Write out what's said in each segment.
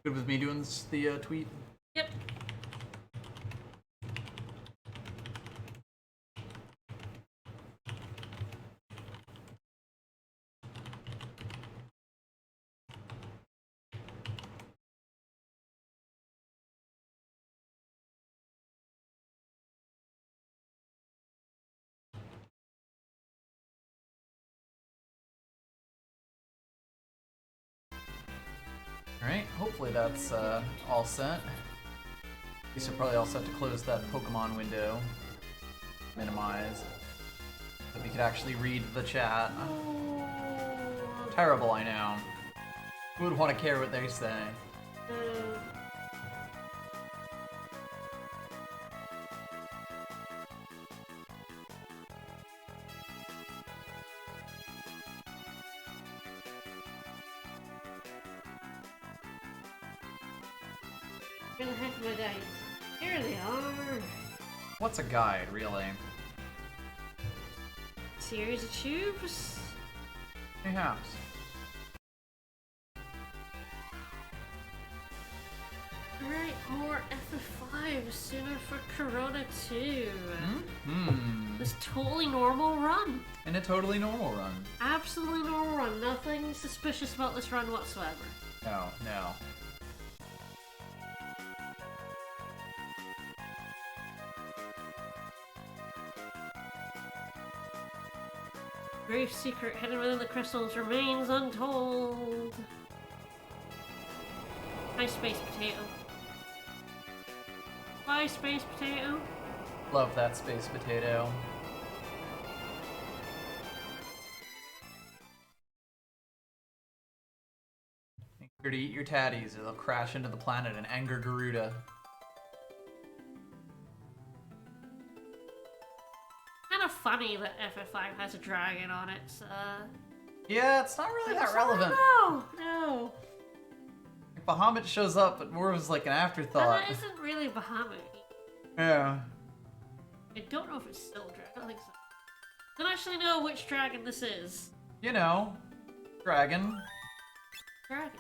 Good with me doing the tweet? Yep. Alright, hopefully that's all set. You should probably also have to close that Pokemon window. Minimize. So we could actually read the chat. Terrible, I know. Who would want to care what they say? Where the heck are my dice? Here they are. What's a guide, really? Series of tubes. Perhaps. Alright, more FF5 sooner for Corona 2. This totally normal run. And a totally normal run. Absolutely normal run. Nothing suspicious about this run whatsoever. No, no. Grave secret hidden within the crystals remains untold. Hi, Space Potato. Bye, Space Potato. Love that Space Potato. Make sure to eat your tatties or they'll crash into the planet and anger Garuda. Kind of funny that FF5 has a dragon on it. Yeah, it's not really that relevant. No. If Bahamut shows up, it more was like an afterthought. That isn't really Bahamut. Yeah. I don't know if it's still a dragon. I don't think so. I don't actually know which dragon this is. You know, dragon. Dragon.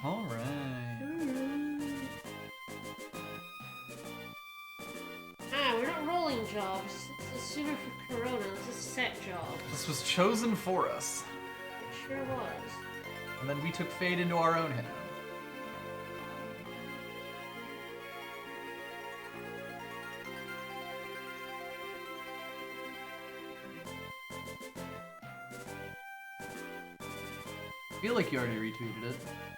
Alright. We're not rolling jobs. This is sooner for Corona. This is set jobs. This was chosen for us. It sure was. And then we took fate into our own hands. I feel like you already retweeted it.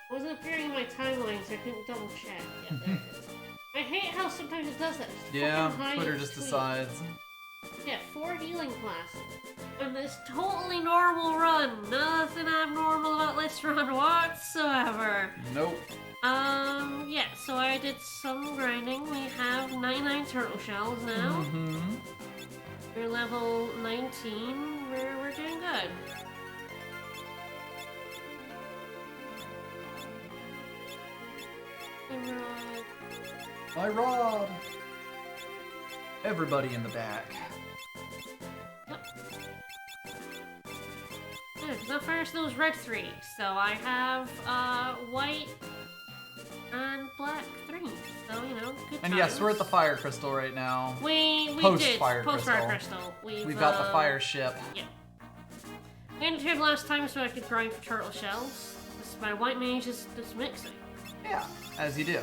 It wasn't appearing in my timeline, so I couldn't double check. Yeah, there it is. I hate how sometimes it does that. Yeah, Twitter just decides. Yeah, 4 healing classes. And this totally normal run. Nothing abnormal about this run whatsoever. Nope. Yeah, so I did some grinding. We have 99 turtle shells now. We're level 19. We're doing good. My rod! Everybody in the back. Yep. Good, because first those red 3. So I have white and black 3. So, you know, good And times. yes, we're at the fire crystal right now. We Post-fire did. Post-fire crystal. crystal. We've got the fire ship. Yeah. We entered last time so I could grind for turtle shells. My white mage is just mixing. Yeah, as you do.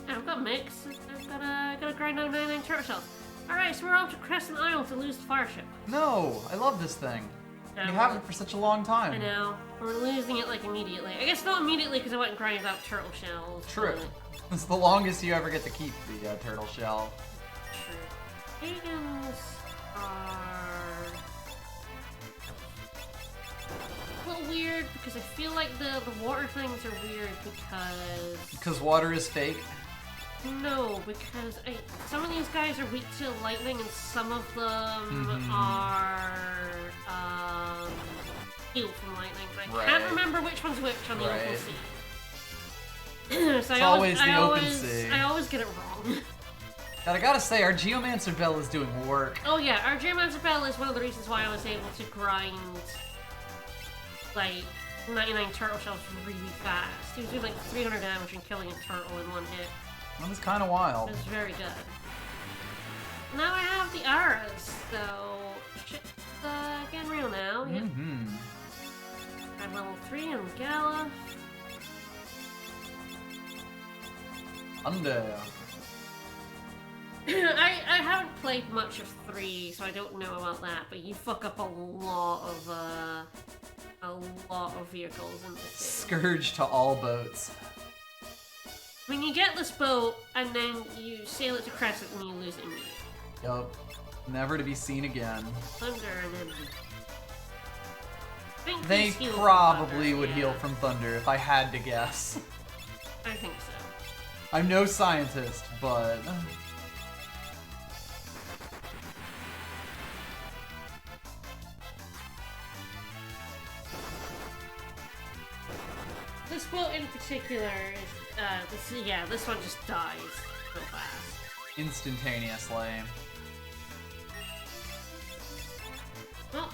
Yeah, I've got mix. I've got to grind down 99 turtle shells. Alright, so we're off to Crescent Isle to lose the fire ship. No, I love this thing. Yeah, you have it for such a long time. I know. We're losing it like immediately. I guess not immediately because I went and grinded out turtle shells. True. But... This is the longest you ever get to keep the turtle shell. True. Pagans are a little weird because I feel like the water things are weird because water is fake. No, because some of these guys are weak to lightning, and some of them are healed from lightning. I can't remember which one's which on the open sea. So I always get it wrong. But I gotta say, our Geomancer Bell is doing work. Oh yeah, our Geomancer Bell is one of the reasons why I was able to grind like 99 turtle shells really fast. He was doing like 300 damage and killing a turtle in one hit. That was kind of wild. It was very good. Now I have the auras, so shit's getting real now. Yep. I'm level 3 in Gala. Under. I haven't played much of 3, so I don't know about that. But you fuck up a lot of vehicles in this game. Scourge to all boats. I mean, you get this boat, and then you sail it to Crescent, and you lose it immediately. Yup. Never to be seen again. Thunder, and then... They probably would heal from Thunder, if I had to guess. I think so. I'm no scientist, but... This boat in particular is, this one just dies real fast. Instantaneously. Well,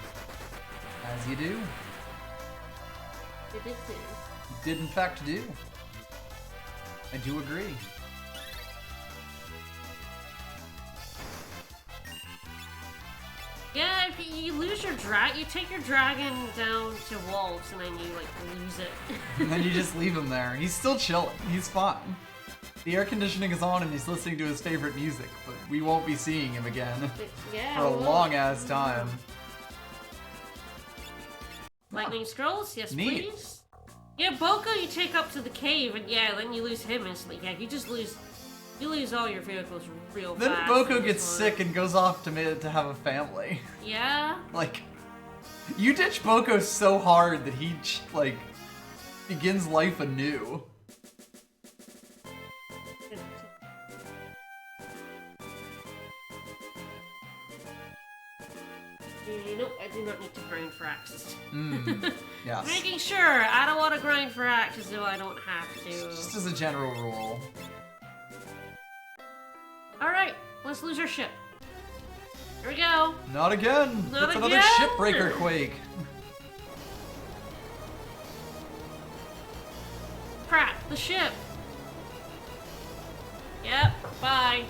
as you do. It did do. Did in fact do. I do agree. Yeah, if you lose your you take your dragon down to wolves and then you like lose it. And then you just leave him there. He's still chilling. He's fine. The air conditioning is on and he's listening to his favorite music, but we won't be seeing him again for a long ass time. Lightning scrolls, yes Neat. please. Yeah, Boko you take up to the cave and yeah, then you lose him instantly. Yeah, you lose all your vehicles real fast. Then Boko gets sick and goes off to have a family. Yeah? Like, you ditch Boko so hard that he, like, begins life anew. Nope, I do not need to grind for axes. Yes. Making sure I don't want to grind for axes, so I don't have to. Just as a general rule. Alright, let's lose our ship. Here we go. Not again! Not it's again! another shipbreaker quake. Crap, the ship. Yep, bye.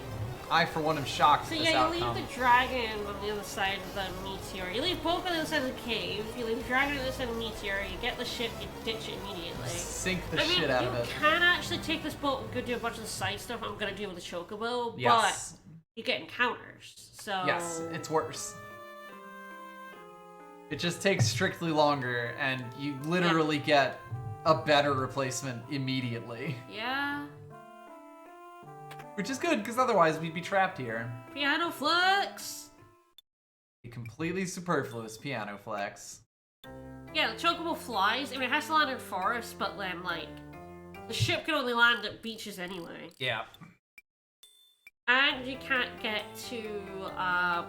I, for one, am shocked So at this yeah, you outcome. leave the dragon on the other side of the meteor. You leave Boko on the other side of the cave. You leave the dragon on the other side of the meteor. You get the ship, you ditch it immediately. Sink the shit out of it. You can actually take this boat and go do a bunch of the side stuff I'm gonna do with the chocobo, Yes. but you get encounters. So Yes, it's worse. It just takes strictly longer, and you literally get a better replacement immediately. Yeah. Which is good, because otherwise we'd be trapped here. Piano flex! A completely superfluous piano flex. Yeah, the chocobo flies. I mean, it has to land in forests, but then, like, the ship can only land at beaches anyway. Yeah. And you can't get to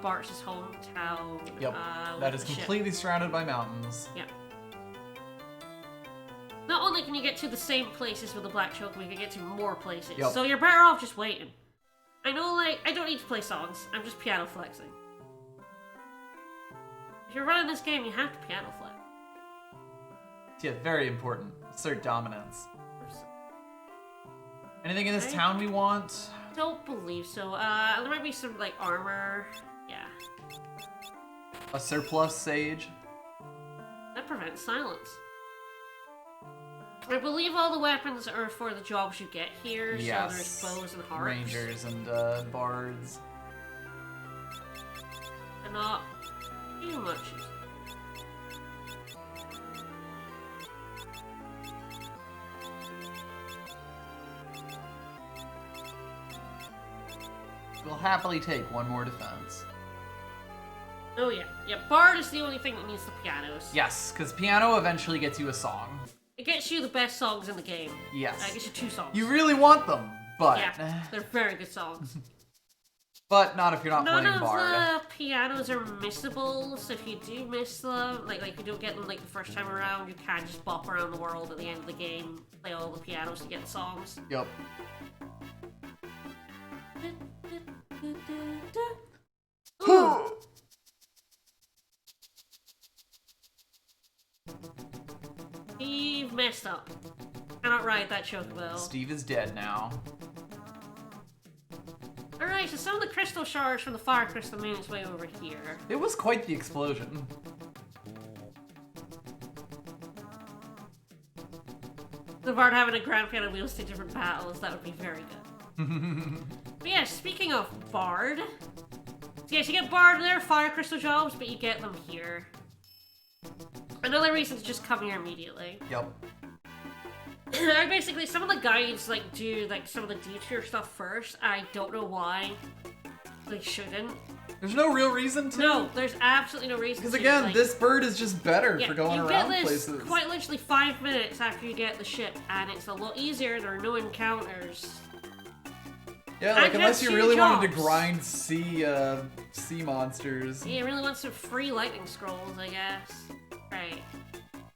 Bart's hometown. Yep. That is completely surrounded by mountains. Yeah. Not only can you get to the same places with the black chocobo, you can get to more places. Yep. So you're better off just waiting. I know, like, I don't need to play songs. I'm just piano flexing. If you're running this game, you have to piano flex. Yeah, very important. Assert dominance. Anything in this town we want? Don't believe so. There might be some, like, armor. Yeah. A surplus sage? That prevents silence. I believe all the weapons are for the jobs you get here, Yes. so there's bows and harps. Rangers and bards. And not too much. We'll happily take one more defense. Oh yeah. Yeah, bard is the only thing that needs the pianos. Yes, because piano eventually gets you a song. It gets you the best songs in the game. Yes. It gets you 2 songs. You really want them. but Yeah, they're very good songs. but not if you're not None playing of Bard. the pianos are missable, so if you do miss them, like you don't get them like the first time around, you can just bop around the world at the end of the game, play all the pianos to get the songs. Yep. Ooh. Steve messed up. Cannot ride that chocobo. Steve is dead now. Alright, so some of the crystal shards from the fire crystal made its way over here. It was quite the explosion. The Bard having a grand piano wheels to different battles, that would be very good. But yeah, speaking of Bard, so yes, you get Bard in their fire crystal jobs, but you get them here. Another reason to just come here immediately. Yep. Basically, some of the guides like do like some of the D tier stuff first. I don't know why they shouldn't. There's no real reason to. No, there's absolutely no reason. Because to, again, like, this bird is just better for going around you get this places. quite literally 5 minutes after you get the ship, and it's a lot easier. There are no encounters. Yeah, I like have unless you 2 really wanted to jobs. grind sea monsters. Yeah, really want some free lightning scrolls, I guess. Right.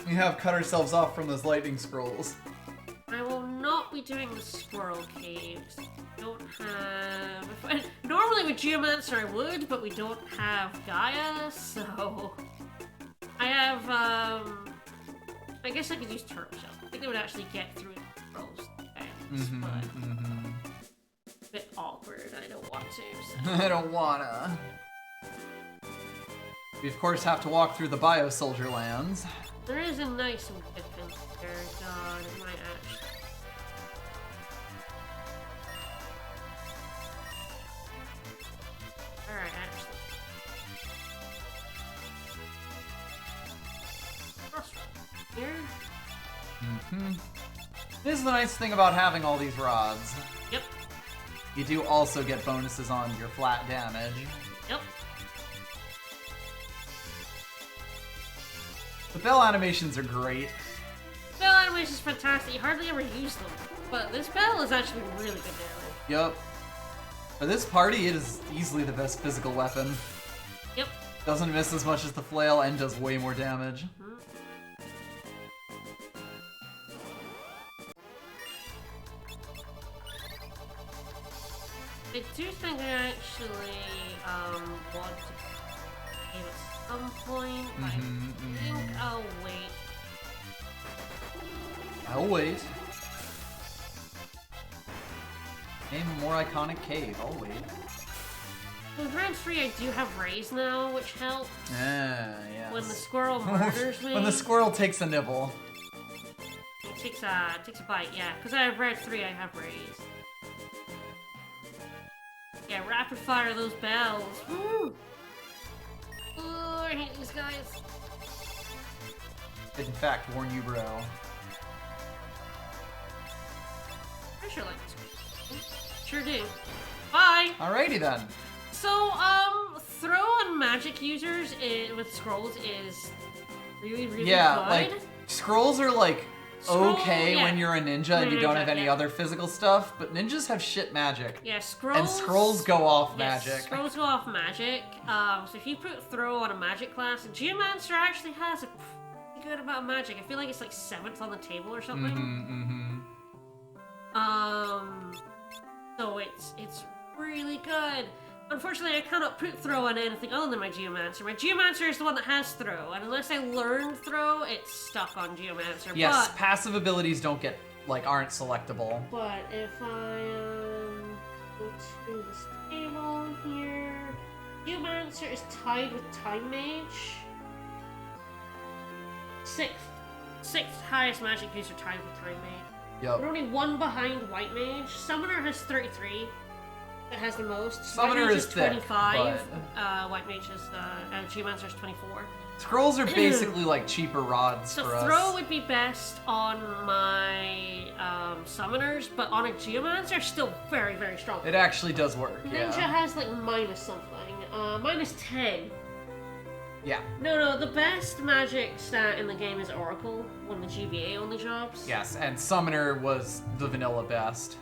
We have cut ourselves off from those lightning scrolls. I will not be doing the squirrel caves. Don't have... Normally with Geomancer I would, but we don't have Gaia, so... I have, I guess I could use Turtle Shell. I think they would actually get through the squirrels defense, but... A bit awkward, I don't want to, so... I don't wanna. We of course have to walk through the Bio-Soldier lands. There is a nice weapon there, God, it might actually... Alright, actually. Here? This is the nice thing about having all these rods. Yep. You do also get bonuses on your flat damage. Yep. The bell animations are great. Bell animation is fantastic. You hardly ever use them, but this bell is actually really good damage. Yep. For this party, it is easily the best physical weapon. Yep. Doesn't miss as much as the flail and does way more damage. I do think I actually want to game at some point, but I think I'll wait. I'll wait. Name a more iconic cave. I'll wait. With round 3, I do have Raise now, which helps. Ah, yes. When the squirrel murders me. When the squirrel takes a nibble. It takes a bite, yeah. Because I have round 3, I have Raise. Yeah, rapid fire those bells. Woo! Oh, I hate these guys. Did in fact warn you, bro. I sure like this one. Sure do. Bye! Alrighty then. So, throw on magic users with scrolls is really, really Yeah, good. like, scrolls are like okay when you're a ninja and you don't have any other physical stuff, but ninjas have shit magic. Yeah, scrolls. And scrolls go off Yes, magic. scrolls go off magic. So if you put throw on a magic class, Geomancer actually has a pretty good amount of magic. I feel like it's like 7th on the table or something. So it's really good. Unfortunately, I cannot put throw on anything other than my Geomancer. My Geomancer is the one that has throw, and unless I learn throw, it's stuck on Geomancer. Yes, but, passive abilities don't get, like, aren't selectable. But if I go to this table here, Geomancer is tied with Time Mage. Sixth highest magic user tied with Time Mage. Yep. We're only 1 behind White Mage. Summoner has 33. It has the most. Summoner White Mage is is thick, 25. White Mage is Geomancer is 24. Scrolls are basically like cheaper rods So for us. throw would be best on my summoners, but on a Geomancer, still very, very strong. It actually does work, Ninja yeah. has like minus something. Minus 10. Yeah. No, the best magic stat in the game is Oracle, when the GBA only jobs. Yes, and Summoner was the vanilla best.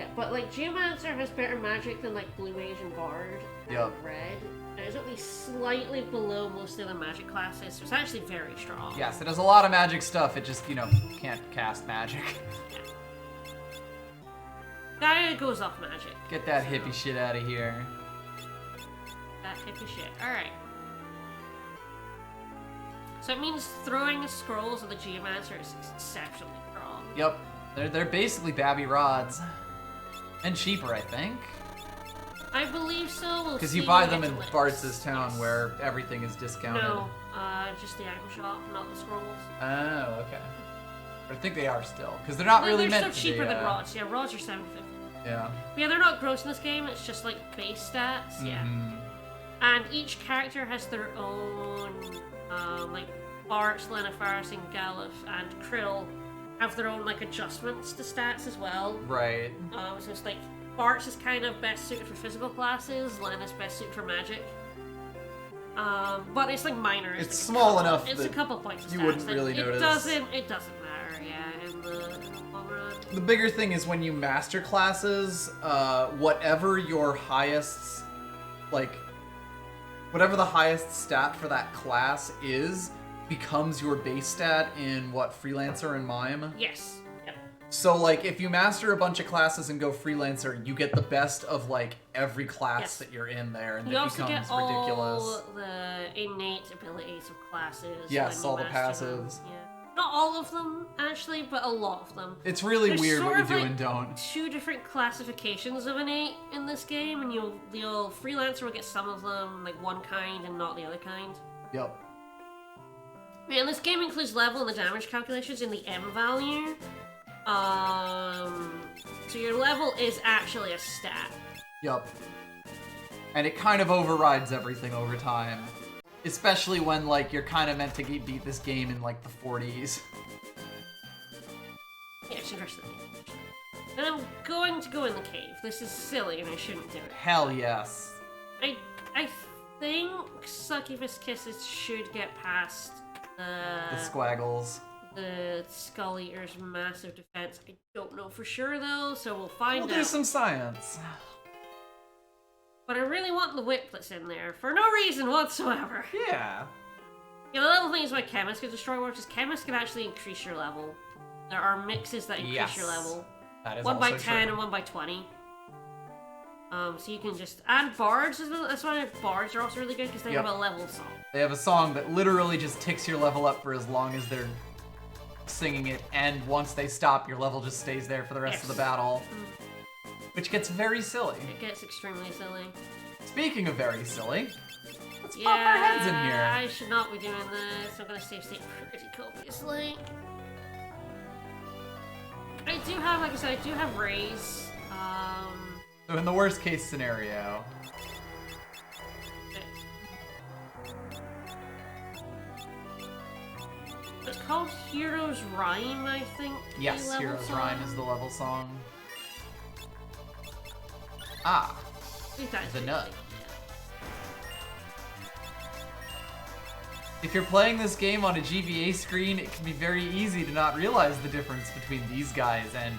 Yeah, but like Geomancer has better magic than like Blue Mage and Bard and Yep. Red. And it's only slightly below most of the magic classes, so it's actually very strong. Yes, it does a lot of magic stuff. It just, you know, can't cast magic. Yeah. Gaia goes off magic. Get that hippie shit out of here. That hippie shit. Alright. So it means throwing the scrolls of the Geomancer is exceptionally strong. Yep. They're basically Babby Rods. And cheaper, I think. I believe so. We'll Because see you buy when them we in get to Bartz's lists. town Yes. where everything is discounted. No, just the item shop, not the scrolls. Oh, okay. But I think they are still. Because they're not really they're meant still to cheaper be, than rods. Yeah, rods are $7.50. Yeah. Yeah, they're not gross in this game. It's just like base stats. Yeah. Mhm. And each character has their own, like Bartz, Lennifaris, and Galuf, and Krill have their own like adjustments to stats as well. Right. So it's like Bartz is kind of best suited for physical classes, Len is best suited for magic. But it's like minor. It's like small a couple, enough It's a that couple points of you stats. wouldn't really it notice. It doesn't matter. Yeah, in the long run. The bigger thing is when you master classes, whatever your highest, like, whatever the highest stat for that class is, becomes your base stat in, what, Freelancer and Mime? Yes. Yep. So, like, if you master a bunch of classes and go Freelancer, you get the best of, like, every class Yes. that you're in there, and You it also becomes get all ridiculous. the innate abilities of classes. Yes, when you all the master them. passives. Yeah. Not all of them, actually, but a lot of them. It's really There's weird sort what you of, do like, and don't. Two different classifications of innate in this game, and you'll Freelancer will get some of them, like one kind and not the other kind. Yep. Yeah, and this game includes level and the damage calculations in the M value. So your level is actually a stat. Yup. And it kind of overrides everything over time. Especially when, like, you're kind of meant to beat this game in, like, the 40s. Yeah, it's interesting. And I'm going to go in the cave. This is silly and I shouldn't do it. Hell yes. I think Succubus Kisses should get past The Squaggles. the Skull Eater's massive defense. I don't know for sure though, so we'll find We'll out. do some science. But I really want the whip that's in there for no reason whatsoever. Yeah. Yeah, the level thing is why Chemist can destroy works, is Chemist can actually increase your level. There are mixes that increase Yes. your level. That is One by also 10 true. and one by 20. So you can just... And Bards, that's why Bards are also really good, because they Yep. have a level song. They have a song that literally just ticks your level up for as long as they're singing it, and once they stop, your level just stays there for the rest of the Yes. battle. Which gets very silly. It gets extremely silly. Speaking of very silly, let's Yeah, pop our heads in here. I should not be doing this. I'm gonna save state pretty copiously. I do have, like I said, I do have Raise. So in the worst case scenario, It's called Hero's Rhyme, I think. the yes, level Hero's song. Rhyme is the level song. Ah, I think that's the it, nut. yeah. if you're playing this game on a GBA screen, it can be very easy to not realize the difference between these guys and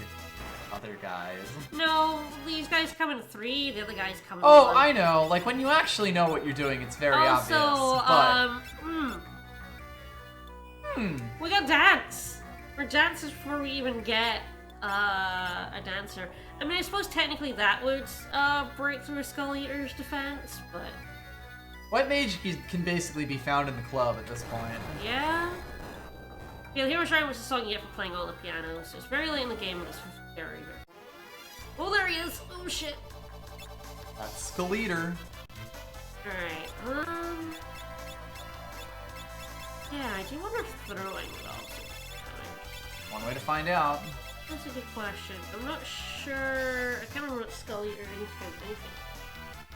other guys. No, these guys come in 3, the other guys come in Oh, 1. I know. Like, when you actually know what you're doing, it's very Also, obvious. we got dance. We're dances before we even get a dancer. I mean, I suppose technically that would break through a Skull Eater's defense, but What mage can basically be found in the club at this point? yeah. Yeah, Hero's Rhyme was the song you get for playing all the pianos. So it's very late in the game, but it's very, very. Oh, there he is! Oh shit! That's Skull Eater. Alright, yeah, I do wonder if throwing would also be One way to find out. That's a good question. I'm not sure. I can't remember what Skull Eater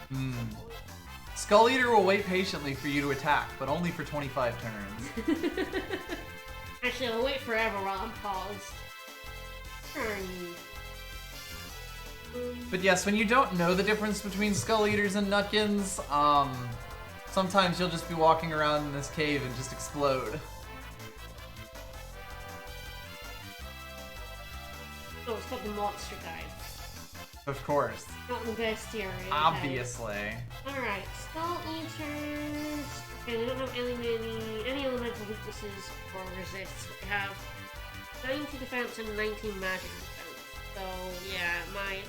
anything. Skull Eater will wait patiently for you to attack, but only for 25 turns. Actually, I'll wait forever while I'm paused. But yes, when you don't know the difference between Skull Eaters and Nutkins, sometimes you'll just be walking around in this cave and just explode. Oh, it's called the Monster Guide. Of course. Not the best area. Obviously. Alright, Skull Eaters. Okay, they don't have any elemental weaknesses or resists. They have 90 defense and 19 magic defense. So, yeah, my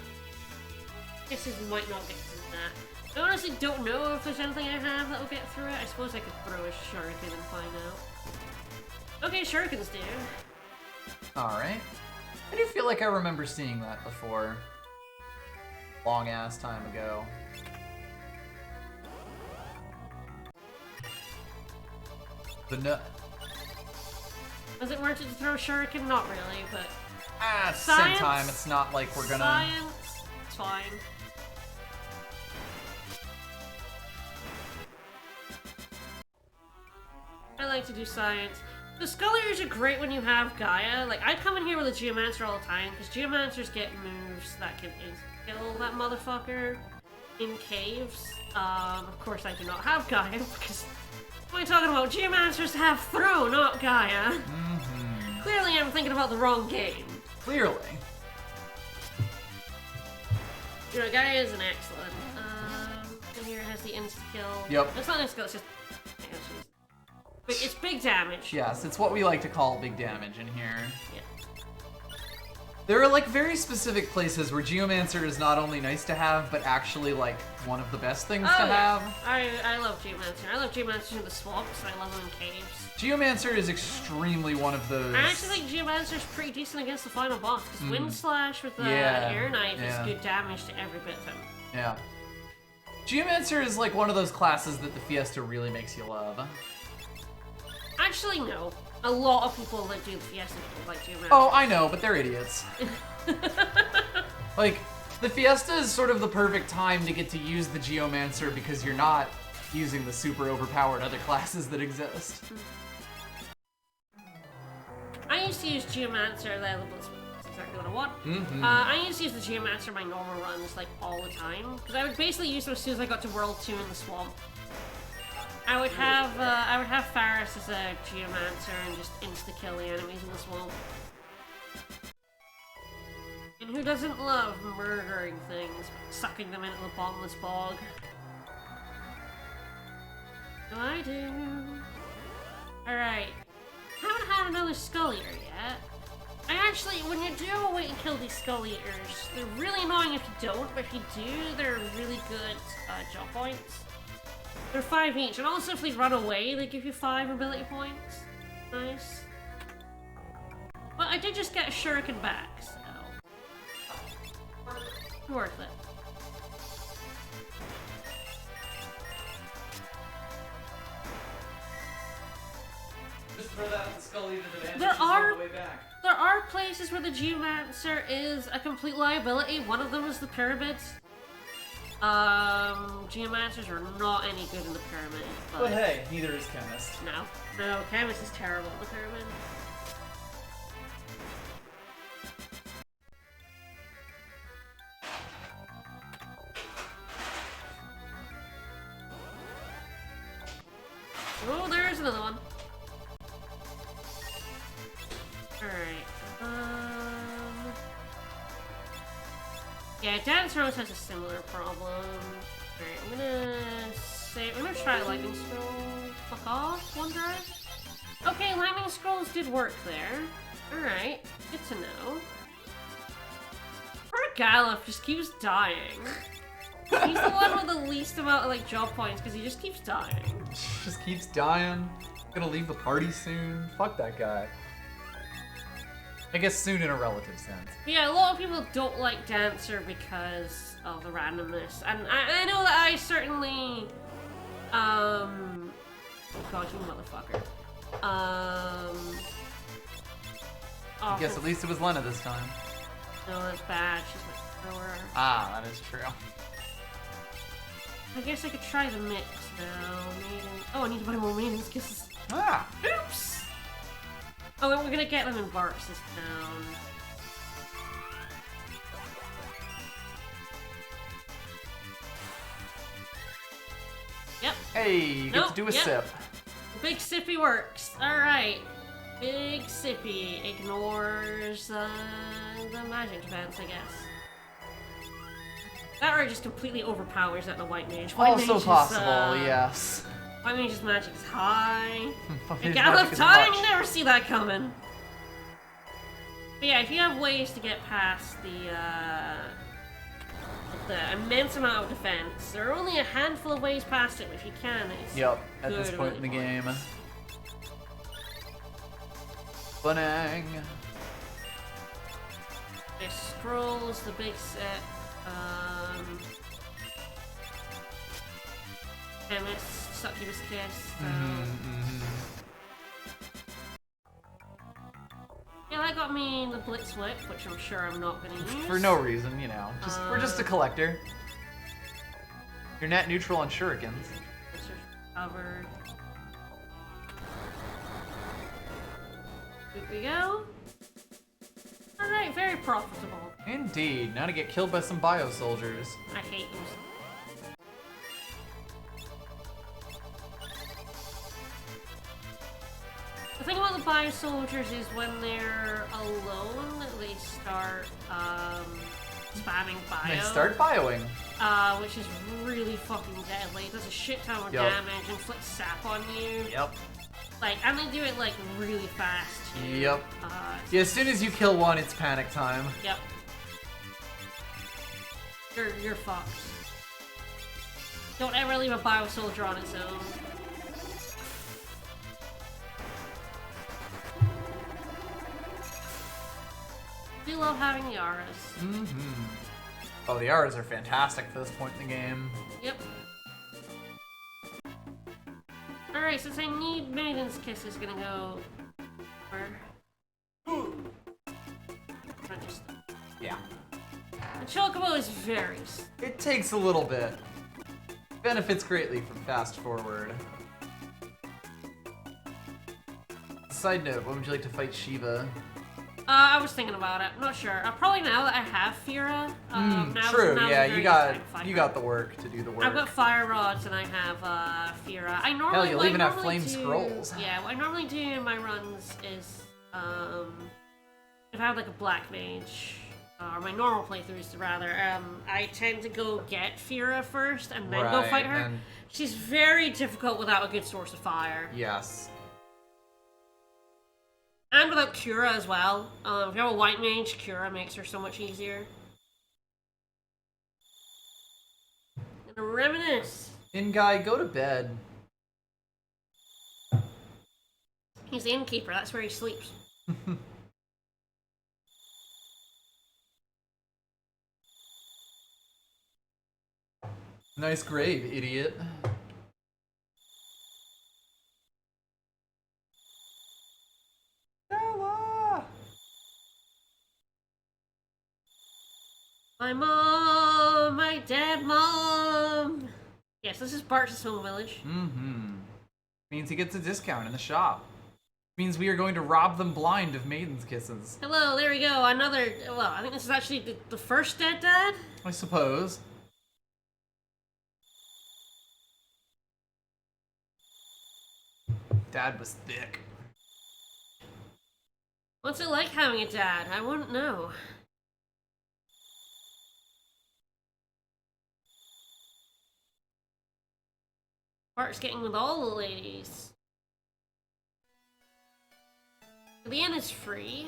guesses might not get through that. I honestly don't know if there's anything I have that will get through it. I suppose I could throw a shuriken and find out. Okay, shurikens do. Alright. I do feel like I remember seeing that before. Long ass time ago. The nut. Was it worth it to throw a shuriken? Not really, but at the same time, it's not like we're gonna. Science, it's fine. I like to do science. The Skull Eaters are great when you have Gaia. Like, I come in here with a Geomancer all the time, because Geomancers get moves that can kill that motherfucker in caves. Of course I do not have Gaia, because what am I talking about? Geomancers have throw, not Gaia. Mm-hmm. Clearly I'm thinking about the wrong game. Clearly. You know, Gaia is an excellent. And here it has the insta-kill. Yep. It's not insta-kill, it's just... It's big damage. Yes, it's what we like to call big damage in here. Yeah. There are like very specific places where Geomancer is not only nice to have, but actually like one of the best things to have. I love Geomancer. I love Geomancer in the swamps, and I love them in caves. Geomancer is extremely one of those. I actually think Geomancer's pretty decent against the final boss, because Wind Slash with the Air Knife is good damage to every bit of him. Yeah. Geomancer is like one of those classes that the Fiesta really makes you love. Actually, no. A lot of people that do the Fiesta don't like Geomancer. Oh, I know, but they're idiots. Like, the Fiesta is sort of the perfect time to get to use the Geomancer because you're not using the super overpowered other classes that exist. I used to use Geomancer, that's exactly what I want. Mm-hmm. I used to use the Geomancer in my normal runs, like, all the time. Because I would basically use them as soon as I got to World 2 in the swamp. I would have Faris as a Geomancer and just insta-kill the enemies in the swamp. And who doesn't love murdering things, sucking them into the bottomless bog? So I do. Alright. Haven't had another Skull Eater yet. I actually, when you do wait and kill these Skull Eaters, they're really annoying if you don't, but if you do, they're really good job points. They're 5 each, and also if they run away, they give you 5 ability points. Nice. But I did just get a shuriken back, so... worth it. Just throw that Skull Eater advantage There the way back. There are places where the Geomancer is a complete liability. One of them is the pyramids. Geomancers are not any good in the pyramid. But hey, neither is Chemist. No, Chemist is terrible in the pyramid. Oh, there's another one. Alright, yeah, Dance Rose has a similar problem. Alright, I'm gonna try Lightning Scroll. Fuck off, one drive. Okay, Lightning Scrolls did work there. Alright, good to know. Poor Galuf just keeps dying. He's the one with the least amount of, like, job points, because he just keeps dying. Just keeps dying. Gonna leave the party soon. Fuck that guy. I guess soon in a relative sense. Yeah, a lot of people don't like Dancer because of the randomness. And I know that I certainly... Oh god, you motherfucker. I guess at least it was Lena this time. No, that's bad. She's my thrower. Ah, that is true. I guess I could try the mix now. Maiden. Oh, I need to buy more maidens kisses. Ah! Oops! Oh, and we're gonna get them in Barks this town. Yep. Hey, you get to do a sip. Big Sippy works. Alright. Big Sippy ignores the magic defense, I guess. That or it just completely overpowers at the White Mage. White Also Mage possible, is, yes. White Mage's magic is high. White You Mage's got magic enough is time, much. you never see that coming. But yeah, if you have ways to get past the immense amount of defense, there are only a handful of ways past it, but if you can, it's Yep, at good this point in the game. points. Bunang. There's scrolls, the big set, Chemist, Succubus Kiss, Yeah, that got me the Blitz Whip, which I'm sure I'm not gonna use. For no reason, you know. We're just a collector. You're net neutral on shurikens. Covered. Here we go. Alright, very profitable. Indeed. Now to get killed by some bio soldiers. I hate those. The thing about the bio soldiers is when they're alone, they start spamming bio. They start bioing. Which is really fucking deadly. It does a shit ton of Yup. damage, inflicts sap on you. Yep. Like, and they do it like really fast too. Yep. Yeah, as soon as you kill one, it's panic time. Yep. You're fucked. Don't ever leave a bio soldier on its own. Do love having the auras. Oh, the auras are fantastic for this point in the game. Yep. Alright, since I need Maiden's Kiss is gonna go where? Yeah. The Chocobo is very It takes a little bit. Benefits greatly from fast forward. Side note, when would you like to fight Shiva? I was thinking about it. I'm not sure. Probably now that I have Fira. True, yeah, you you got the work to do the work. I've got Fire Rods and I have Fira. I normally Hell, you'll what I even have normally Flame do- Scrolls. Yeah, what I normally do in my runs is if I have like a Black Mage, or my normal playthroughs rather, I tend to go get Fira first and then go Right, fight her. and- She's very difficult without a good source of fire. Yes. And without Cura as well. If you have a White Mage, Cura makes her so much easier. Gonna reminisce. In-guy, go to bed. He's the innkeeper, that's where he sleeps. Nice grave, idiot. Stella! My mom! My dead mom! Yes, this is Bart's home village. Means he gets a discount in the shop. Means we are going to rob them blind of Maiden's Kisses. Hello, there we go, another... Well, I think this is actually the first dead dad? I suppose. Dad was thick. What's it like having a dad? I wouldn't know. Bart's getting with all the ladies. The inn is free.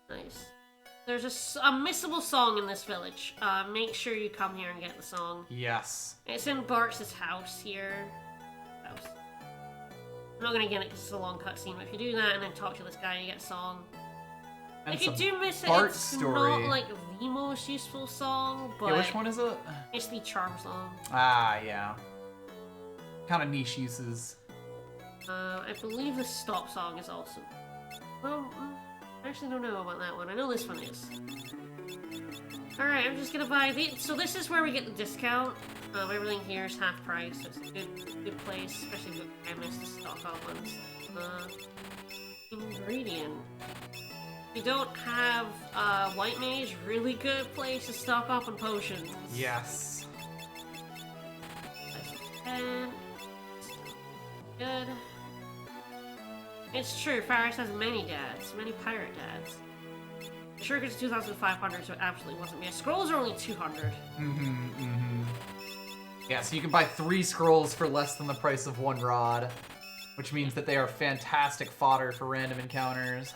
Nice. There's a missable song in this village. Make sure you come here and get the song. Yes. It's in Bart's house here. House. I'm not gonna get it because it's a long cutscene, but if you do that and then talk to this guy, you get a song. And If you some do miss it, Bart it's story. not like the most useful song, but Yeah, which one is it? it's the charm song. Ah, yeah. Kind of niche uses. I believe the stop song is also. Well, I actually don't know about that one. I know this one is. Alright, I'm just gonna buy the. So this is where we get the discount. Everything here is half price, so it's a good place, especially with chemists to stock up ones. Ingredient. If you don't have White Mage, really good place to stock up on potions. Yes. And good. It's true, Faris has many dads, many pirate dads. Sure, it's 2,500, so it absolutely wasn't me. Scrolls are only 200. Yeah, so you can buy 3 scrolls for less than the price of 1 rod, which means that they are fantastic fodder for random encounters.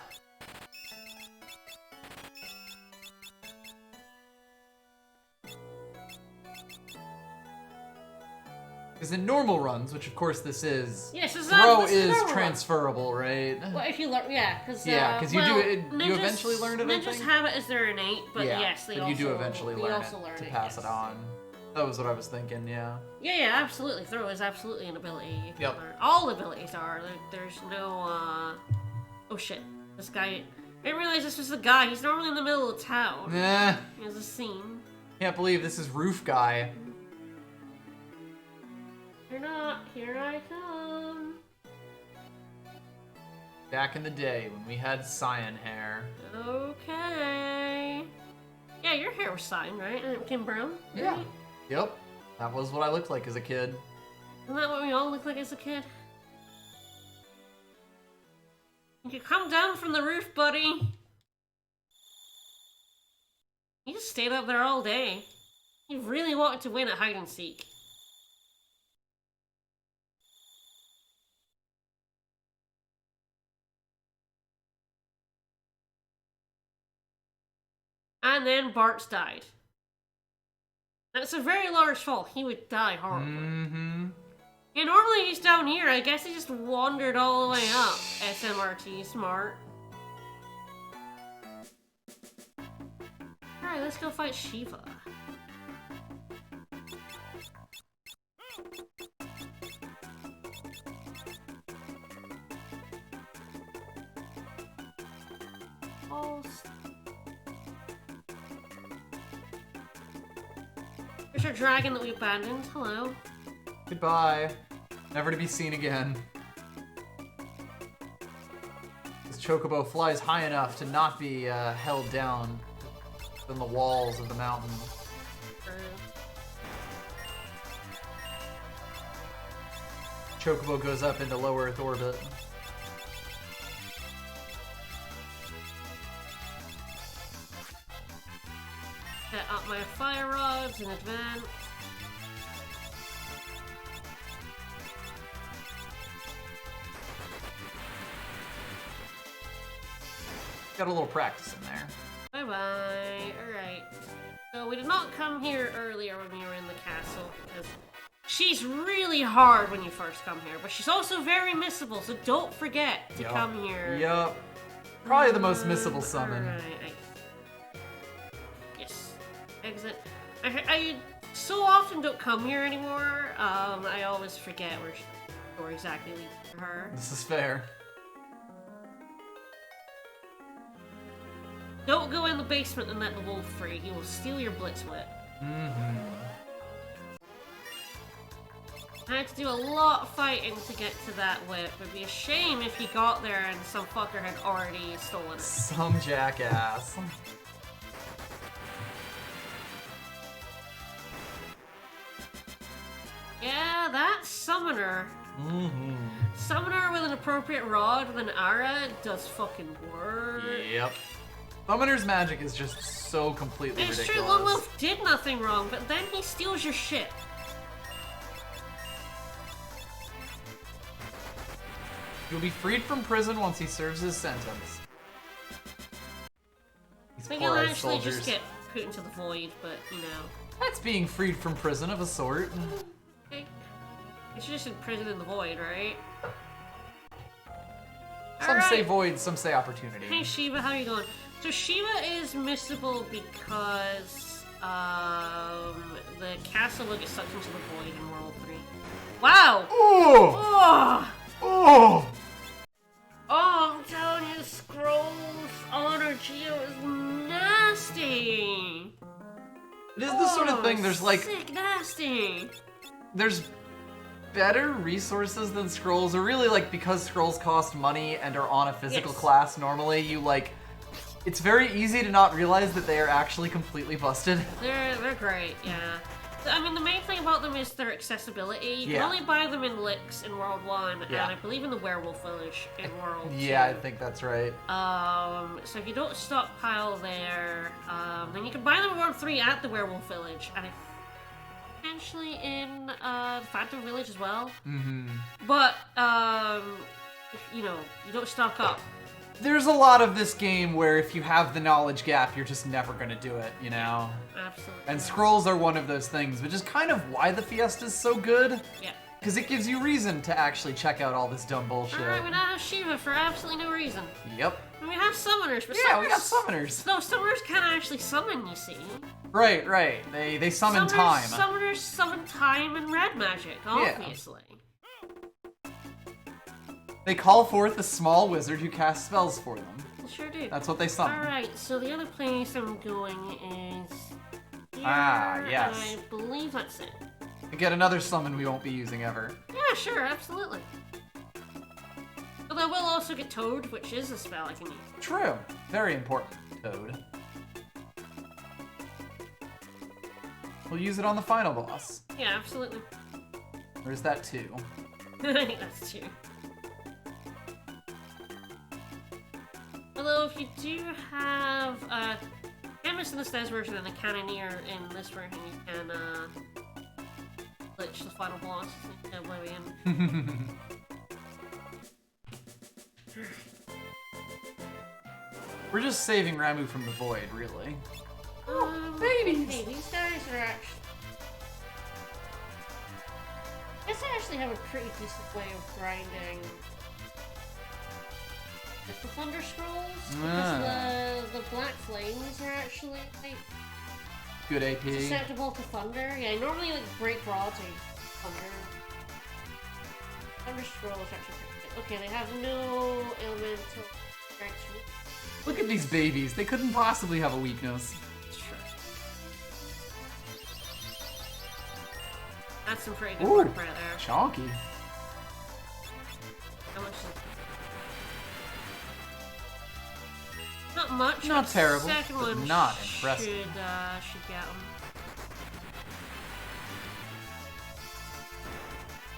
Because in normal runs, which of course this is, Yes, throw this is is normal. transferable, right? Well, if you learn, yeah, because you eventually learn it. Ninjas have it as their innate, but yes, they but also you do eventually learn also it to pass it on. That was what I was thinking. Yeah. Yeah, absolutely. Throw is absolutely an ability you can Yep. learn. All abilities are. There's no. Oh shit! This guy. I didn't realize this was the guy. He's normally in the middle of town. Nah. He has a scene. Can't believe this is Roof Guy. You're not. Here I come. Back in the day when we had cyan hair. Okay. Yeah, your hair was cyan, right? And it became brown. Yeah. Right? Yep. That was what I looked like as a kid. Isn't that what we all looked like as a kid? You could come down from the roof, buddy. You just stayed up there all day. You really wanted to win at hide and seek. And then Bart's died. That's a very large fall. He would die horribly. Mm-hmm. Yeah, normally he's down here. I guess he just wandered all the way up. SMRT, smart. Alright, let's go fight Shiva. There's our dragon that we abandoned. Hello. Goodbye. Never to be seen again. This chocobo flies high enough to not be held down within the walls of the mountain. Chocobo goes up into low Earth orbit. Set up my fire rods in advance. Got a little practice in there. Bye bye. Alright. So we did not come here earlier when we were in the castle because she's really hard when you first come here, but she's also very missable, so don't forget to come here. Yup. Probably the most missable summon. Alright. Yes. Exit. I so often don't come here anymore. I always forget where exactly lead for her. This is fair. Don't go in the basement and let the wolf free. He will steal your blitz whip. Mm-hmm. I had to do a lot of fighting to get to that whip. It'd be a shame if he got there and some fucker had already stolen it. Some jackass. Yeah, that summoner. Mm-hmm. Summoner with an appropriate rod with an aura does fucking work. Yep. Summoner's magic is just so completely It's ridiculous. true, Lone Wolf did nothing wrong, but then he steals your shit. He'll be freed from prison once he serves his sentence. These I think poor he'll ass actually soldiers. just get put into the void, but you know. That's being freed from prison of a sort. Okay. It's just in prison in the void, right? Some say Alright. void, some say opportunity. Hey Shiva, how you going? So Shiva is missable because the castle will get sucked into the void in World 3. Wow! Oh! Oh! Oh! Oh, I'm telling you, Scrolls Honor Geo is nasty! It is the sort of thing, there's like, sick nasty! there's better resources than scrolls, or really like because scrolls cost money and are on a physical Yes. class normally, you like, it's very easy to not realize that they are actually completely busted. They're great, yeah. I mean, the main thing about them is their accessibility. You can only buy them in Licks in World 1, and I believe in the Werewolf Village in World 2. Yeah, I think that's right. So if you don't stockpile there, then you can buy them in World 3 at the Werewolf Village, and potentially in Phantom Village as well. Mm-hmm. But, you know, you don't stock up. There's a lot of this game where if you have the knowledge gap, you're just never gonna do it, you know? Absolutely. And scrolls are one of those things, which is kind of why the Fiesta's so good. Yeah. Because it gives you reason to actually check out all this dumb bullshit. Alright, we now have Shiva for absolutely no reason. Yep. And we have summoners, but Yeah, we got summoners. No, summoners can't actually summon, you see. Right. They summon time. Summoners summon time and red magic, obviously. Yeah. They call forth a small wizard who casts spells for them. They sure do. That's what they summon. Alright, so the other place I'm going is here, yes. and I believe that's it. We get another summon we won't be using ever. Yeah, sure, absolutely. Although we'll also get Toad, which is a spell I can use. True. Very important, Toad. We'll use it on the final boss. Yeah, absolutely. Or is that 2? I think that's 2. Although if you do have Chemist in the SNES version and the Cannoneer in this version, you can glitch the final boss in Oblivion. We're just saving Ramu from the void, really. Babies! Hey, these guys are actually... I guess I actually have a pretty decent way of grinding with the Thunder Scrolls, because the Black Flames are actually, like, good AP. susceptible to Thunder. Yeah, normally, like, Break Rods are Thunder. Thunder Scrolls are actually pretty good. Okay, they have no elemental strength. Look at these babies. They couldn't possibly have a weakness. Sure. That's some pretty good work right there. Chonky. How much is it? Not much. Not but terrible, the second but one not impressive. Should get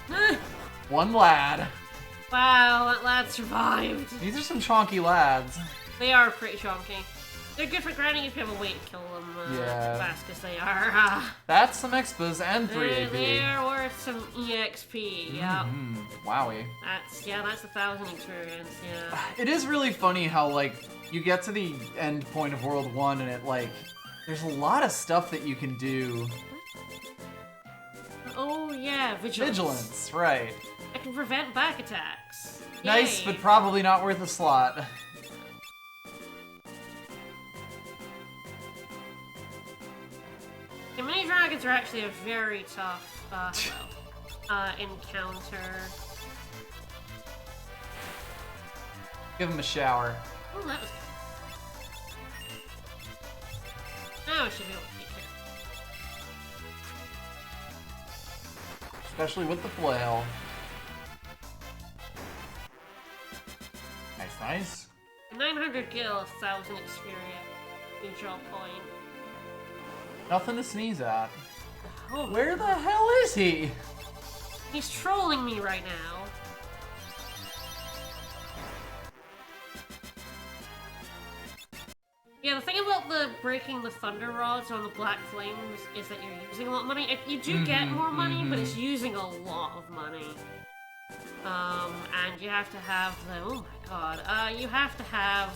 them. One lad. Wow, that lad survived. These are some chonky lads. They are pretty chonky. They're good for grinding if you have a way to kill them as fast as they are. That's some expos and 3 AP. They're worth some EXP, yeah. Wowie. That's 1,000 experience, yeah. It is really funny how, like, you get to the end point of World 1 and it, like, there's a lot of stuff that you can do. Oh, yeah, Vigilance. Vigilance, right. I can prevent back attacks. Nice, Yay. but probably not worth a slot. The mini dragons are actually a very tough encounter. Give him a shower. Oh, that was good. Now I should be able to take care of it. Especially with the flail. Nice, nice. 900 gil, 1,000 experience. Neutral point. Nothing to sneeze at. Oh, Where the hell is he? he's trolling me right now. Yeah, the thing about the breaking the thunder rods on the black flames is that you're using a lot of money. You do get more money, but it's using a lot of money. And you have to have the, oh my god, you have to have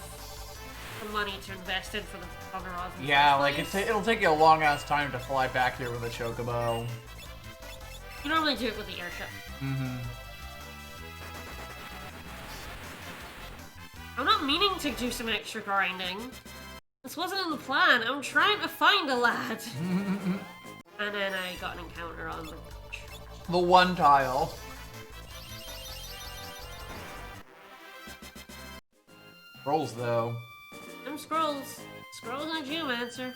the money to invest in for the thunder rods. Yeah, like it'll take you a long ass time to fly back here with a chocobo. You normally do it with the airship. I'm not meaning to do some extra grinding. This wasn't in the plan. I'm trying to find a lad. And then I got an encounter on the beach. The one tile. Rolls though. Them scrolls. Scrolls and a geomancer.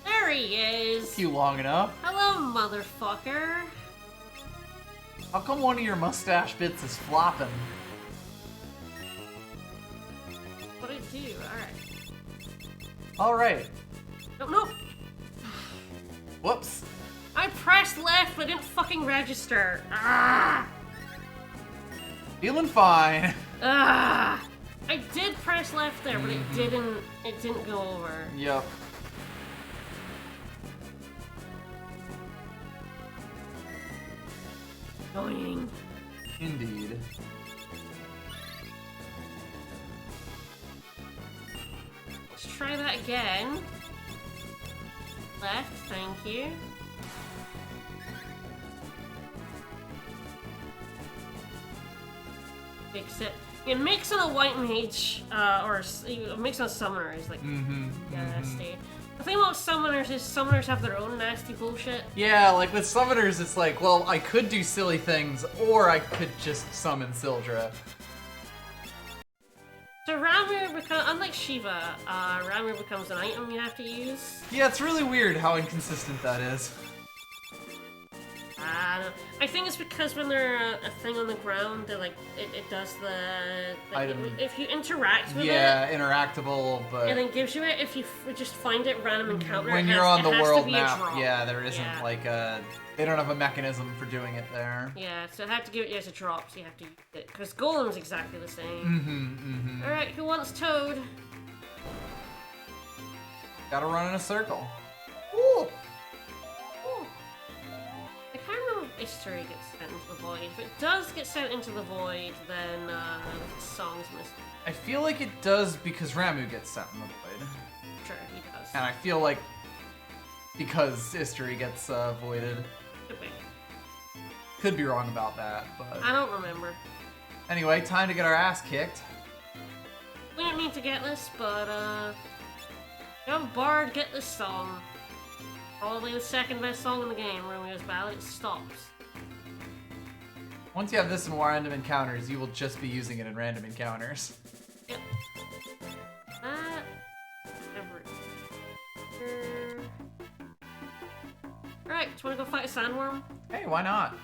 There he is. You long enough. Hello, motherfucker. How come one of your mustache bits is flopping? What'd it do? Alright. Alright. Oh, no! Whoops. I pressed left, but it didn't fucking register. Ah! Feeling fine. Ah! I did press left there, but it didn't go over. Yep. Annoying. Indeed. Let's try that again. Left, thank you. Except, yeah, mixing a white mage, mixing a summoner is like nasty. The thing about summoners is summoners have their own nasty bullshit. Yeah, like with summoners, it's like, well, I could do silly things, or I could just summon Sildra. So Ramu becomes, unlike Shiva, Ramu becomes an item you have to use. Yeah, it's really weird how inconsistent that is. I don't know. I think it's because when they're a thing on the ground, they're like, it does the Item. if you interact with Yeah, it, interactable, but and then gives you it, if you just find it random encounter, when it you're has, on the it has world to be a map, drop. yeah, there isn't Yeah. like a. They don't have a mechanism for doing it there. Yeah, so I have to give it as a drop, so you have to use it. Because Golem's exactly the same. Alright, who wants Toad? Gotta run in a circle. Ooh! Ooh. I can't remember if History gets sent into the void. If it does get sent into the void, then the song's missing. I feel like it does because Ramu gets sent in the void. Sure, he does. And I feel like because history gets voided. Could be. Could be wrong about that, but I don't remember. anyway, time to get our ass kicked. We don't need to get this, but you have a bard, get this song. Probably the second best song in the game, Romeo's Ballad. It stops. Once you have this in random encounters, you will just be using it in random encounters. Yep. That. Alright, do you wanna go fight a sandworm? Hey, why not?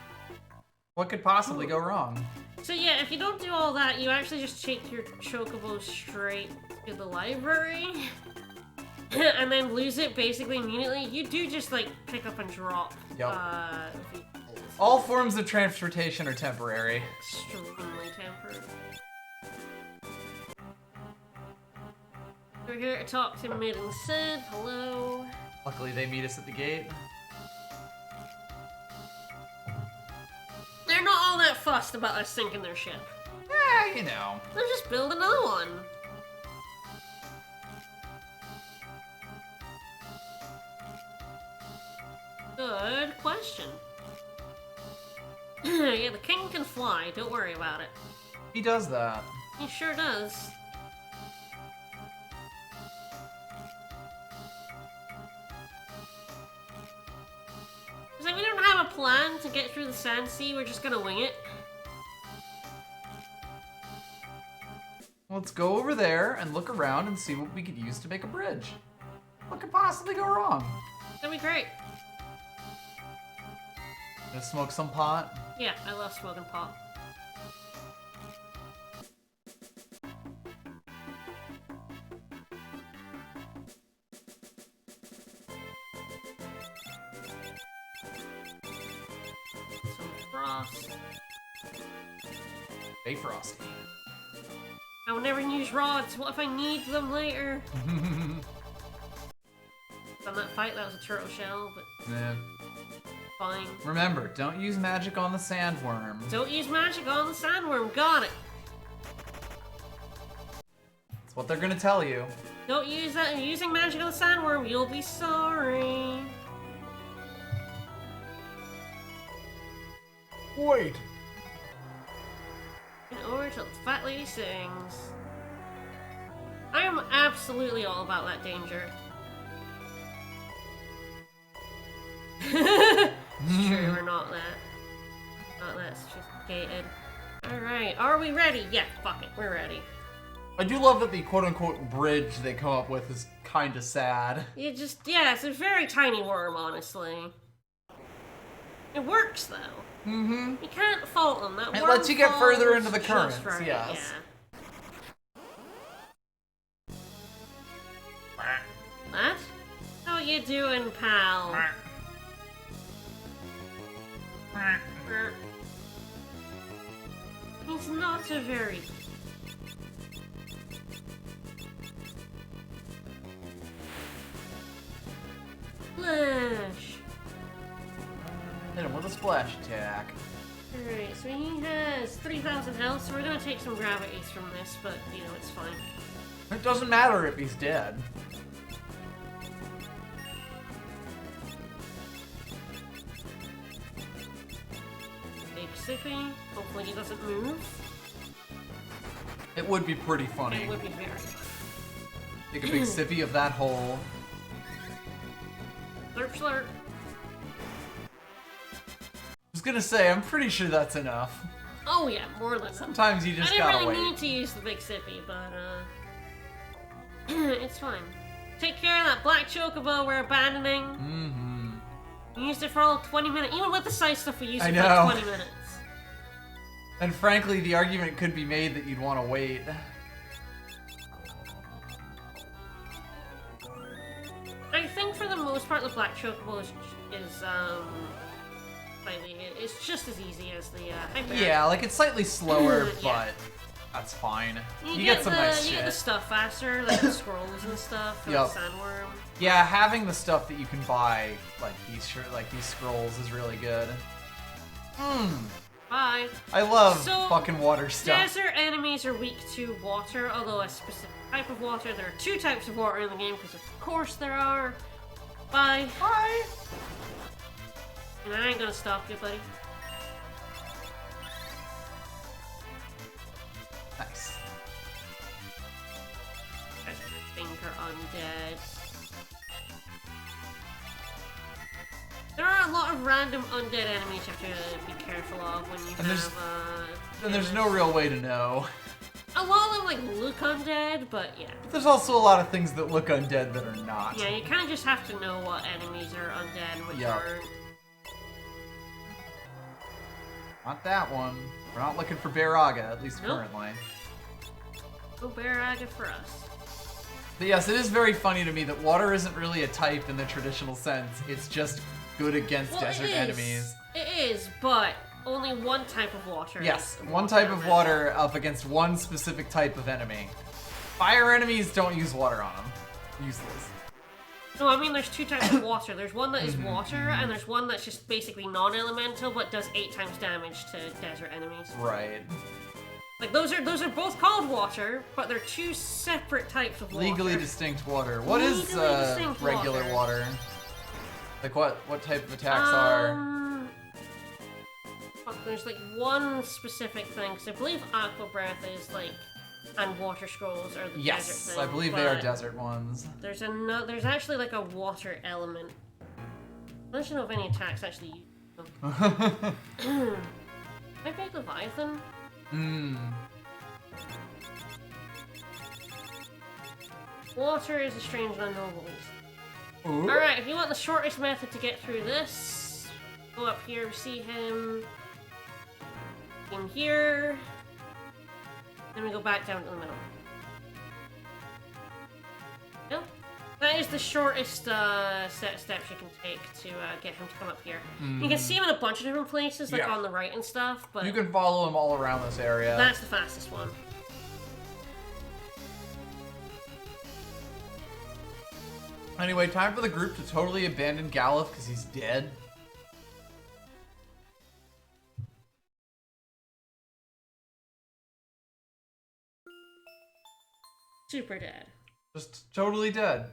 What could possibly go wrong? So yeah, if you don't do all that, you actually just take your chocobo straight to the library. And then lose it basically immediately. You do just like pick up and drop. Yep. Vehicles. All forms of transportation are temporary. Extremely tempered. We're here to talk to Mid and Sid. Hello. Luckily, they meet us at the gate. They're not all that fussed about us sinking their ship. You know. Let's just build another one. Good question. Yeah, the king can fly. Don't worry about it. He does that. He sure does. It's like we don't have a plan to get through the sand sea. We're just gonna wing it. Let's go over there and look around and see what we could use to make a bridge. What could possibly go wrong? That'd be great. Gonna smoke some pot. Yeah, I love smoking pot. Some frost. Stay frosty. I will never use rods. What if I need them later? On that fight, that was a turtle shell, but Yeah. fine. Remember, don't use magic on the sandworm. Don't use magic on the sandworm. Got it. That's what they're gonna tell you. Don't use that. Using magic on the sandworm, you'll be sorry. Wait. In order till the fat lady sings. I am absolutely all about that danger. It's true, we're not that. Not that sophisticated. Alright, are we ready? Yeah, fuck it, we're ready. I do love that the quote-unquote bridge they come up with is kinda sad. You just, yeah, it's a very tiny worm, honestly. It works, though. Mm-hmm. You can't fault them. That It worm lets you get further falls into the just currents, right, yes. Yeah. That? you doing, pal? He's not a very... Splash! Hit him with a splash attack. Alright, so he has 3,000 health, so we're gonna take some gravities from this, but, you know, it's fine. It doesn't matter if he's dead. Big sippy. Hopefully he doesn't move. It would be pretty funny. It would be very fun. Take a big sippy of that hole. Slurp slurp. I was gonna say, I'm pretty sure that's enough. Oh yeah, more than enough. Sometimes you just I gotta didn't really wait. need to use the big sippy, but it's fine. Take care of that black chocobo we're abandoning. Mm-hmm. We used it for all 20 minutes. Even with the side stuff, we used it for know. like 20 minutes. And frankly, the argument could be made that you'd want to wait. I think for the most part, the black chocobo is slightly, it's just as easy as the hyper. Yeah, like it's slightly slower, Yeah. but that's fine. You get some nice you shit. get the stuff faster, like the scrolls and stuff, for Yup. the sandworm. Yeah, having the stuff that you can buy, like these scrolls, is really good. Bye. I love So, fucking water stuff. Desert enemies are weak to water, although a specific type of water. There are 2 types of water in the game, because of course there are. Bye. Bye. And I ain't gonna stop you, buddy. Nice. I think are undead. There are a lot of random undead enemies you have to be careful of when you And have, there's no real way to know. A lot of them, like, look undead, but yeah. But there's also a lot of things that look undead that are not. Yeah, you kind of just have to know what enemies are undead and which Yup. aren't. Not that one. We're not looking for Baraga, at least Nope. currently. No Baraga for us. But yes, it is very funny to me that water isn't really a type in the traditional sense. It's just good against Well, desert it is. enemies. It is, but only one type of water. Yes, is one type of elemental. water up against one specific type of enemy. Fire enemies don't use water on them. Useless. No, I mean there's 2 types of water. There's one that is water, and there's one that's just basically non-elemental, but does 8 times damage to desert enemies. Right. Like those are both called water, but they're 2 separate types of water. Legally distinct water. What is Legally distinct regular water. water? Like what type of attacks are? Fuck, there's like one specific thing, because I believe Aqua Breath is like, and Water Scrolls are the desert Yes, thing. I believe they are but desert ones. There's there's actually like a water element. I don't know if any attacks actually use them. My big Leviathan? Water is a strange and unknowable beast. Ooh. Alright, if you want the shortest method to get through this, go up here, we see him in here, then we go back down to the middle. Yep. That is the shortest set of steps you can take to get him to come up here. You can see him in a bunch of different places, like Yeah. on the right and stuff, but You can follow him all around this area. that's the fastest one. Anyway, time for the group to totally abandon Galuf because he's dead. Super dead. Just totally dead.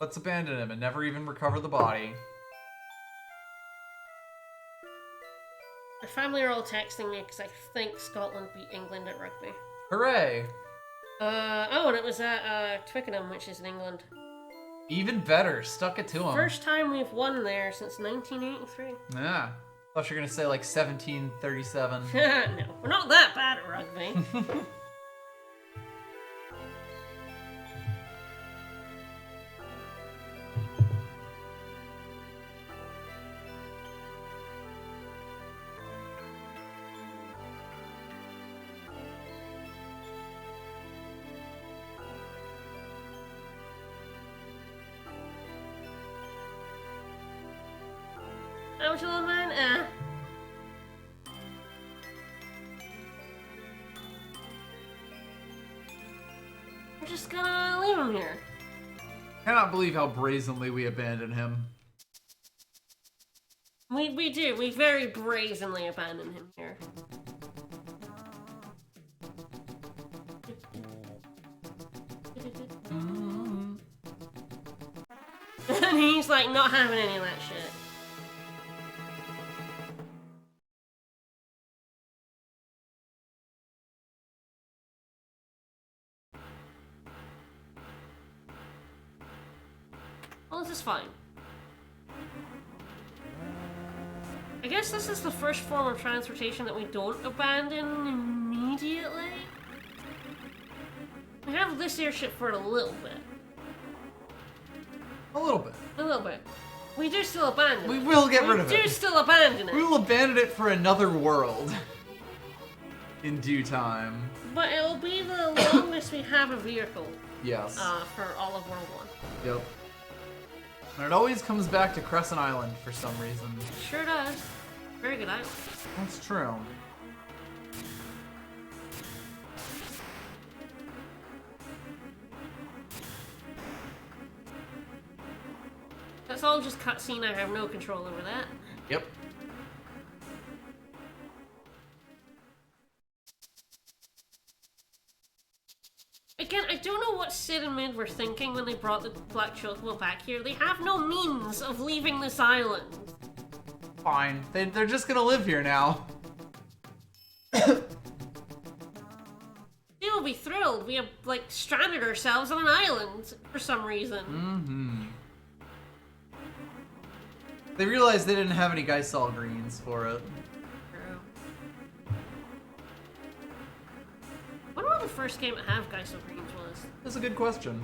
Let's abandon him and never even recover the body. My family are all texting me because I think Scotland beat England at rugby. Hooray! Oh, and it was at Twickenham, which is in England. Even better, stuck it to him. First time we've won there since 1983. Yeah. Thought you were gonna say like 1737. No, we're not that bad at rugby. Ouch, little man. We're just gonna leave him here. Cannot believe how brazenly we abandoned him. We do. We very brazenly abandon him here. And he's like not having any of that shit. Well, this is fine. I guess this is the first form of transportation that we don't abandon immediately. We have this airship for a little bit. A little bit. A little bit. We do still abandon it. We will get rid of it. We do still abandon it. We will abandon it for another world. In due time. But it'll be the longest we have a vehicle. Yes. For all of World 1. Yep. And it always comes back to Crescent Island for some reason. Sure does. Very good island. That's true. That's all just cutscene. I have no control over that. Yep. Again, I don't know what Sid and Mid were thinking when they brought the Black Chocobo back here. They have no means of leaving this island. Fine. They're just gonna live here now. They will be thrilled. We have, like, stranded ourselves on an island for some reason. Mm-hmm. They realized they didn't have any Geisol greens for it. True. I wonder what the first game to have Geisel greens was. That's a good question.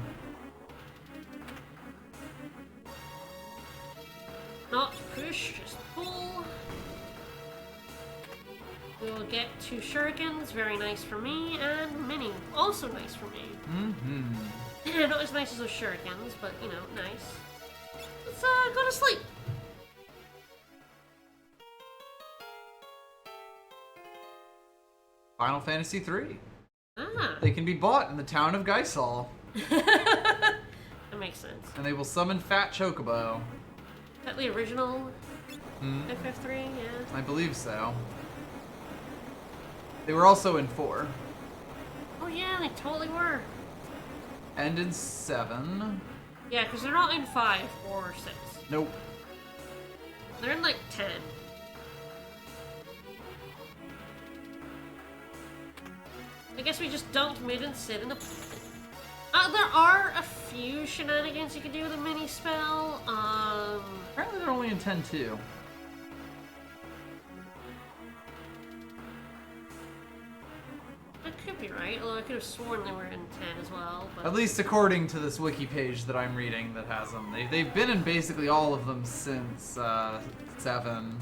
Not push, just pull. We will get 2 shurikens, very nice for me, and mini, also nice for me. Mm-hmm. Yeah, not as nice as those shurikens, but, you know, nice. Let's go to sleep. Final Fantasy III. Ah. They can be bought in the town of Geisol. That makes sense. And they will summon Fat Chocobo. Is that the original FF3? Yeah. I believe so. They were also in 4. Oh yeah, they totally were. And in 7. Yeah, because they're not in 5 or 6. Nope. They're in like 10. I guess we just dunked Mid and Sid in the... there are a few shenanigans you can do with a mini spell. Apparently they're only in 10 too. That could be right, although I could have sworn they were in 10 as well. But... At least according to this wiki page that I'm reading that has them. They've been in basically all of them since 7.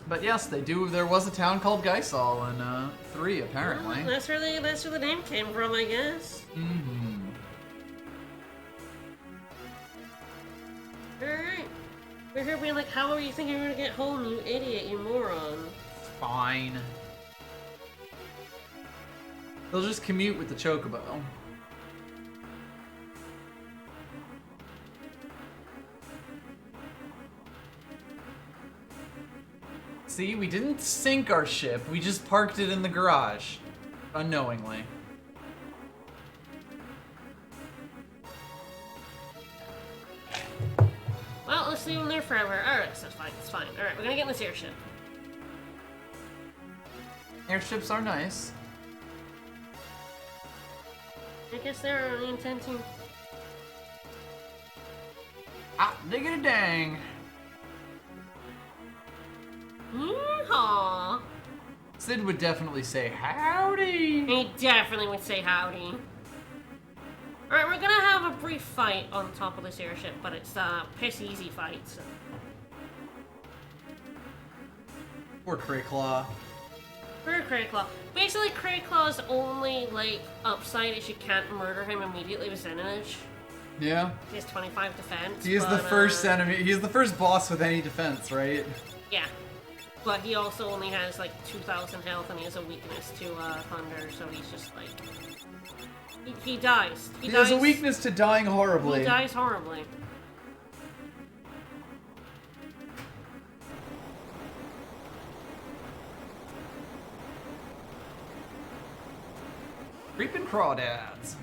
But yes, they do. There was a town called Geisol in 3, apparently. That's where the name came from, I guess. Mm-hmm. Alright. We're here being like, how are you thinking you're gonna get home, you idiot, you moron? Fine. They'll just commute with the Chocobo. See, we didn't sink our ship, we just parked it in the garage. Unknowingly. Well, let's leave them there forever. Alright, that's fine, it's fine. Alright, we're gonna get in this airship. Airships are nice. I guess they're only intending. Ah, diggity dang. Yeehaw! Sid would definitely say howdy. He definitely would say howdy. Alright, we're gonna have a brief fight on top of this airship, but it's a piss easy fight, so. Poor Crayclaw. For Crayclaw. Basically, Crayclaw's only, like, upside is you can't murder him immediately with Zenage. Yeah. He has 25 defense. He is the first enemy. He's the first boss with any defense, right? Yeah. But he also only has like 2,000 health, and he has a weakness to thunder, so he's just like he dies. He has a weakness to dying horribly. He dies horribly. Creepin' crawdads.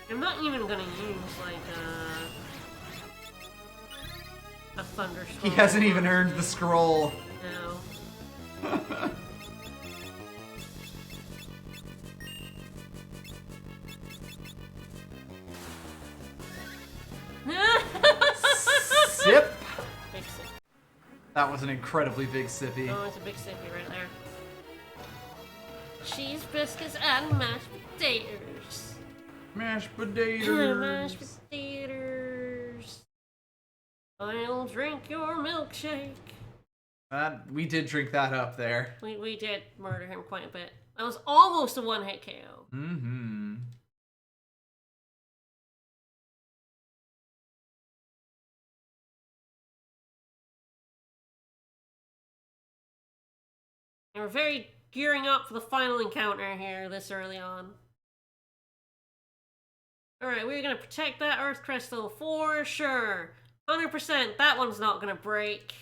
I'm not even gonna use like a thunderstorm. He hasn't even earned the scroll. No. Sip. Big sip. That was an incredibly big sippy. Oh, it's a big sippy right there. Cheese biscuits and mashed potatoes. Mashed potatoes. Mashed potatoes. I'll drink your milkshake. We did drink that up there. We did murder him quite a bit. That was almost a one-hit KO. Mm-hmm. And we're very gearing up for the final encounter here this early on. Alright, we're gonna protect that Earth Crystal for sure. 100%, that one's not gonna break.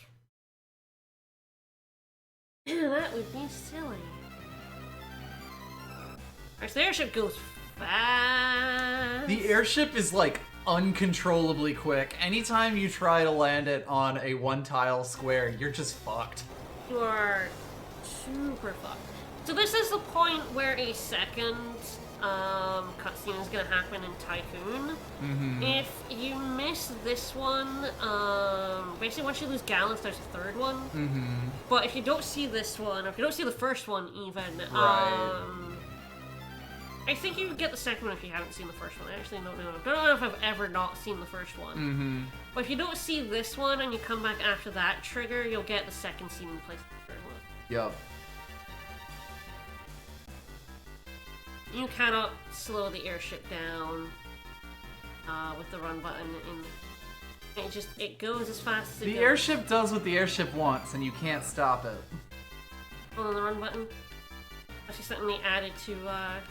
That would be silly. Alright, so the airship goes fast. The airship is like uncontrollably quick. Anytime you try to land it on a one-tile square, you're just fucked. You are super fucked. So this is the point where a second cutscene is gonna happen in Tycoon. Mm-hmm. If you miss this one, basically once you lose Gallus, there's a third one. Mm-hmm. But if you don't see this one, or if you don't see the first one even, Right. I think you get the second one if you haven't seen the first one. I actually don't know. I don't know if I've ever not seen the first one. Mm-hmm. But if you don't see this one and you come back after that trigger, you'll get the second scene in place of the third one. Yup. You cannot slow the airship down with the run button. It goes as fast as it goes. The airship does what the airship wants, and you can't stop it. Hold on the run button. Actually, something they added to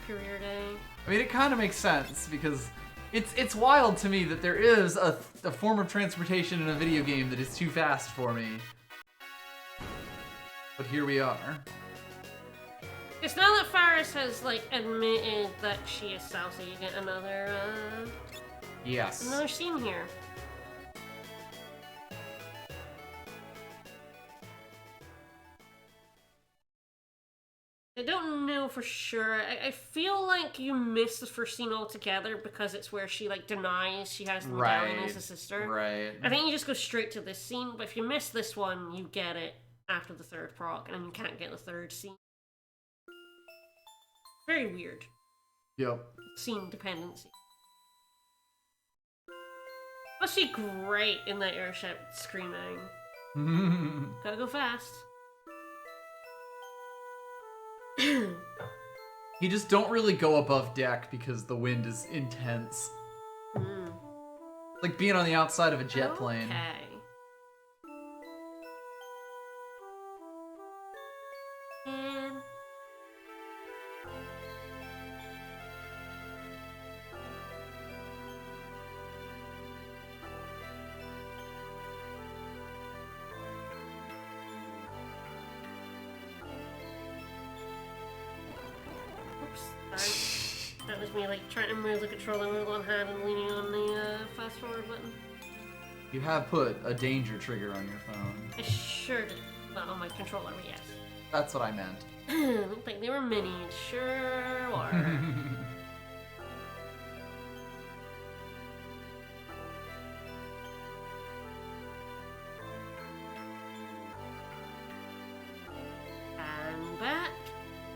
Career Day. I mean, it kind of makes sense, because it's wild to me that there is a form of transportation in a video game that is too fast for me. But here we are. It's now that Faris has, like, admitted that she is Salsa, you get another scene here. I don't know for sure. I feel like you missed the first scene altogether because it's where she, like, denies she has the medallion as a sister. Right. I think you just go straight to this scene, but if you miss this one, you get it after the third proc, and then you can't get the third scene. Very weird. Yep. Scene dependency. Must be great in that airship screaming. Gotta go fast. You just don't really go above deck because the wind is intense. Like being on the outside of a jet plane. Okay. And that was me, like, trying to move the controller with one hand and leaning on the fast forward button. You have put a danger trigger on your phone. I sure did. Not on my controller, but yes. That's what I meant. Looked like they were minis. Sure were. And back.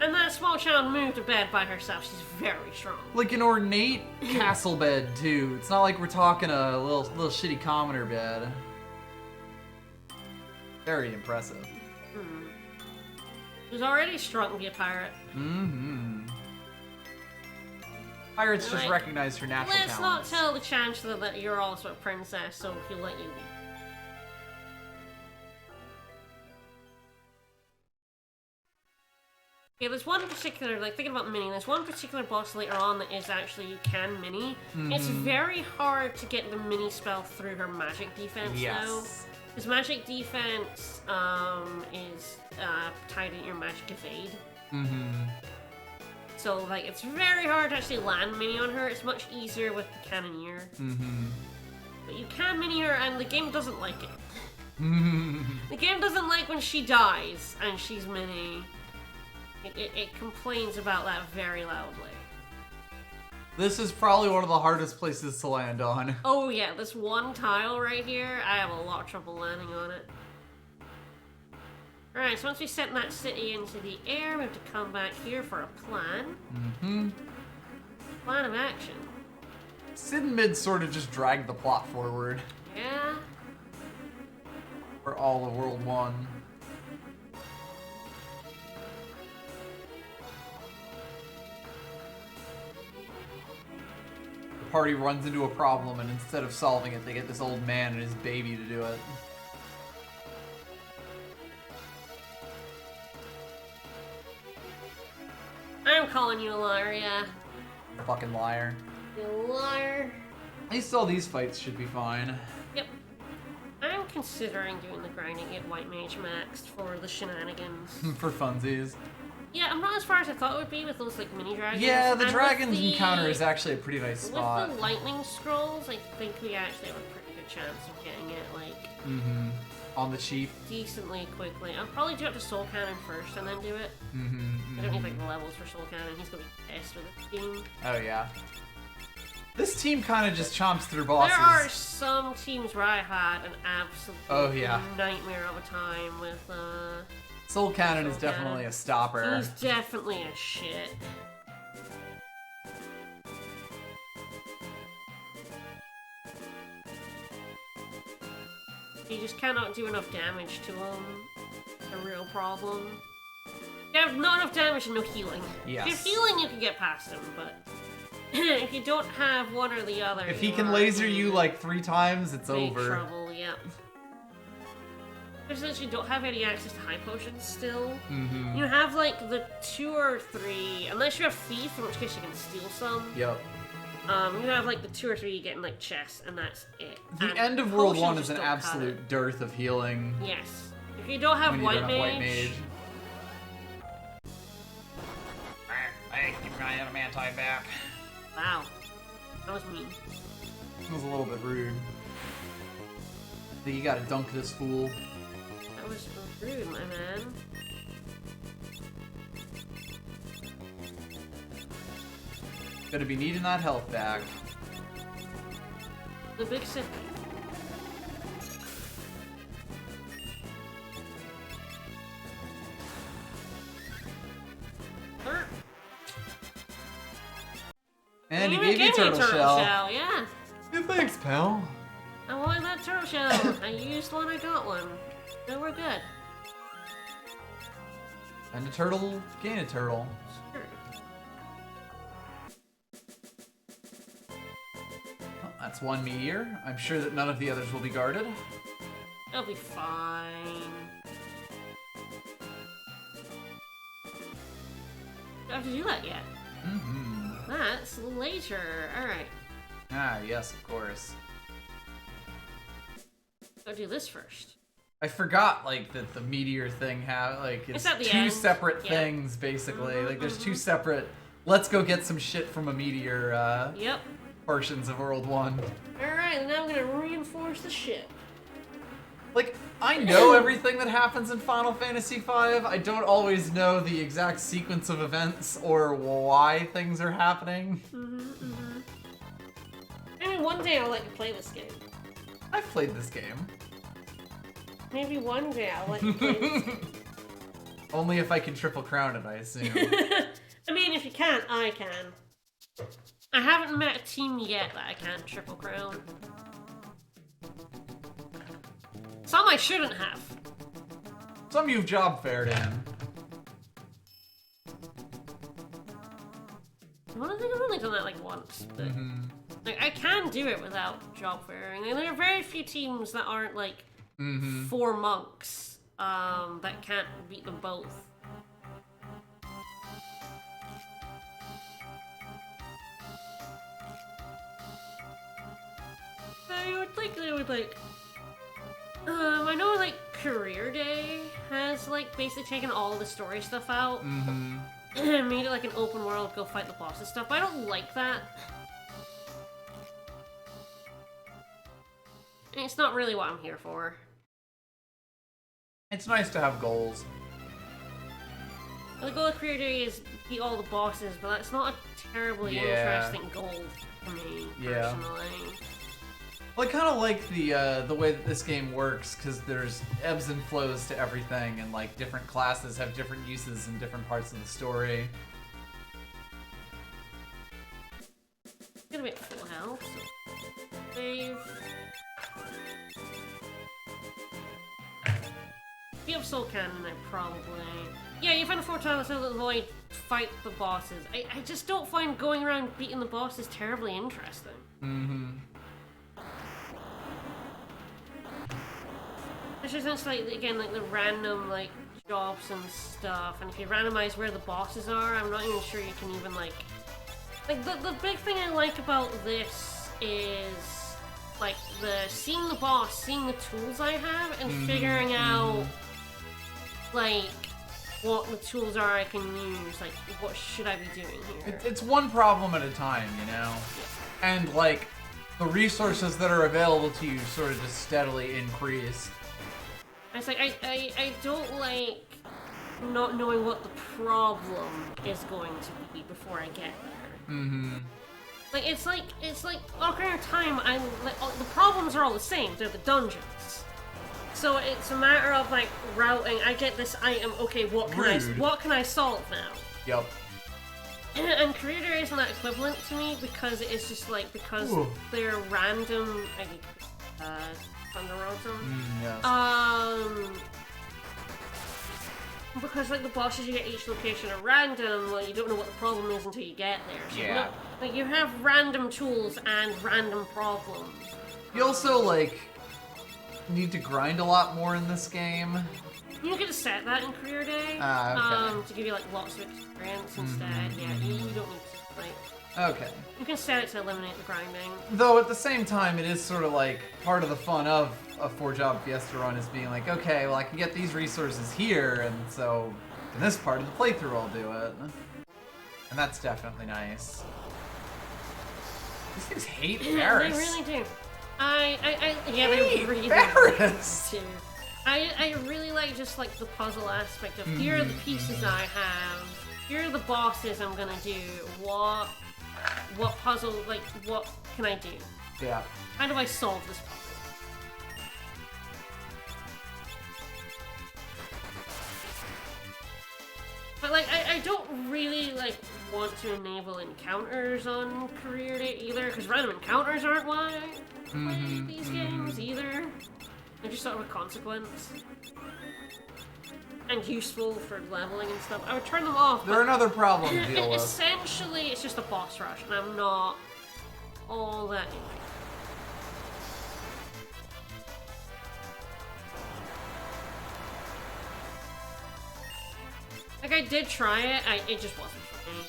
And that small child moved to bed by herself. She's very strong. Like an ornate castle bed, too. It's not like we're talking a little shitty commoner bed. Very impressive. She was already strong to be a pirate. Mm-hmm. Pirates just recognize her natural Let's talents. not tell the Chancellor that you're also a princess, so he'll let you be. Yeah, there's one particular, like, thinking about mini, there's one particular boss later on that is actually you can mini. It's very hard to get the mini spell through her magic defense, though. Because magic defense is tied in your magic evade. So, like, it's very hard to actually land mini on her. It's much easier with the Cannoneer. But you can mini her, and the game doesn't like it. The game doesn't like when she dies and she's mini. It complains about that very loudly. This is probably one of the hardest places to land on. Oh yeah, this one tile right here, I have a lot of trouble landing on it. Alright, so once we set that city into the air, we have to come back here for a plan. Plan of action. Sid and Mid sort of just dragged the plot forward. Yeah. For all of World 1. Party runs into a problem, and instead of solving it, they get this old man and his baby to do it. I'm calling you a liar, yeah. Fucking liar. You liar. At least all these fights should be fine. Yep. I'm considering doing the grinding at White Mage maxed for the shenanigans. For funsies. Yeah, I'm not as far as I thought it would be with those, like, mini dragons. Yeah, the And dragons with the- encounter is actually a pretty nice spot. With the lightning scrolls, I think we actually have a pretty good chance of getting it, like, On the cheap. decently quickly. I'll probably do it to Soul Cannon first and then do it. I don't need, like, levels for Soul Cannon. He's gonna be pissed with this team. Oh, yeah. This team kind of just chomps through bosses. There are some teams where I had an absolute nightmare of a time with, Soul Cannon is Soul definitely Cannon. a stopper. He's definitely a shit. You just cannot do enough damage to him. It's a real problem. You have not enough damage and no healing. Yes. If you're healing, you can get past him, but if you don't have one or the other, If he you can are laser in you like 3 times, it's big over. trouble, yeah. Since you don't have any access to high potions still, you have like the 2 or 3, unless you have Thief, in which case you can steal some. Yep. You have like the 2 or 3 you get in like chests, and that's it. The And end of World potions 1 is just an don't cut absolute it. dearth of healing. Yes. If you don't have When you White don't have Mage, White Mage. Hey, keep my adamantine back. wow, that was mean. That was a little bit rude. I think you gotta dunk this fool. That was rude, my man. Gonna be needing that health back. The big city. And he You even gave me gave me a turtle shell. yeah. Yeah, thanks, pal. I wanted that turtle shell. I used one, I got one. So we're good. And a turtle, gain a turtle. Sure. Well, that's one meteor. I'm sure that none of the others will be guarded. It'll be fine. Don't have to do that yet. That's later. Alright. Ah, yes, of course. Go do this first. I forgot, like, that the meteor thing it's at the 2 end. separate Yeah. things, basically. Like, there's 2 separate, let's go get some shit from a meteor, Yep. portions of World 1. Alright, now I'm gonna reinforce the ship. Like, I know everything that happens in Final Fantasy V. I don't always know the exact sequence of events or why things are happening. Maybe one day I'll let you play this game. I've played this game. Maybe one day I'll let you play this game. Only if I can triple crown it, I assume. I mean, if you can, I can. I haven't met a team yet that I can triple crown. Some I shouldn't have. Some you've job faired in. Well, I think I've only done that like once, but like I can do it without job fairing. And there are very few teams that aren't like 4 monks that can't beat them both. I would think they would like. I know like Career Day has like basically taken all the story stuff out. And made it like an open world, go fight the bosses stuff. But I don't like that. It's not really what I'm here for. It's nice to have goals. The goal of Career Day is beat all the bosses, but that's not a terribly interesting goal for me, personally. Well, I kind of like the way that this game works, because there's ebbs and flows to everything, and like different classes have different uses in different parts of the story. Gonna be at full health. Save. If you have Soul Cannon, I probably. Yeah, you find a 4 times to avoid fight the bosses. I just don't find going around beating the bosses terribly interesting. It's just like, again, like the random, like, jobs and stuff, and if you randomize where the bosses are, I'm not even sure you can even, like, the big thing I like about this is, like, seeing the boss, seeing the tools I have, and figuring out, like, what the tools are I can use, like, what should I be doing here? It's one problem at a time, you know? And, like, the resources that are available to you sort of just steadily increase. It's like, I don't like not knowing what the problem is going to be before I get there. Like, it's like Ocarina of Time, the problems are all the same, they're the dungeons. So it's a matter of, like, routing, I get this item, okay, what can I solve now? Yep. And Career Day isn't that equivalent to me, because it is just, like, because they're random, Thunder Rotom. Yes. Because like the bosses you get each location are random, well you don't know what the problem is until you get there. So like you have random tools and random problems. You also like need to grind a lot more in this game. You get to set that in Career Day. Okay. To give you like lots of experience instead. Yeah, you don't need to like. Okay. You can set it to eliminate the grinding. Though at the same time, it is sort of like part of the fun of a 4-job Fiesta run is being like, okay, well I can get these resources here, and so in this part of the playthrough I'll do it. And that's definitely nice. These things hate Paris. They really do. They really Paris. do. I really like just like the puzzle aspect of here are the pieces I have, here are the bosses I'm gonna do, what puzzle, like, what can I do? Yeah. How do I solve this puzzle? But, like, I don't really, like, want to enable encounters on Career Day either, because random encounters aren't why I play these games either. They're just sort of a consequence. And useful for leveling and stuff. I would turn them off. They're another problem to deal with. Essentially, it's just a boss rush, and I'm not all that interested. Like, I did try it, it just wasn't for me.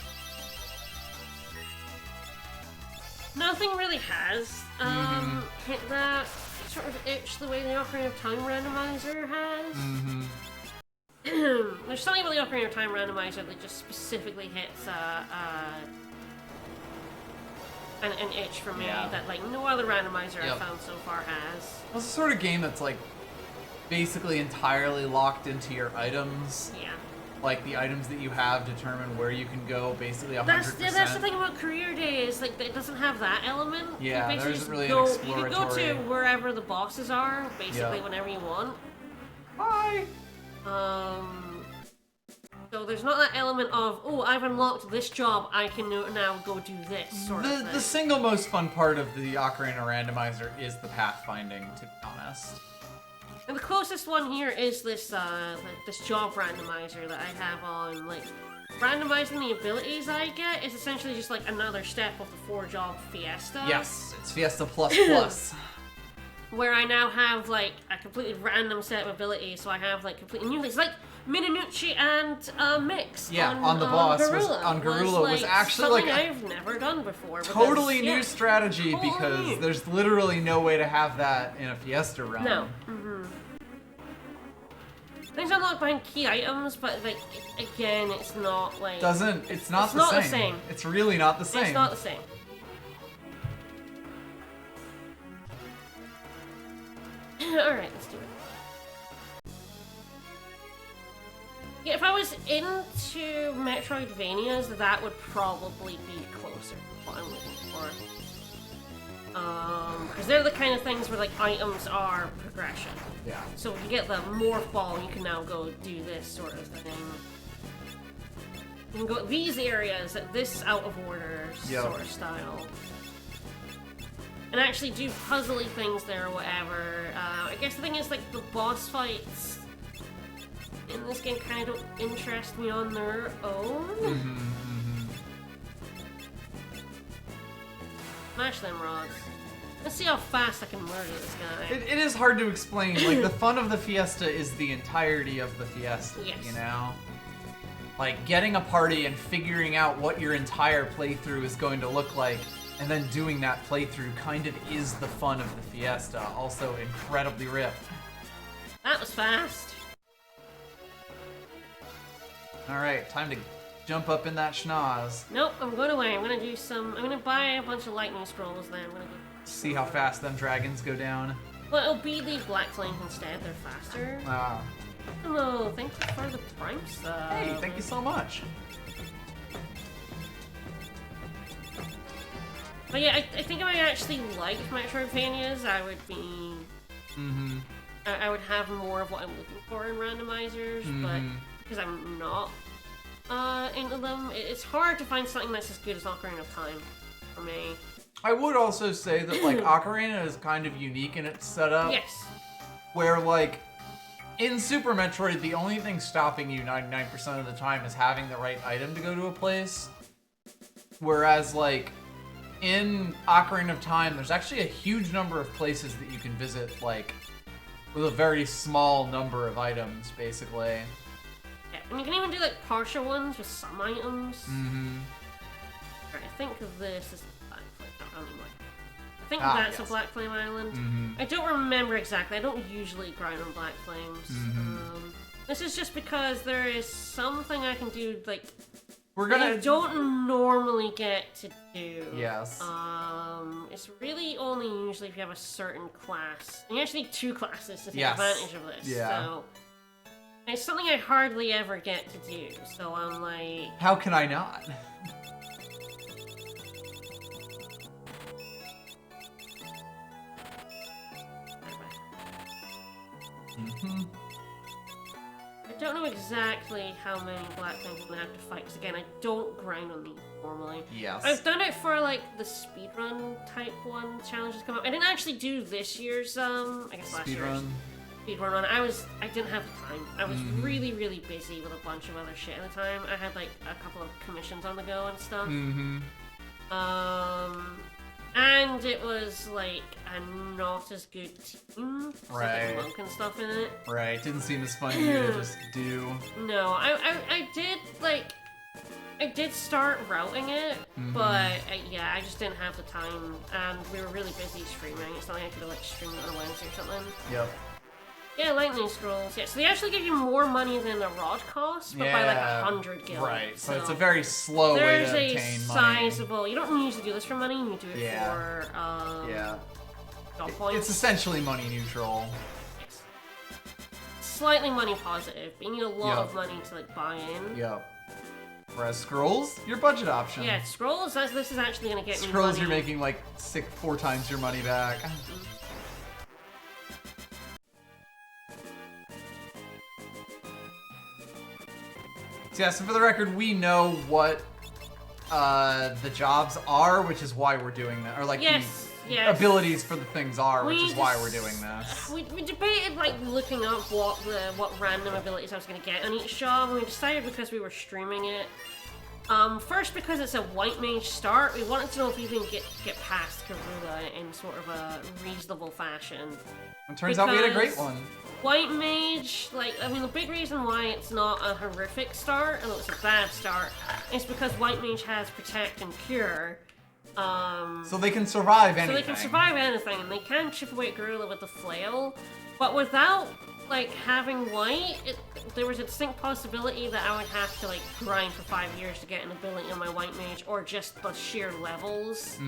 Nothing really has hit that sort of itch the way the Ocarina of Time randomizer has. There's something about the Ocarina of Time randomizer that just specifically hits an itch for me that like no other randomizer I've found so far has. Well, it's the sort of game that's like basically entirely locked into your items. Yeah. Like the items that you have determine where you can go, basically 100%. That's the thing about Career Day is like it doesn't have that element. Yeah, you there isn't really an You exploratory. can go to wherever the bosses are, basically whenever you want. Bye. So there's not that element of, oh, I've unlocked this job, I can now go do this sort of thing. The single most fun part of the Ocarina randomizer is the pathfinding, to be honest. And the closest one here is this this job randomizer that I have on like randomizing the abilities I get is essentially just like another step of the 4-job Fiesta. Yes, it's Fiesta plus plus. Where I now have like a completely random set of abilities, so I have like completely new things. Like Minunucci and Mix. Yeah, on the boss Garula was actually something I've never done before. Totally new strategy because new. there's literally no way to have that in a Fiesta run. No. Things unlocked behind key items, but like again, it's not like It's not the same. It's really not the same. It's not the same. Alright, let's do it. Yeah, if I was into Metroidvanias, that would probably be closer to what I'm looking for. Because they're the kind of things where like items are progression. Yeah. So when you get the morph ball, you can now go do this sort of thing. You can go these areas at this out of order sort of style. And actually do puzzly things there or whatever. I guess the thing is, like, the boss fights in this game kind of don't interest me on their own. Smash them rods. Let's see how fast I can murder this guy. It is hard to explain. Like, the fun of the Fiesta is the entirety of the Fiesta, you know? Like, getting a party and figuring out what your entire playthrough is going to look like, and then doing that playthrough kind of is the fun of the Fiesta. Also incredibly ripped. That was fast. Alright, time to jump up in that schnoz. Nope, I'm going away. I'm gonna buy a bunch of lightning scrolls then. I'm gonna go... See how fast them dragons go down. Well, it'll be the black flames instead. They're faster. Ah. Hello, thank you for the prime stuff. Hey, thank you so much. But yeah, I think if I actually liked Metroidvanias, I would be... I would have more of what I'm looking for in randomizers, but because I'm not into them, it's hard to find something that's as good as Ocarina of Time for me. I would also say that, like, Ocarina is kind of unique in its setup. Yes. Where, like, in Super Metroid, the only thing stopping you 99% of the time is having the right item to go to a place. Whereas, like, in Ocarina of Time, there's actually a huge number of places that you can visit, like, with a very small number of items, basically. Yeah, and you can even do, like, partial ones with some items. Alright, I think this is Black Flame. No, anyway. I think that's a Black Flame Island. I don't remember exactly. I don't usually grind on Black Flames. This is just because there is something I can do, like... I don't normally get to do. Yes. It's really only usually if you have a certain class. And you actually need 2 classes to take advantage of this. Yeah. So it's something I hardly ever get to do. So I'm like, how can I not? I don't know exactly how many black things I'm gonna have to fight, because again, I don't grind on these normally. Yes. I've done it for like the speedrun type one challenges come up. I didn't actually do this year's I guess last year's speedrun run. I didn't have the time. I was really, really busy with a bunch of other shit at the time. I had like a couple of commissions on the go and stuff. And it was like a not as good team. Right. Like monk and stuff in it. Right. Didn't seem as fun to you to just do. No, I did like. I did start routing it, but yeah, I just didn't have the time, and we were really busy streaming. It's not like I could have like streamed it on a Wednesday or something. Yep. Yeah, lightning scrolls. Yeah, so they actually give you more money than the rod cost, but by like 100 gil. Right. So it's a very slow way to obtain money. There's a sizable. You don't usually do this for money. You do it for gold points. It's essentially money neutral. Yes. Slightly money positive, but you need a lot of money to like buy in. Yep. Whereas scrolls, your budget option. Yeah, scrolls. This is actually gonna get me money. Scrolls, you're making like 4 times your money back. So yeah, so for the record, we know what the jobs are, which is why we're doing that. Or like yes. abilities for the things are, which is why just- we're doing this. We debated like looking up what random abilities I was gonna get on each job, and we decided because we were streaming it. First because it's a white mage start, we wanted to know if we can get past Karula in sort of a reasonable fashion. It turns out we had a great one. White mage, the big reason why it's not a horrific start, although it's a bad start, is because white mage has protect and cure. So they can survive anything. So they can survive anything, and they can chip away at Garula with the flail, but without, having white, there was a distinct possibility that I would have to, grind for 5 years to get an ability on my white mage, or just the sheer levels,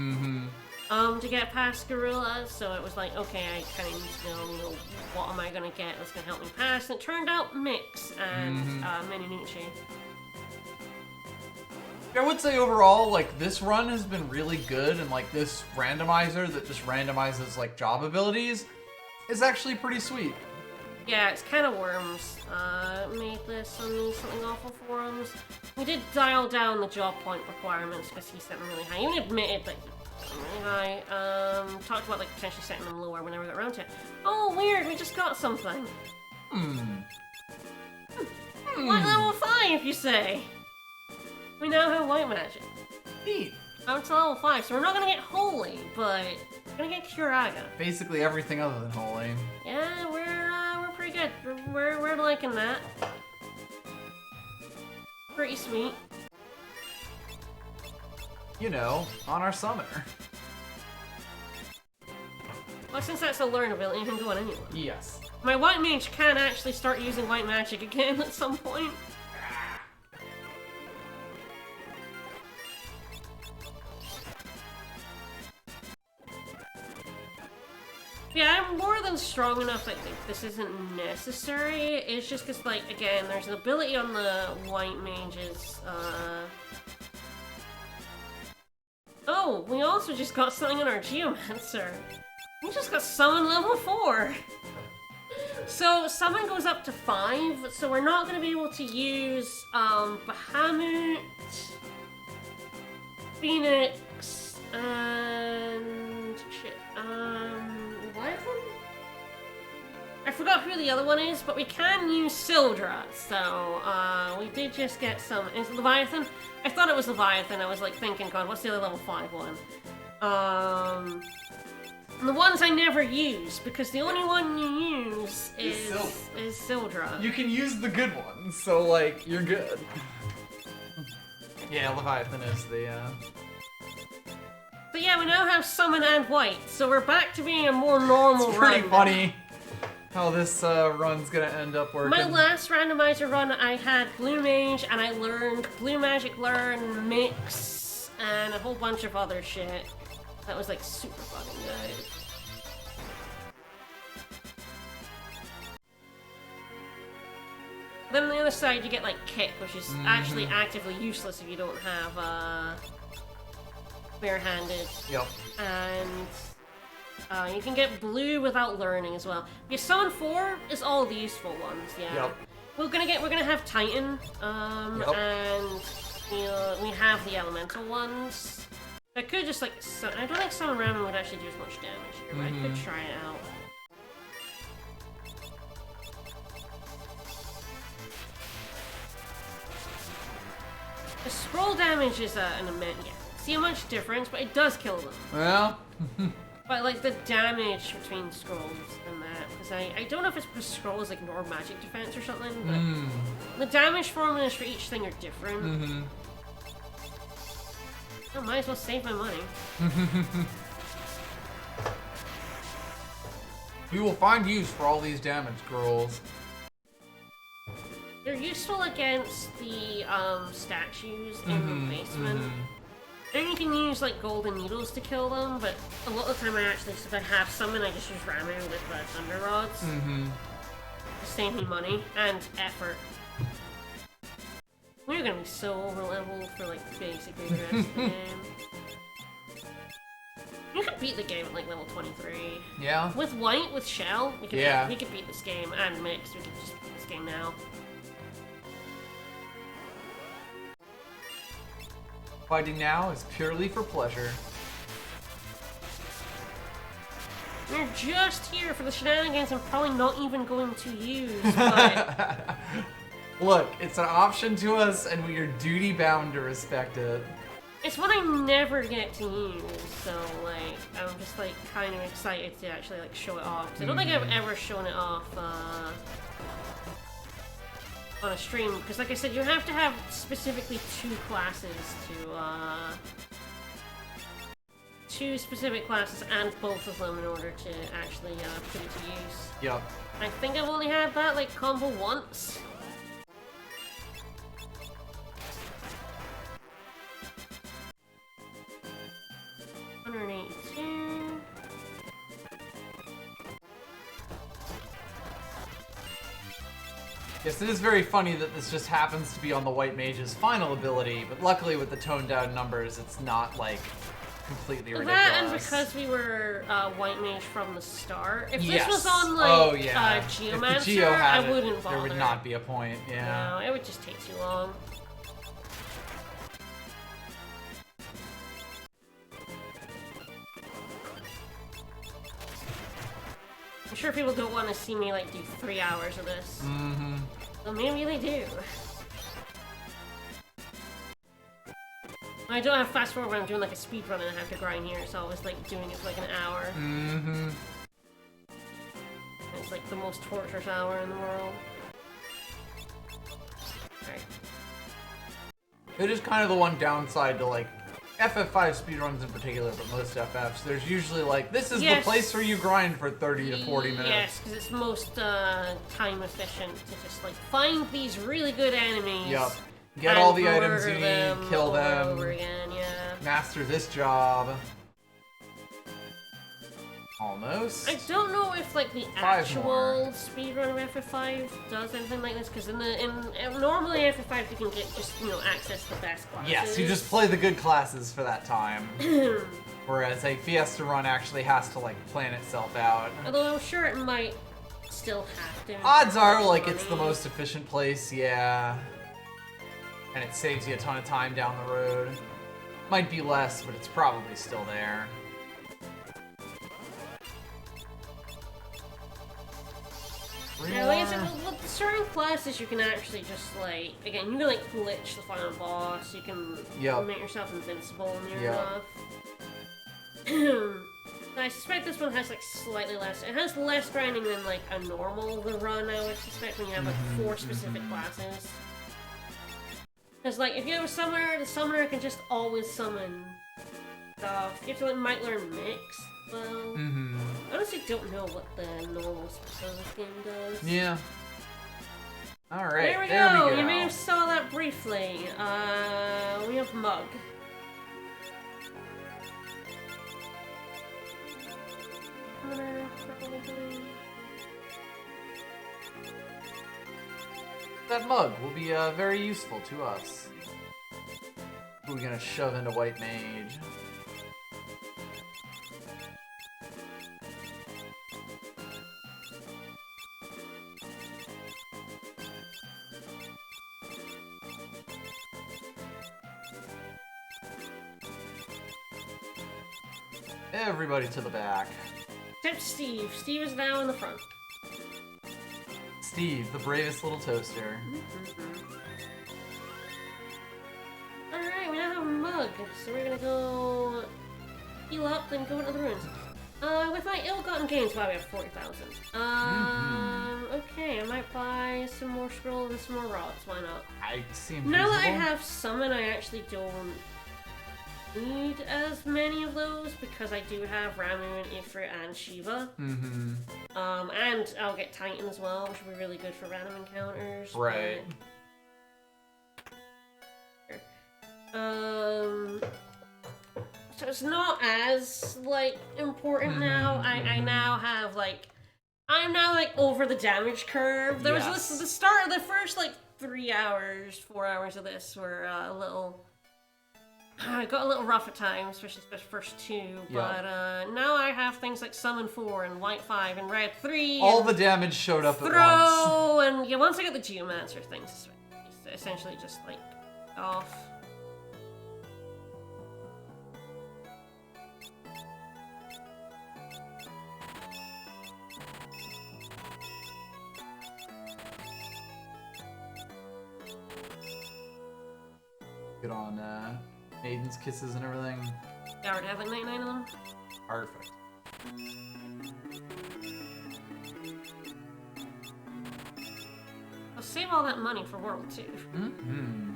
to get past Garula, so it was like, okay, I kind of need to know, what am I gonna get that's gonna help me pass, and it turned out Mix and, Mininucci. I would say overall, this run has been really good, and, this randomizer that just randomizes, job abilities is actually pretty sweet. Yeah, it's kind of worms. Made this on the Something Awful forums. We did dial down the job point requirements because he set them really high. He even admitted that he set them really high. Talked about, potentially setting them lower whenever we got around to it. Oh, weird, we just got something. White level 5, you say? We now have white magic. Neat. Up to level 5, so we're not gonna get holy, but we're gonna get Curaga. Basically everything other than holy. Yeah, we're pretty good. We're liking that. Pretty sweet. You know, on our summoner. Well, since that's a learn ability, you can go on anyone. Yes. My white mage can actually start using white magic again at some point. Yeah, I'm more than strong enough I think this isn't necessary. It's just because, again, there's an ability on the white mages, Oh, we also just got something on our Geomancer. We just got Summon level 4! So, Summon goes up to 5, so we're not going to be able to use, Bahamut, Phoenix, and... shit, Leviathan? I forgot who the other one is, but we can use Sildra, so, we did just get some... Is it Leviathan? I thought it was Leviathan, I was, thinking, God, what's the other level 5 one? The ones I never use, because the only one you use is Sildra. You can use the good ones, so, you're good. Yeah, Leviathan is the, But yeah, we now have Summon and White, so we're back to being a more normal It's pretty run funny how this run's gonna end up working. My last randomizer run, I had Blue Mage, and I learned Blue Magic Learn, Mix, and a whole bunch of other shit. That was, super fucking good. Then on the other side, you get, Kick, which is actually actively useless if you don't have, barehanded. Yep. And you can get blue without learning as well. Your Summon 4 is all the useful ones, yeah. Yep. We're gonna have Titan, and we have the elemental ones. I could just I don't think Summon Ramen would actually do as much damage here, but I could try it out. The scroll damage is an immense. Yeah, see how much difference, but it does kill them. Well. But the damage between scrolls and that, because I don't know if it's because scrolls ignore magic defense or something, but the damage formulas for each thing are different. I might as well save my money. We will find use for all these damage scrolls. They're useful against the statues in the basement. And you can use golden needles to kill them, but a lot of the time I actually, if I have summon, I just use Ramu with thunder rods. To save me money and effort. We're gonna be so over leveled for basically the rest of the game. You could beat the game at level 23. Yeah. With White, with Shell, we could beat this game, and Mixed, we could just beat this game now. Fighting now is purely for pleasure. You're just here for the shenanigans I'm probably not even going to use, but... Look, it's an option to us, and we are duty-bound to respect it. It's what I never get to use, so, like, I'm just, like, kind of excited to actually, like, show it off. 'Cause I don't think I've ever shown it off, on a stream, because, like I said, you have to have specifically two classes to, two specific classes and both of them in order to actually, put it to use. Yep. I think I've only had that, like, combo once. Yes, it is very funny that this just happens to be on the White Mage's final ability, but luckily with the toned down numbers, it's not, like, completely ridiculous. That and because we were White Mage from the start. If yes. this was on, like, If Geomancer, the Geo had I wouldn't it, bother. there would not be a point, yeah. No, it would just take too long. I'm sure people don't want to see me, like, do 3 hours of this. Mm-hmm. So maybe they do. I don't have fast forward when I'm doing, like, a speed run and I have to grind here, so I was, like, doing it for, like, an hour. Mm-hmm. It's, like, the most torturous hour in the world. Alright. It is kind of the one downside to, like, FF5 speedruns in particular, but most FFs, there's usually, like, this is the place where you grind for 30 to 40 minutes. Yes, because it's most time efficient to just, like, find these really good enemies. Yep. Get all the items you them need, kill them, over again, yeah. master this job. Almost. I don't know if, like, the actual speedrun of FF5 does anything like this, because normally FF5 you can get just, you know, access to the best classes. Yes, you just play the good classes for that time. Whereas a Fiesta run actually has to, like, plan itself out. Although I'm sure it might still have to. Odds are, like, it's the most efficient place, yeah. And it saves you a ton of time down the road. Might be less, but it's probably still there. Yeah, like I said, with certain classes you can actually just, like, again, you can, like, glitch the final boss, you can make yourself invincible near enough. I suspect this one has, like, slightly less, it has less grinding than, like, a normal the run, I would suspect, when you have, like, 4 specific classes. Because, like, if you have a summoner, the summoner can just always summon stuff. You have to, like, might learn Mix. Well, I honestly don't know what the normal special of this game does. Yeah. Alright, there we go! You may have saw that briefly. We have Mug. That mug will be very useful to us. Who are we gonna shove into White Mage? Everybody to the back. Except Steve. Steve is now in the front. Steve, the bravest little toaster. Alright, we now have a Mug, so we're gonna go heal up, then go into the ruins. With my ill-gotten gains, wow, we have 40,000. Okay, I might buy some more scrolls and some more rods, why not? I seem Now that I have summon, I actually don't need as many of those because I do have Ramu and Ifrit and Shiva. And I'll get Titan as well, which will be really good for random encounters. Right. So it's not as, like, important now. I now have, like, I'm now, like, over the damage curve. There was the start of the first, like, 3 hours, 4 hours of this were a little... I got a little rough at times, especially the first 2, but now I have things like Summon 4 and White 5 and Red 3. All the damage showed up at once. And yeah, once I got the Geomancer things, it's essentially just like off. Good on Maiden's Kisses and everything. I already have like 99 of them. Perfect. I'll save all that money for World 2. Mm-hmm.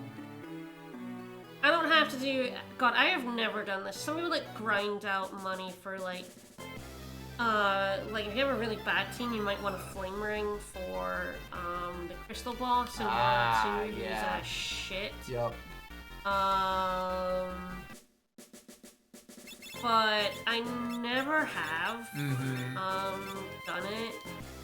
I don't have to do... God, I have never done this. Some people, like, grind out money for, like, if you have a really bad team, you might want a Flame Ring for, the Crystal Boss, and World 2 use that shit. Yup. But I never have, done it.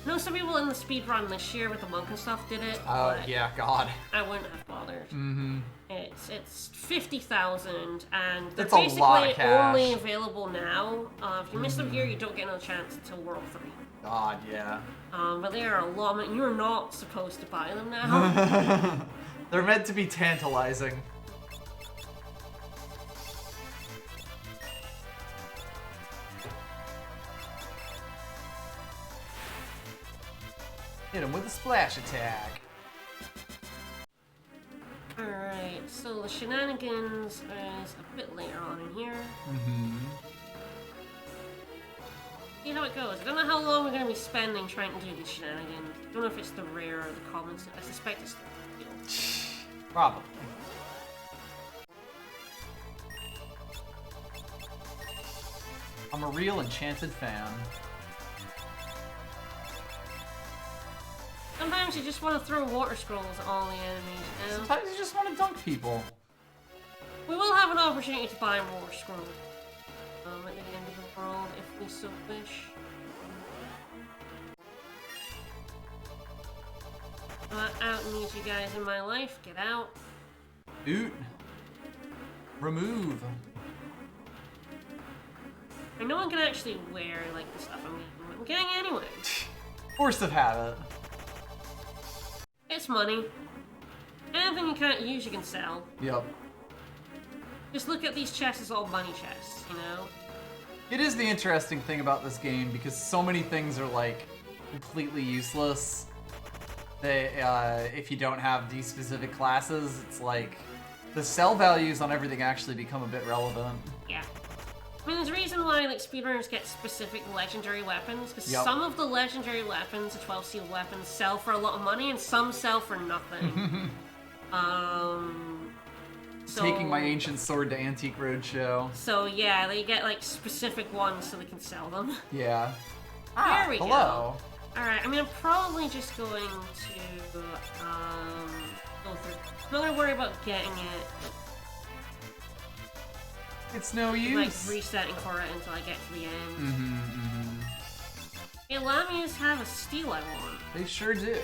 I know some people in the speedrun this year with the monk and stuff did it, Oh, but yeah, God. I wouldn't have bothered. Mm-hmm. It's 50,000, and they're That's a lot of basically cash. only available now. If you miss them here, you don't get another chance until World 3. God, yeah. But they are a lot. You're not supposed to buy them now. They're meant to be tantalizing. Hit him with a splash attack. Alright, so the shenanigans is a bit later on in here. Mm-hmm. See how it goes. I don't know how long we're going to be spending trying to do these shenanigans. I don't know if it's the rare or the common. I suspect it's the real. Probably. I'm a real enchanted fan. Sometimes you just want to throw water scrolls at all the enemies, you know? Sometimes you just want to dunk people. We will have an opportunity to buy more scrolls at the end of the world, if we so wish. I'm not out and need you guys in my life. Get out. Oot. Remove. And no one can actually wear, like, the stuff I'm getting anyway. Force of habit. It's money. Anything you can't use, you can sell. Yep. Just look at these chests as all money chests, you know? It is the interesting thing about this game because so many things are like completely useless. They, if you don't have these specific classes, it's like the sell values on everything actually become a bit relevant. Yeah. I mean, there's a reason why like speedrunners get specific legendary weapons, because Yep. some of the legendary weapons, the 12 sealed weapons, sell for a lot of money, and some sell for nothing. So, Taking my ancient sword to Antique Roadshow. So yeah, they get like specific ones so they can sell them. Yeah. There we hello. go. Alright, I mean, I'm probably just going to, go through. I'm not gonna worry about getting it, It's no like, use. resetting for it until I get to the end. Mm-hmm. Hey, Lamias have a steal I want. They sure do.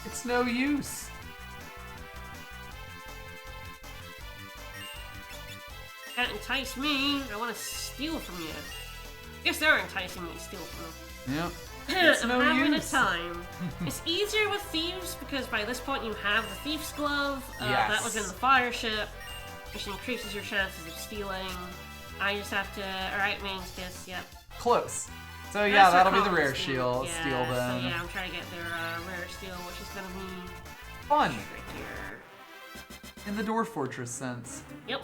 It's no use. Can't entice me. I want to steal from you. Guess they're enticing me to steal from them. Yep. It's I'm no having use. a time. It's easier with thieves because by this point you have the thief's glove. Yes. That was in the fire ship, which increases your chances of stealing. I just have to. Alright, Mage's Kiss. Yep. Close. So yeah, That's their that'll be the common rare steal. steel Yeah, then. So yeah, I'm trying to get their rare steel, which is gonna be Fun. trickier. In the Dwarf Fortress sense. Yep.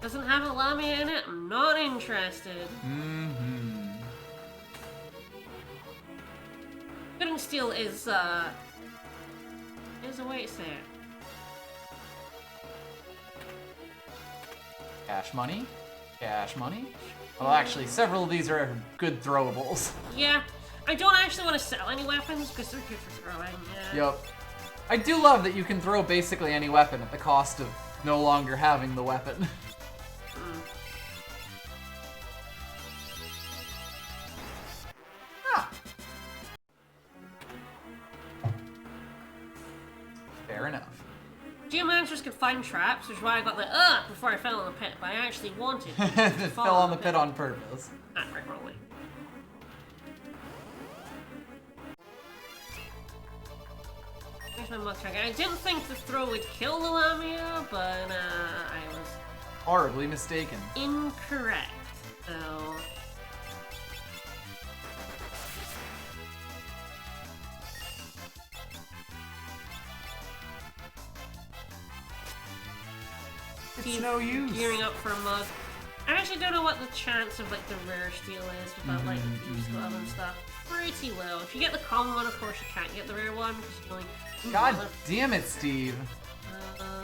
Doesn't have a Lamia in it? I'm not interested. Mm-hmm. Couldn't steal is a way to say it. Cash money. Cash money. Well, actually, several of these are good throwables. Yeah, I don't actually want to sell any weapons because they're good for throwing. Yeah. Yep. I do love that you can throw basically any weapon at the cost of no longer having the weapon. Ah. Fair enough. Geomancers could find traps, which is why I got the before I fell in the pit, but I actually wanted to It fall fell on the pit on purpose. Ah, right, wrong way. There's my mug track. I didn't think the throw would kill the Lamia, but I was Horribly mistaken. Incorrect. So... It's no use. Gearing up for a mug. I actually don't know what the chance of like the rare steel is without like the thieves glove and stuff. Pretty low. If you get the common one, of course you can't get the rare one because you only. God damn it, Steve. Right.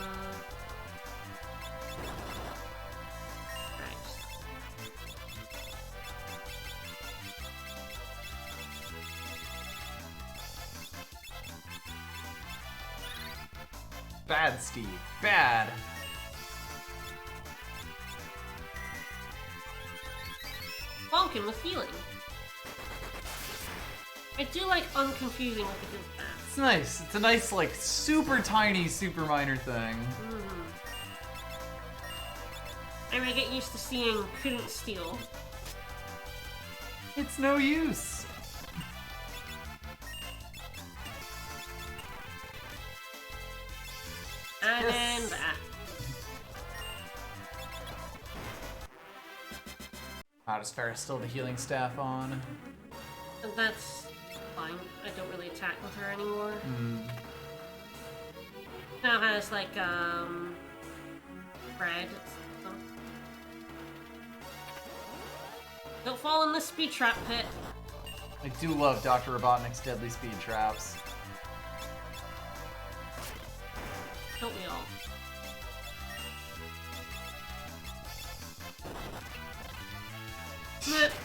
Bad, Steve. Bad. Bonkin with healing. I do like unconfusing with the heal stats. It's nice. It's a nice, like, super tiny, super minor thing. I mean, I get used to seeing couldn't steal. It's no use. And Yes. then that. Does Farrah still have the healing staff on? And that's fine. I don't really attack with her anymore. Now has like red. Don't fall in the speed trap pit. I do love Dr. Robotnik's deadly speed traps. Don't we all?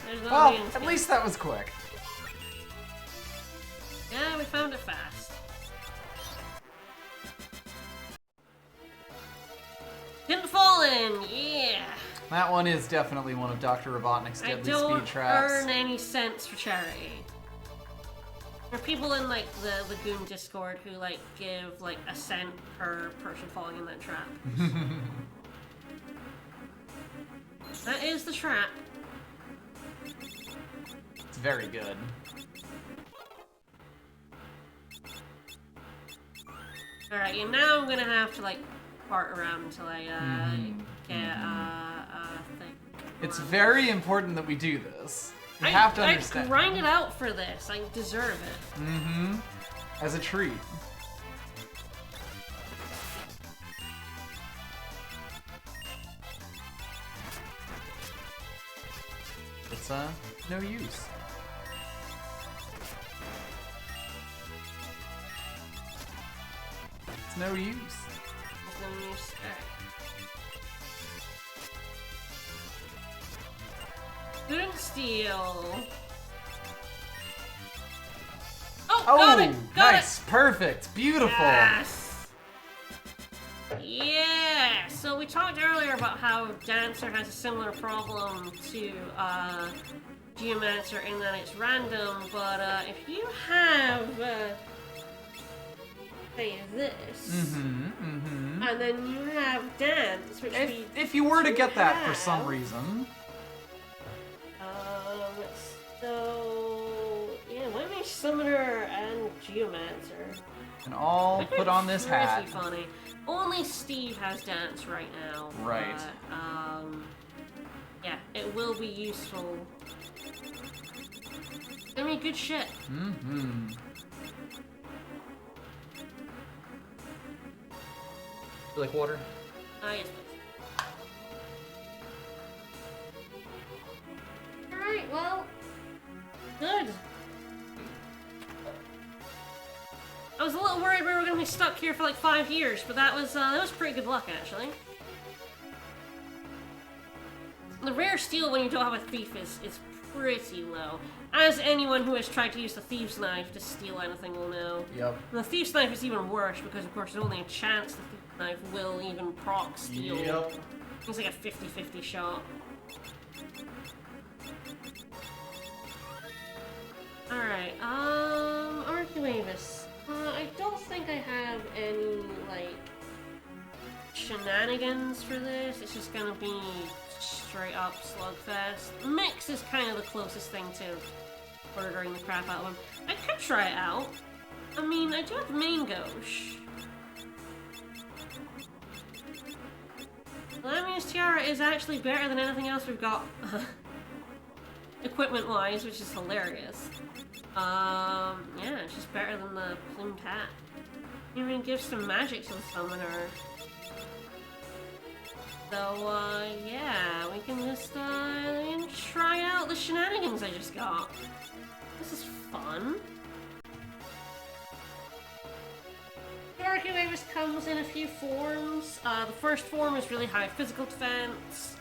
There's no Well, means at to- least that was quick. Yeah, we found it fast. Didn't fall in, yeah. That one is definitely one of Dr. Robotnik's I deadly don't speed traps. earn any cents for charity. There are people in like the Lagoon Discord who like give like a cent per person falling in that trap. That is the trap. It's very good. Alright, and now I'm gonna have to like fart around until I get a thing. It's very important that we do this. You have to understand. I grind it out for this. I deserve it. As a treat. It's no use. It's no use. There's no use. Alright. Couldn't steal. Oh, got it! Got nice, perfect, beautiful. Yes! Yeah! So we talked earlier about how Dancer has a similar problem to Geomancer in that it's random, but if you have say this, and then you have Dance, which If you were to get that for some have, reason. So yeah, Mage Summoner and Geomancer. And all put on this hat. Pretty funny. Only Steve has Dance right now. Right. But, yeah, it will be useful. I mean, good shit. You like water? Yes, please. Alright, well, good. I was a little worried we were going to be stuck here for like 5 years, but that was pretty good luck, actually. The rare steal when you don't have a thief is pretty low. As anyone who has tried to use the Thieves' Knife to steal anything will know. Yep. And the Thieves' Knife is even worse because, of course, there's only a chance the Thieves' Knife will even proc steal. Yep. It's like a 50-50 shot. Alright, Arcuavis. I don't think I have any, like, shenanigans for this. It's just gonna be straight up slugfest. Mix is kind of the closest thing to murdering the crap out of him. I could try it out. I mean, I do have main gauche. Lamia's Tiara is actually better than anything else we've got, equipment-wise, which is hilarious. Yeah, it's just better than the plumed hat. Even gives some magic to the summoner. So, yeah, we can just, try out the shenanigans I just got. This is fun. The Archaeavis comes in a few forms. The first form is really high physical defense.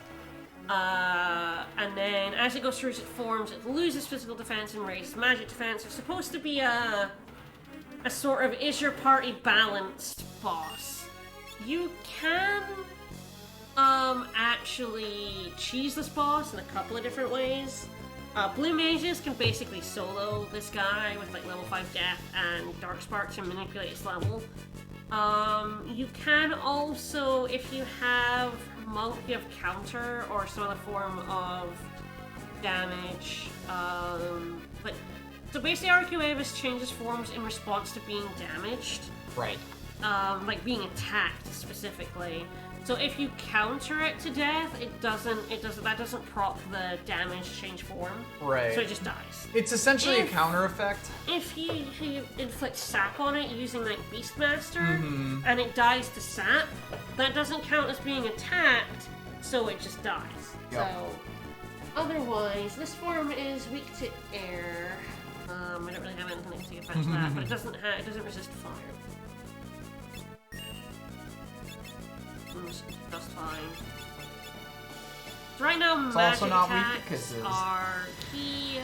And then as it goes through its forms, it loses physical defense and raises magic defense. It's supposed to be a sort of is your party balanced boss. You can actually cheese this boss in a couple of different ways. Blue mages can basically solo this guy with like level 5 death and dark spark to manipulate its level. You can also, if you have monk, you have counter or some other form of damage. But so basically, Archaeavis changes forms in response to being damaged. Right. Like being attacked specifically. So if you counter it to death, that doesn't prop the damage change form. Right. So it just dies. It's essentially a counter effect. If you inflict sap on it using like Beastmaster, and it dies to sap, that doesn't count as being attacked, so it just dies. Yep. So otherwise, this form is weak to air. I don't really have anything to attach to that, but it doesn't resist fire. Just fine. So right now, It's magic also not weak attacks because are key.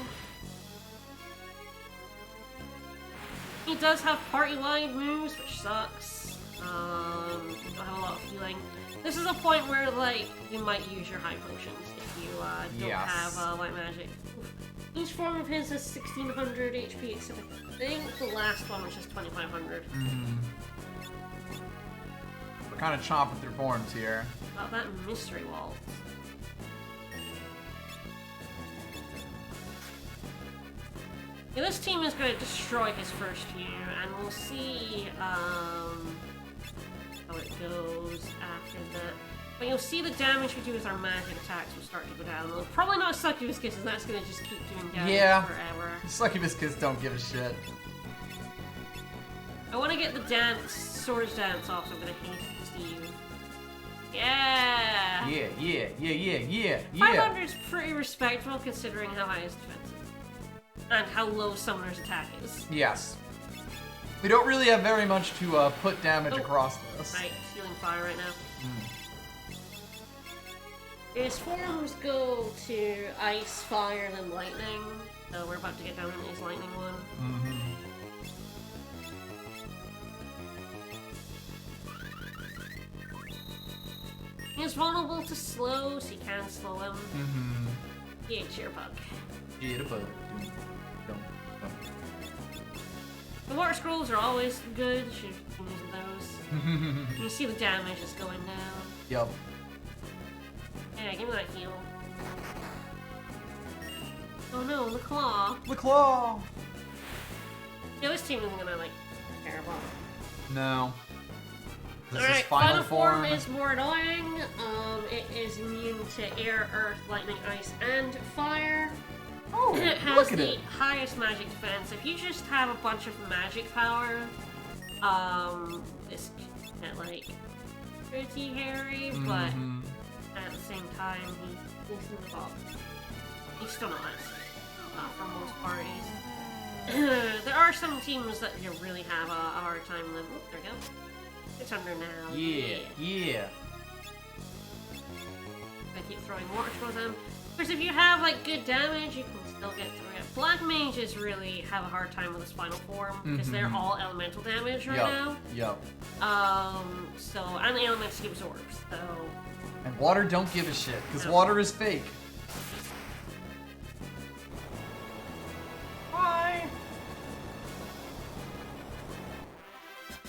He does have party-wide moves, which sucks. You don't have a lot of healing. This is a point where, like, you might use your high potions if you don't have white magic. Each form of his is 1600 HP, except I think the last one was just 2500. We're kind of chomping through forms here. About that mystery waltz. Yeah, this team is going to destroy his first few, and we'll see how it goes after that. But you'll see the damage we do with our magic attacks will start to go down. It'll probably not Succubus Kisses, that's going to just keep doing damage forever. Succubus kids don't give a shit. I want to get the swords dance off, so I'm going to hate Steve. Yeah! Yeah. 500 is pretty respectable considering how high his defense is. And how low Summoner's attack is. Yes. We don't really have very much to put damage across this. Right, stealing fire right now. His forms go to ice, fire, then lightning. So we're about to get down into his lightning one. He's vulnerable to slow, so you can slow him. Yeah, Cheerbug. Cheerbug. The water scrolls are always good. You should be using those. You see the damage is going down. Yup. Yeah, give me that heal. Oh no, the claw. The claw! Yeah, this team isn't gonna, like, care about it. No. This Alright, is final form. is more annoying. It is immune to air, earth, lightning, ice, and fire. Oh, And it has look at the it. highest magic defense. If you just have a bunch of magic power, this can get, like, pretty hairy, but at the same time, he's in the top. He's still not for most parties. There are some teams that you really have a hard time with. Oh, there we go. It's under now. Yeah. I keep throwing water scrolls at him. Of course, if you have, like, good damage, you can still get through it. Black mages really have a hard time with this final form, because they're all elemental damage right now. Yup. And the elements give orbs, so... And water don't give a shit, because No. water is fake. Bye!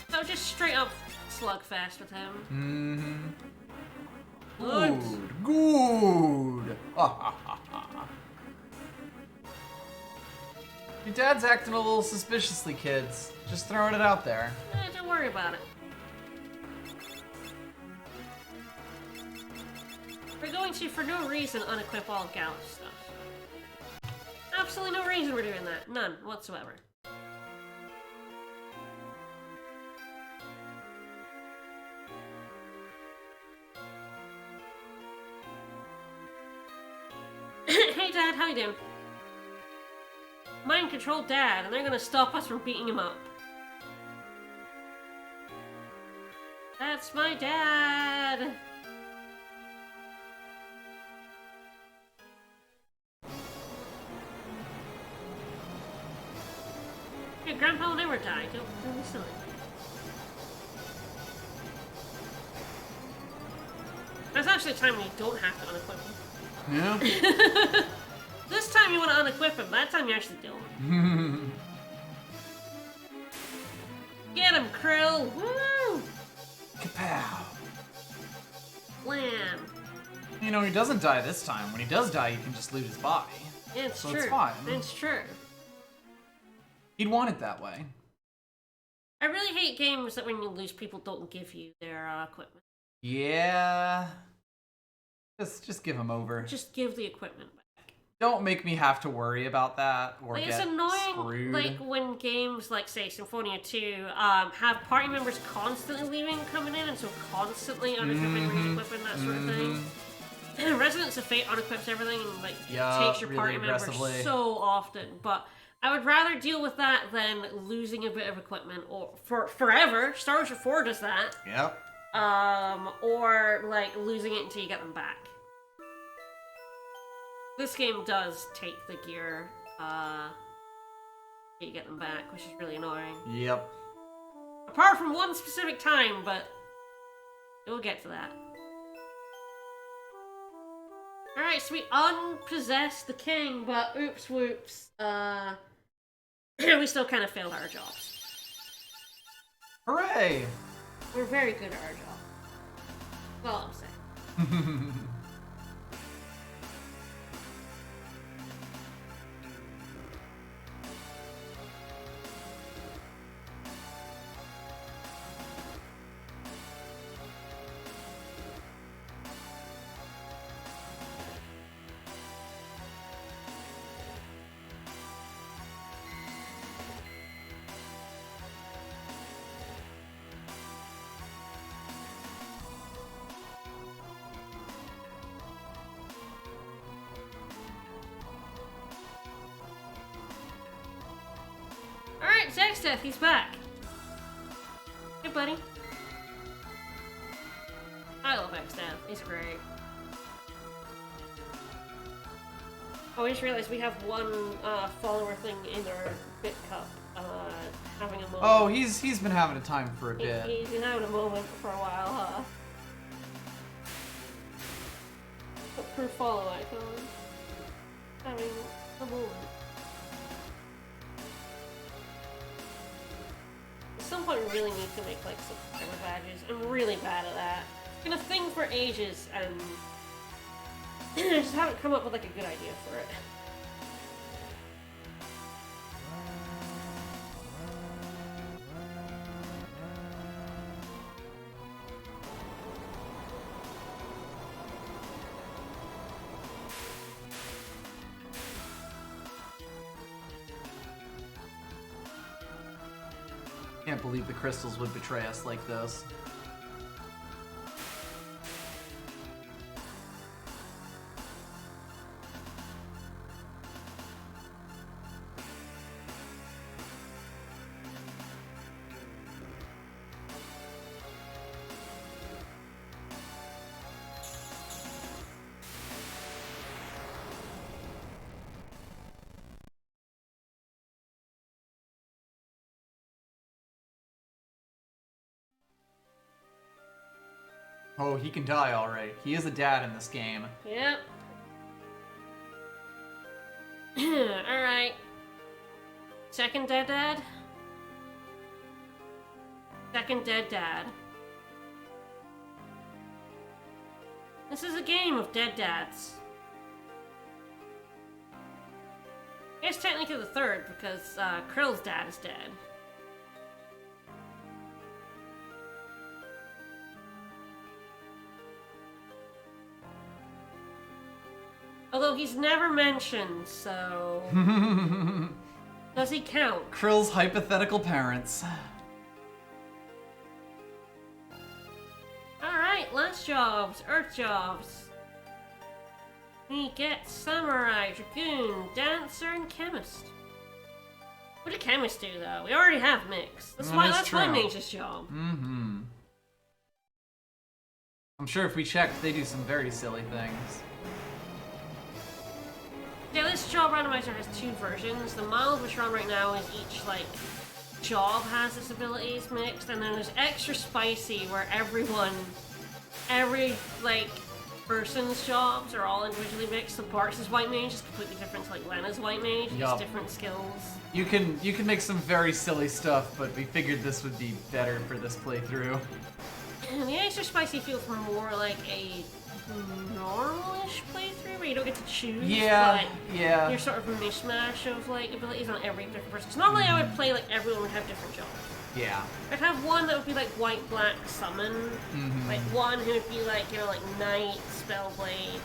So just straight up slugfest with him. Good. Your dad's acting a little suspiciously, kids. Just throwing it out there. Don't worry about it. going to, for no reason, unequip all Gala stuff. Absolutely no reason we're doing that. None whatsoever. Hey Dad, how you doing? Mind control Dad, and they're gonna stop us from beating him up. That's my dad! Your grandpa will never die, don't be silly. There's actually a time when you don't have to unequip him. Yeah. This time you want to unequip him, that time you actually don't. Get him, Krill! Woo! Kapow! Wham! You know, he doesn't die this time. When he does die, you can just loot his body. Yeah, it's So true. it's fine. It's true. He'd want it that way. I really hate games that when you lose, people don't give you their equipment. Yeah. Just give him over. Just give the equipment back. Don't make me have to worry about that or Like, get it's annoying, screwed. like, when games like, say, Symphonia 2, have party members constantly leaving and coming in, and so constantly unequipping, re-equipping, that sort of thing. Residents of Fate unequips everything and, like, takes your really party members aggressively. so often, but I would rather deal with that than losing a bit of equipment, or for forever. Star Wars 4 does that. Yep. Or, like, losing it until you get them back. This game does take the gear, you get them back, which is really annoying. Yep. Apart from one specific time, but we'll get to that. Alright, so we unpossessed the king, but oops whoops, we still kind of failed our jobs. Hooray! We're very good at our job. That's all I'm saying. Alright, Zexdeath, he's back. Hey, buddy. I love Zexdeath. He's great. Oh, I just realized we have one follower thing in our bit cup. Having a moment. Oh, he's been having a time for a bit. He's been having a moment for a while, huh? But per follow icon. Having a moment. At some point, we really need to make like subscriber badges. I'm really bad at that. It's been a thing for ages, and I just haven't come up with like a good idea for it. Can't believe the crystals would betray us like this. Oh, he can die alright. He is a dad in this game. Yep. Alright. Second dead dad? Second dead dad. This is a game of dead dads. I guess technically the third, because Krill's dad is dead. Well, he's never mentioned, so... Does he count? Krill's hypothetical parents. Alright, last jobs. Earth jobs. We get Samurai, Dragoon, Dancer, and Chemist. What did Chemist do, though? We already have Mix. That's That's why true. Mage's job. Mm-hmm. I'm sure if we checked, they do some very silly things. Yeah, this job randomizer has two versions. The mild, which we're on right now, is each, like, job has its abilities mixed, and then there's extra spicy, where every, like, person's jobs are all individually mixed. So Barks' White Mage is completely different to, like, Lena's White Mage. It's Yup. different skills. You can make some very silly stuff, but we figured this would be better for this playthrough. The extra spicy feels more like a normal-ish playthrough where you don't get to choose. Yeah, but yeah. You're sort of a mishmash of like abilities on every different person. 'Cause normally I would play like everyone would have different jobs. Yeah. I'd have one that would be like white black summon, like one who would be like like knight, spellblade,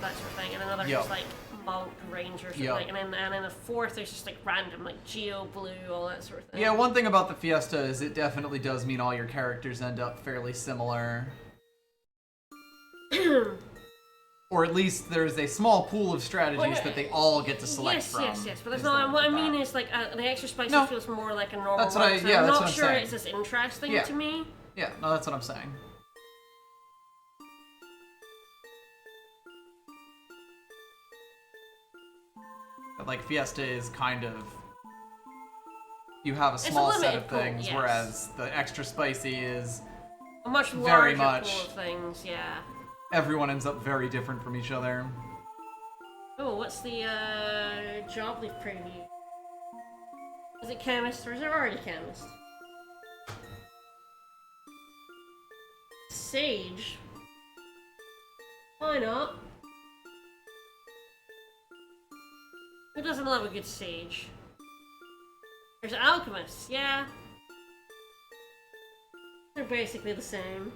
that sort of thing, and another Yup. who's like monk, ranger, sort Yup. of thing, and then a fourth there's just like random like geo blue, all that sort of thing. Yeah, one thing about the Fiesta is it definitely does mean all your characters end up fairly similar. Or at least there's a small pool of strategies that they all get to select from. Yes, but that's not what I mean. Is like the extra spicy feels more like a normal. That's what one, so yeah, I'm that's not what I'm sure saying. it's as interesting Yeah. to me. Yeah, no, that's what I'm saying. But like Fiesta is kind of you have a small set of limited pool, things, yes. whereas the extra spicy is A much Very larger much. pool of things. Yeah. everyone ends up very different from each other. Oh, what's the job leaf preview? Is it chemist or is it already chemist? Sage. Why not? Who doesn't love a good sage? There's alchemists, yeah. They're basically the same.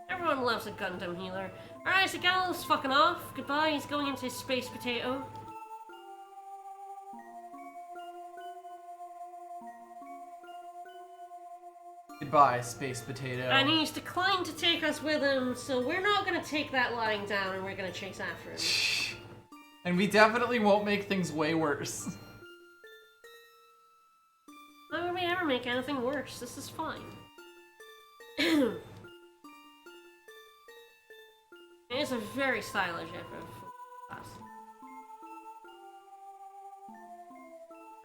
Everyone loves a Gundam healer. Alright, so Gallo's fucking off. Goodbye, he's going into his space potato. Goodbye, Space Potato. And he's declined to take us with him, so we're not gonna take that lying down and we're gonna chase after him. And we definitely won't make things way worse. Why would we ever make anything worse? This is fine. It's a very stylish FF5 class.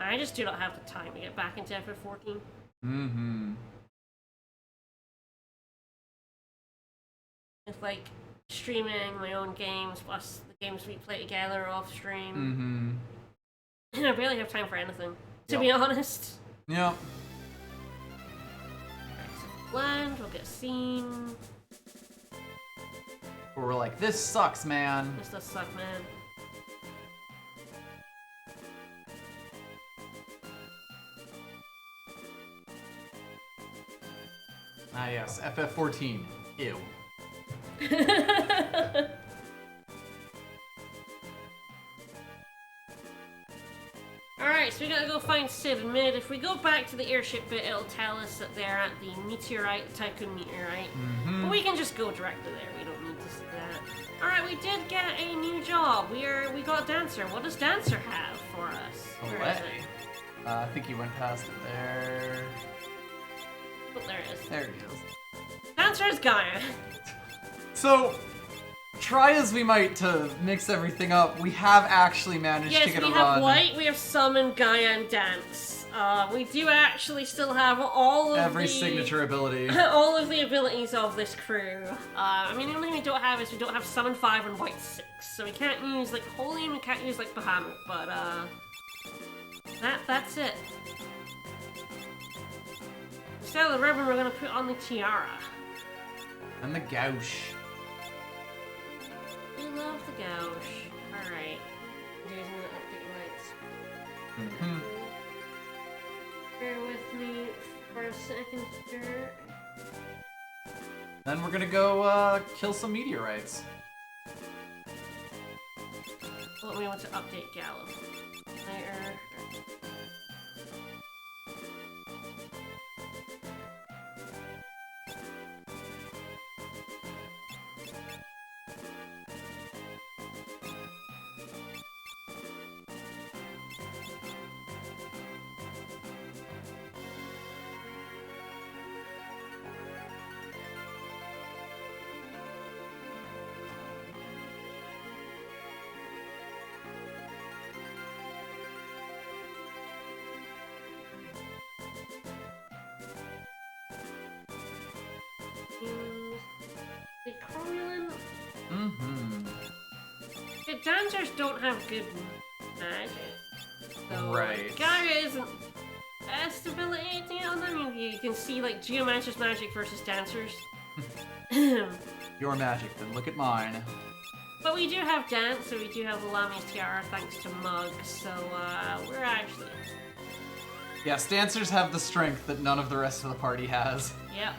I just do not have the time to get back into FF14. Mm-hmm. It's like streaming my own games plus the games we play together off stream. Mm-hmm. I barely have time for anything, to Yep. be honest. Yep. Land, we'll get a scene. Where we're like, this sucks, man. This does suck, man. Ah yes, FF14. Ew. Alright, so we gotta go find Sid and Mid. If we go back to the airship bit, it'll tell us that they're at the meteorite, Tycoon meteorite. But we can just go directly there, we don't need to see that. Alright, we did get a new job. We got Dancer. What does Dancer have for us? Where is Away. it? I think you went past it there. Oh, there it is. There he is. Dancer is Gaia. So, try as we might to mix everything up, we have actually managed to Yes, get we a have run. White, we have Summon, Gaia, and Dance. We do actually still have all of Every the... signature ability. all of the abilities of this crew. I mean, the only thing we don't have is we don't have Summon 5 and White 6. So we can't use, like, Holy and we can't use, like, Bahamut, but, that's it. Instead of the ribbon, we're gonna put on the tiara. And the gouge. We love the gouge. Alright. There's an update lights. Mm-hmm. Bear with me. for a second here. Then we're gonna go kill some meteorites. Well, we want to update Gallo later. The Cromulent. The dancers don't have good magic. So, Right. Gaia isn't best ability on them. You can see like Geomancer's magic versus dancers. Your magic, then look at mine. But we do have dance, so we do have the Lamia's Tiara thanks to Mug, so we're actually... Yeah, Stancers have the strength that none of the rest of the party has. Yep.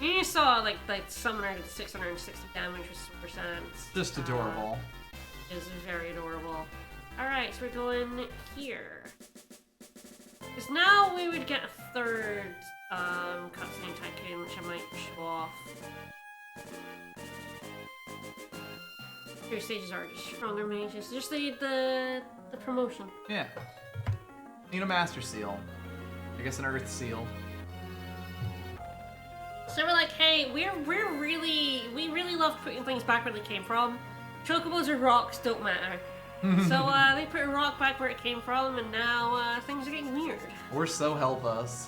You saw like Summoner did 660 damage with Super Sans. Just adorable. Is very adorable. Alright, so we're going here. Because now we would get a third cutscene tycoon, which I might show off. Your stages are just stronger mages. Just the promotion. Yeah. Need a Master Seal. I guess an Earth Seal. So we're like, hey, we really love putting things back where they came from. Chocobos or rocks don't matter. So they put a rock back where it came from, and now things are getting weird. Or so help us.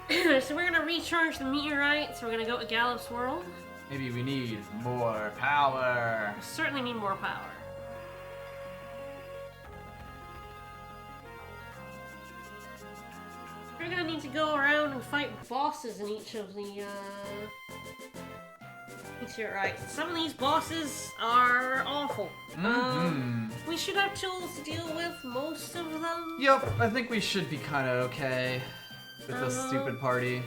So we're gonna recharge the meteorites. We're gonna go to Gallus World. Maybe we need more power. We certainly need more power. We're gonna need to go around and fight bosses in each of the meteorites. Some of these bosses are awful. We should have tools to deal with most of them. Yep, I think we should be kind of okay with this stupid party.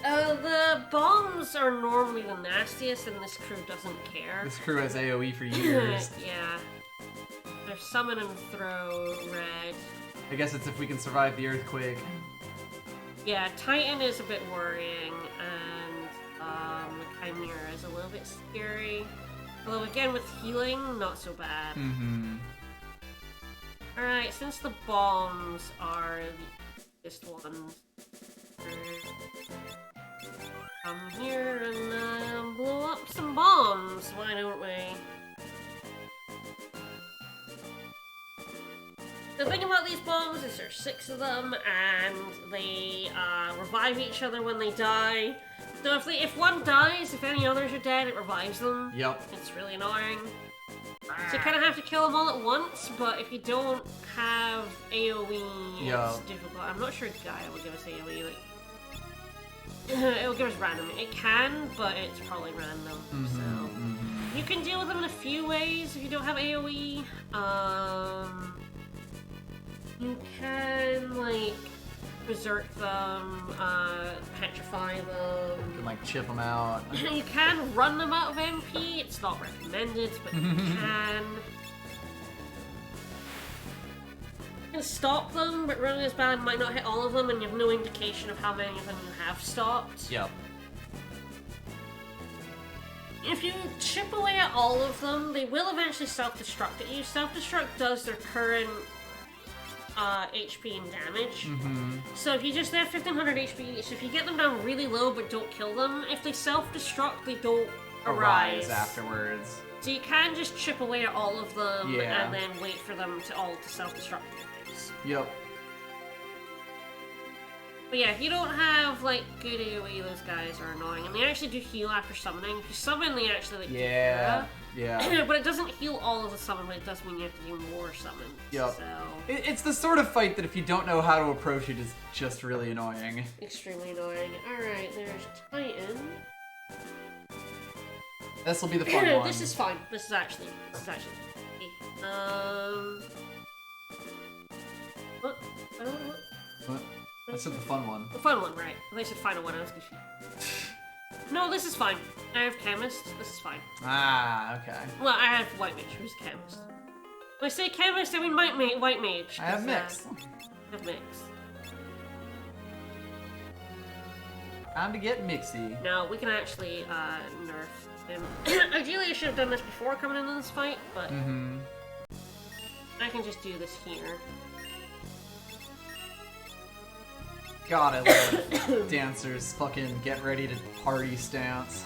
The bombs are normally the nastiest, and this crew doesn't care. This crew has AoE for years. Yeah. They're summon and throw red. I guess it's if we can survive the earthquake. Yeah, Titan is a bit worrying, and the Chimera is a little bit scary. Although again, with healing, not so bad. Alright, since the bombs are the biggest ones, come here and blow up some bombs, why don't we? The thing about these bombs is there's 6 of them, and they revive each other when they die. So if one dies, if any others are dead, it revives them. Yep. It's really annoying. So you kind of have to kill them all at once, but if you don't have AoE, it's difficult. I'm not sure Gaia will give us AoE. Like, it'll give us random. It can, but it's probably random. So you can deal with them in a few ways if you don't have AoE. You can, like, berserk them, petrify them. You can, like, chip them out. You can run them out of MP. It's not recommended, but you can. You can stop them, but running as bad might not hit all of them, and you have no indication of how many of them you have stopped. Yep. If you chip away at all of them, they will eventually self-destruct at you. Self-destruct does their current HP and damage. So if you just have 1500 HP, so if you get them down really low but don't kill them, if they self-destruct, they don't arise afterwards. So you can just chip away at all of them Yeah. and then wait for them to all to self-destruct. Yep. But yeah, if you don't have like good AoE, those guys are annoying, and they actually do heal after summoning. If you summon, they actually like Yeah. but it doesn't heal all of the summon, but it does mean you have to do more summons. Yep. So It's the sort of fight that if you don't know how to approach it is just really annoying. extremely annoying. Alright, there's Titan. This will be the fun one. This is fine. This is actually. What? I said the fun one. The fun one, right. I said final one, I was confused. No, this is fine. I have chemist, this is fine. Ah, okay. Well, I have white mage, who's a chemist. When I say chemist, I mean white mage. I have mix. I have mix. Time to get mixy. No, we can actually nerf him. Ideally, I should have done this before coming into this fight, but I can just do this here. God, I love dancers fucking get ready to party stance.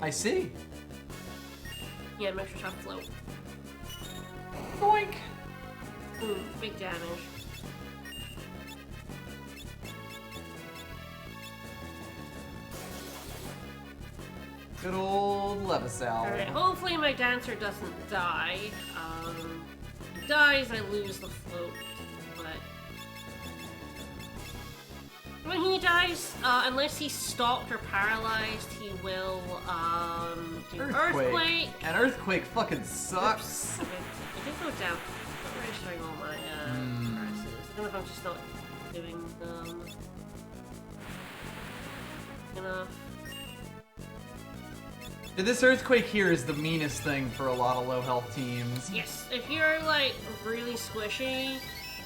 I see. Yeah, make sure to float. Boink. Ooh, big damage. Good old Levisal. Alright, hopefully my dancer doesn't die. If he dies, I lose the float. But when he dies, unless he's stopped or paralyzed, he will do Earthquake. And Earthquake fucking sucks. Oops. I did go down. I'm registering all my presses. I don't know if I'm just not doing them enough. This Earthquake here is the meanest thing for a lot of low health teams. Yes, if you're like really squishy,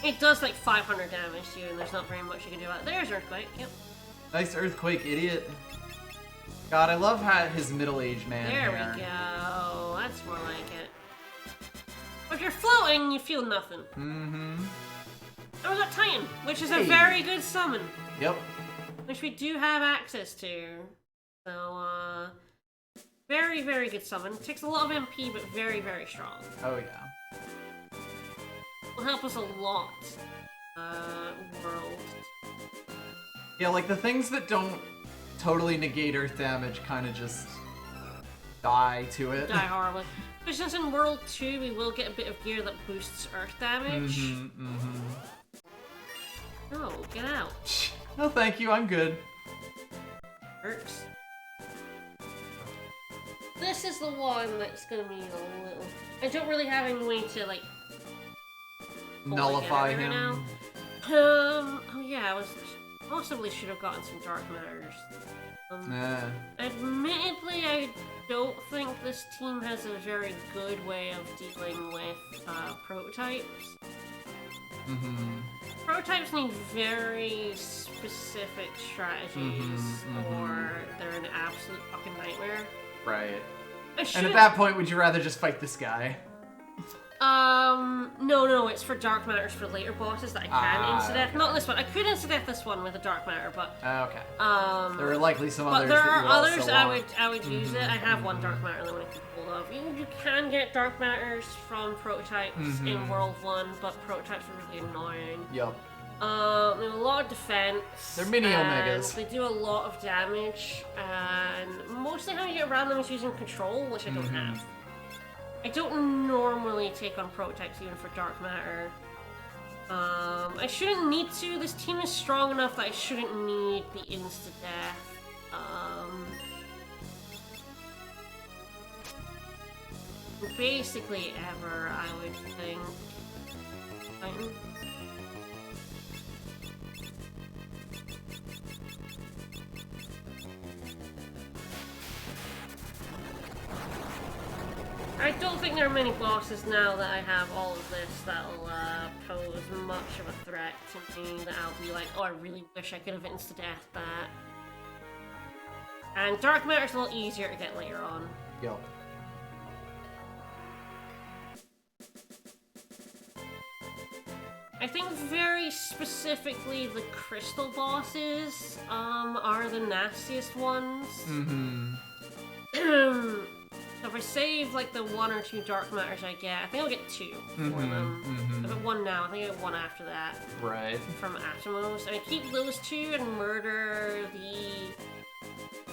it does like 500 damage to you, and there's not very much you can do about it. There's Earthquake, yep. Nice Earthquake, idiot. God, I love how his middle-aged man There here. we go. That's more like it. But if you're floating, you feel nothing. Mm-hmm. Oh, we got Titan, which is a Hey. very good summon. Yep. Which we do have access to. So, very, very good summon. Takes a lot of MP, but very, very strong. Oh, yeah. Will help us a lot. World. Yeah, like the things that don't totally negate earth damage kind of just die to it. Die horribly. But since in World 2 we will get a bit of gear that boosts earth damage. No, get out. No, thank you, I'm good. Hurts. This is the one that's gonna be a little... I don't really have any way to, like... Nullify right him. now. Oh yeah, I was... Possibly should have gotten some dark matters. Admittedly, I don't think this team has a very good way of dealing with prototypes. Prototypes need very specific strategies, or they're an absolute fucking nightmare. Right. And at that point, would you rather just fight this guy? No, it's for dark matters for later bosses that I can insta-death. Not this one. I could insta-death this one with a dark matter, but... Okay. There are likely some but others there that are you others also I would use it. I have one dark matter that I keep hold of. You can get dark matters from prototypes in World 1, but prototypes are really annoying. Yup. They have a lot of defense. They're mini Omegas. They do a lot of damage, and mostly how you get around them is using control, which I don't have. I don't normally take on prototypes even for dark matter. I shouldn't need to. This team is strong enough that I shouldn't need the insta-death. Basically ever, I would think. Titan. I don't think there are many bosses now that I have all of this that'll pose much of a threat to me that I'll be like, oh, I really wish I could have insta-death that. And dark matter's a lot easier to get later on. Yup. I think very specifically the crystal bosses are the nastiest ones. So if I save like the 1 or 2 dark matters I get, I think I'll get 2 for them. I have 1 now, I think I have 1 after that. Right. From Atomos. And I keep those 2 and murder the...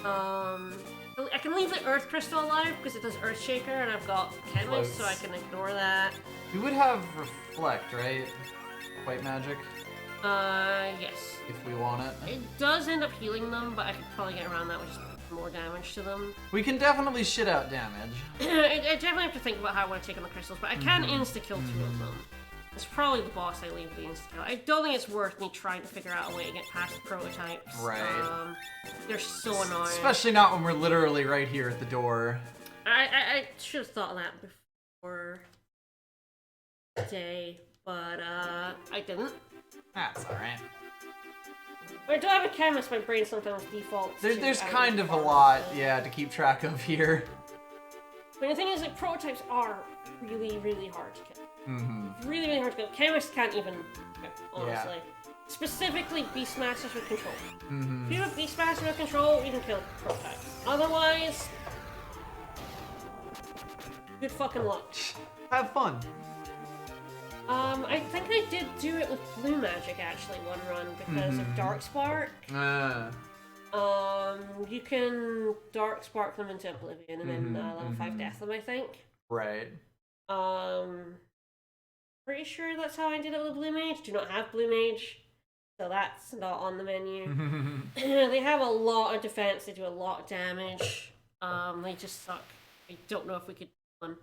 I can leave the Earth Crystal alive because it does Earth Shaker and I've got Chemist, so I can ignore that. We would have Reflect, right? White magic? Yes. If we want it. It does end up healing them, but I could probably get around that with just more damage to them. We can definitely shit out damage. I definitely have to think about how I want to take on the crystals, but I can insta-kill 2 of them. It's probably the boss I leave the insta-kill. I don't think it's worth me trying to figure out a way to get past the prototypes. Right. They're so annoying. Especially not when we're literally right here at the door. I should have thought of that before today, but I didn't. That's alright. When I don't have a chemist, my brain sometimes defaults to There's kind of a lot, yeah, to keep track of here. But the thing is, like, prototypes are really, really hard to kill. Really, really hard to kill. Chemists can't even, honestly. Yeah. Specifically, Beastmasters with control. If you have a Beastmaster with control, you can kill prototypes. Otherwise, good fucking luck. Have fun. I think I did do it with blue magic actually one run because of Dark Spark. You can Dark Spark them into Oblivion and then level 5 death them, I think. Right. Pretty sure that's how I did it with Blue Mage. Do not have Blue Mage, so that's not on the menu. They have a lot of defense, they do a lot of damage. They just suck. I don't know if we could do one.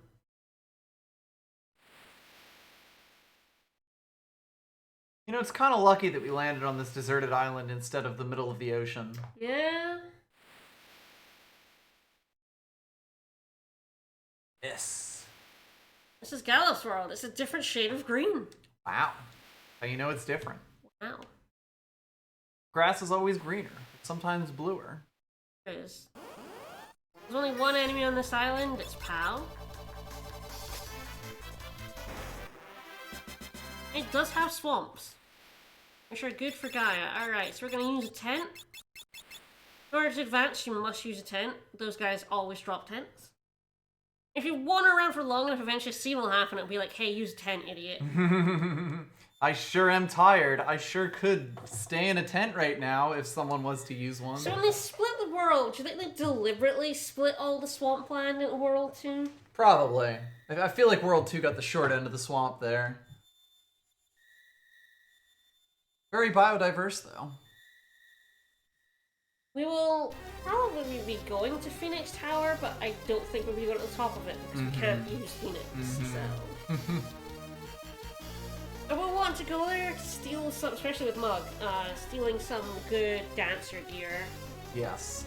You know, it's kind of lucky that we landed on this deserted island instead of the middle of the ocean. Yeah. This is Gallows World. It's a different shade of green. Wow. How you know it's different? Wow. Grass is always greener, but sometimes bluer. It is. There's only one enemy on this island. It's Pal. It does have swamps, which are good for Gaia. Alright, so we're gonna use a tent. In order to advance, you must use a tent. Those guys always drop tents. If you wander around for long enough, eventually a scene will happen. It'll be like, hey, use a tent, idiot. I sure am tired. I sure could stay in a tent right now if someone was to use one. So when they split the world, do you think they deliberately split all the swampland into World 2? Probably. I feel like World 2 got the short end of the swamp there. Very biodiverse, though. We will probably be going to Phoenix Tower, but I don't think we'll be going to the top of it because we can't use Phoenix, so... I will want to go there to steal some, especially with Mug, stealing some good dancer gear. Yes.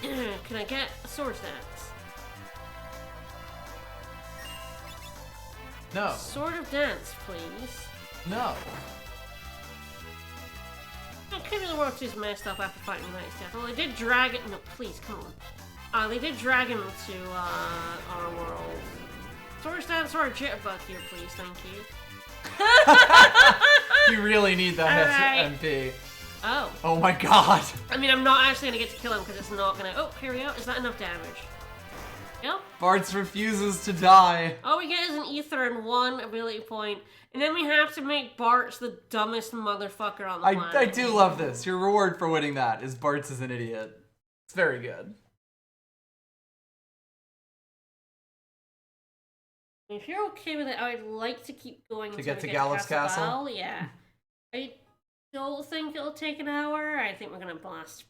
Can I get a sword dance? No. Sword of dance, please. No. King of the World 2's messed up after fighting United's death. Well, they did drag it. No, please, come on. They did drag him to our world. Sword dance or a jitterbug here, please. Thank you. You really need that right. MP. Oh. Oh my god. I mean, I'm not actually gonna get to kill him because it's not gonna. Oh, here we go. Is that enough damage? Yep. Bartz refuses to die. All we get is an ether and 1 ability point, and then we have to make Bartz the dumbest motherfucker on the planet. I do love this. Your reward for winning that is Bartz is an idiot. It's very good. If you're okay with it, I would like to keep going to get to Gallows Castle. Yeah. I don't think it'll take an hour. I think we're gonna blast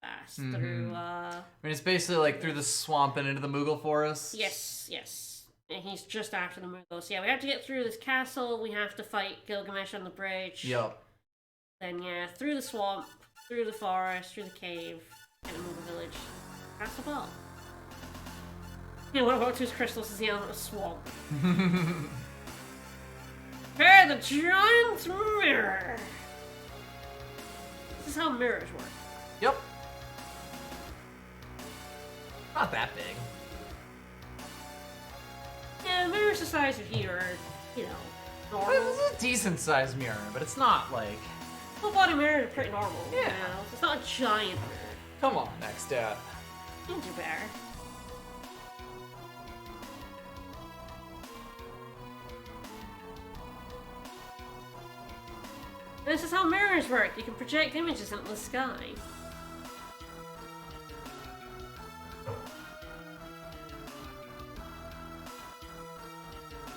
fast through. I mean, it's basically like through the swamp and into the Moogle Forest. Yes, yes. And he's just after the Moogles. Yeah, we have to get through this castle. We have to fight Gilgamesh on the bridge. Yup. Then yeah, through the swamp, through the forest, through the cave, and the Moogle village. Castle Ball. Yeah, what about 2's crystals is the element of swamp? Hey, the giant mirror! This is how mirrors work. Yep. Not that big. Yeah, mirrors the size of here are, you know, normal. It's a decent sized mirror, but it's not like... Full body mirrors are pretty normal. Yeah. You know? It's not a giant mirror. Come on, next dad. Ginger bear. This is how mirrors work. You can project images into the sky.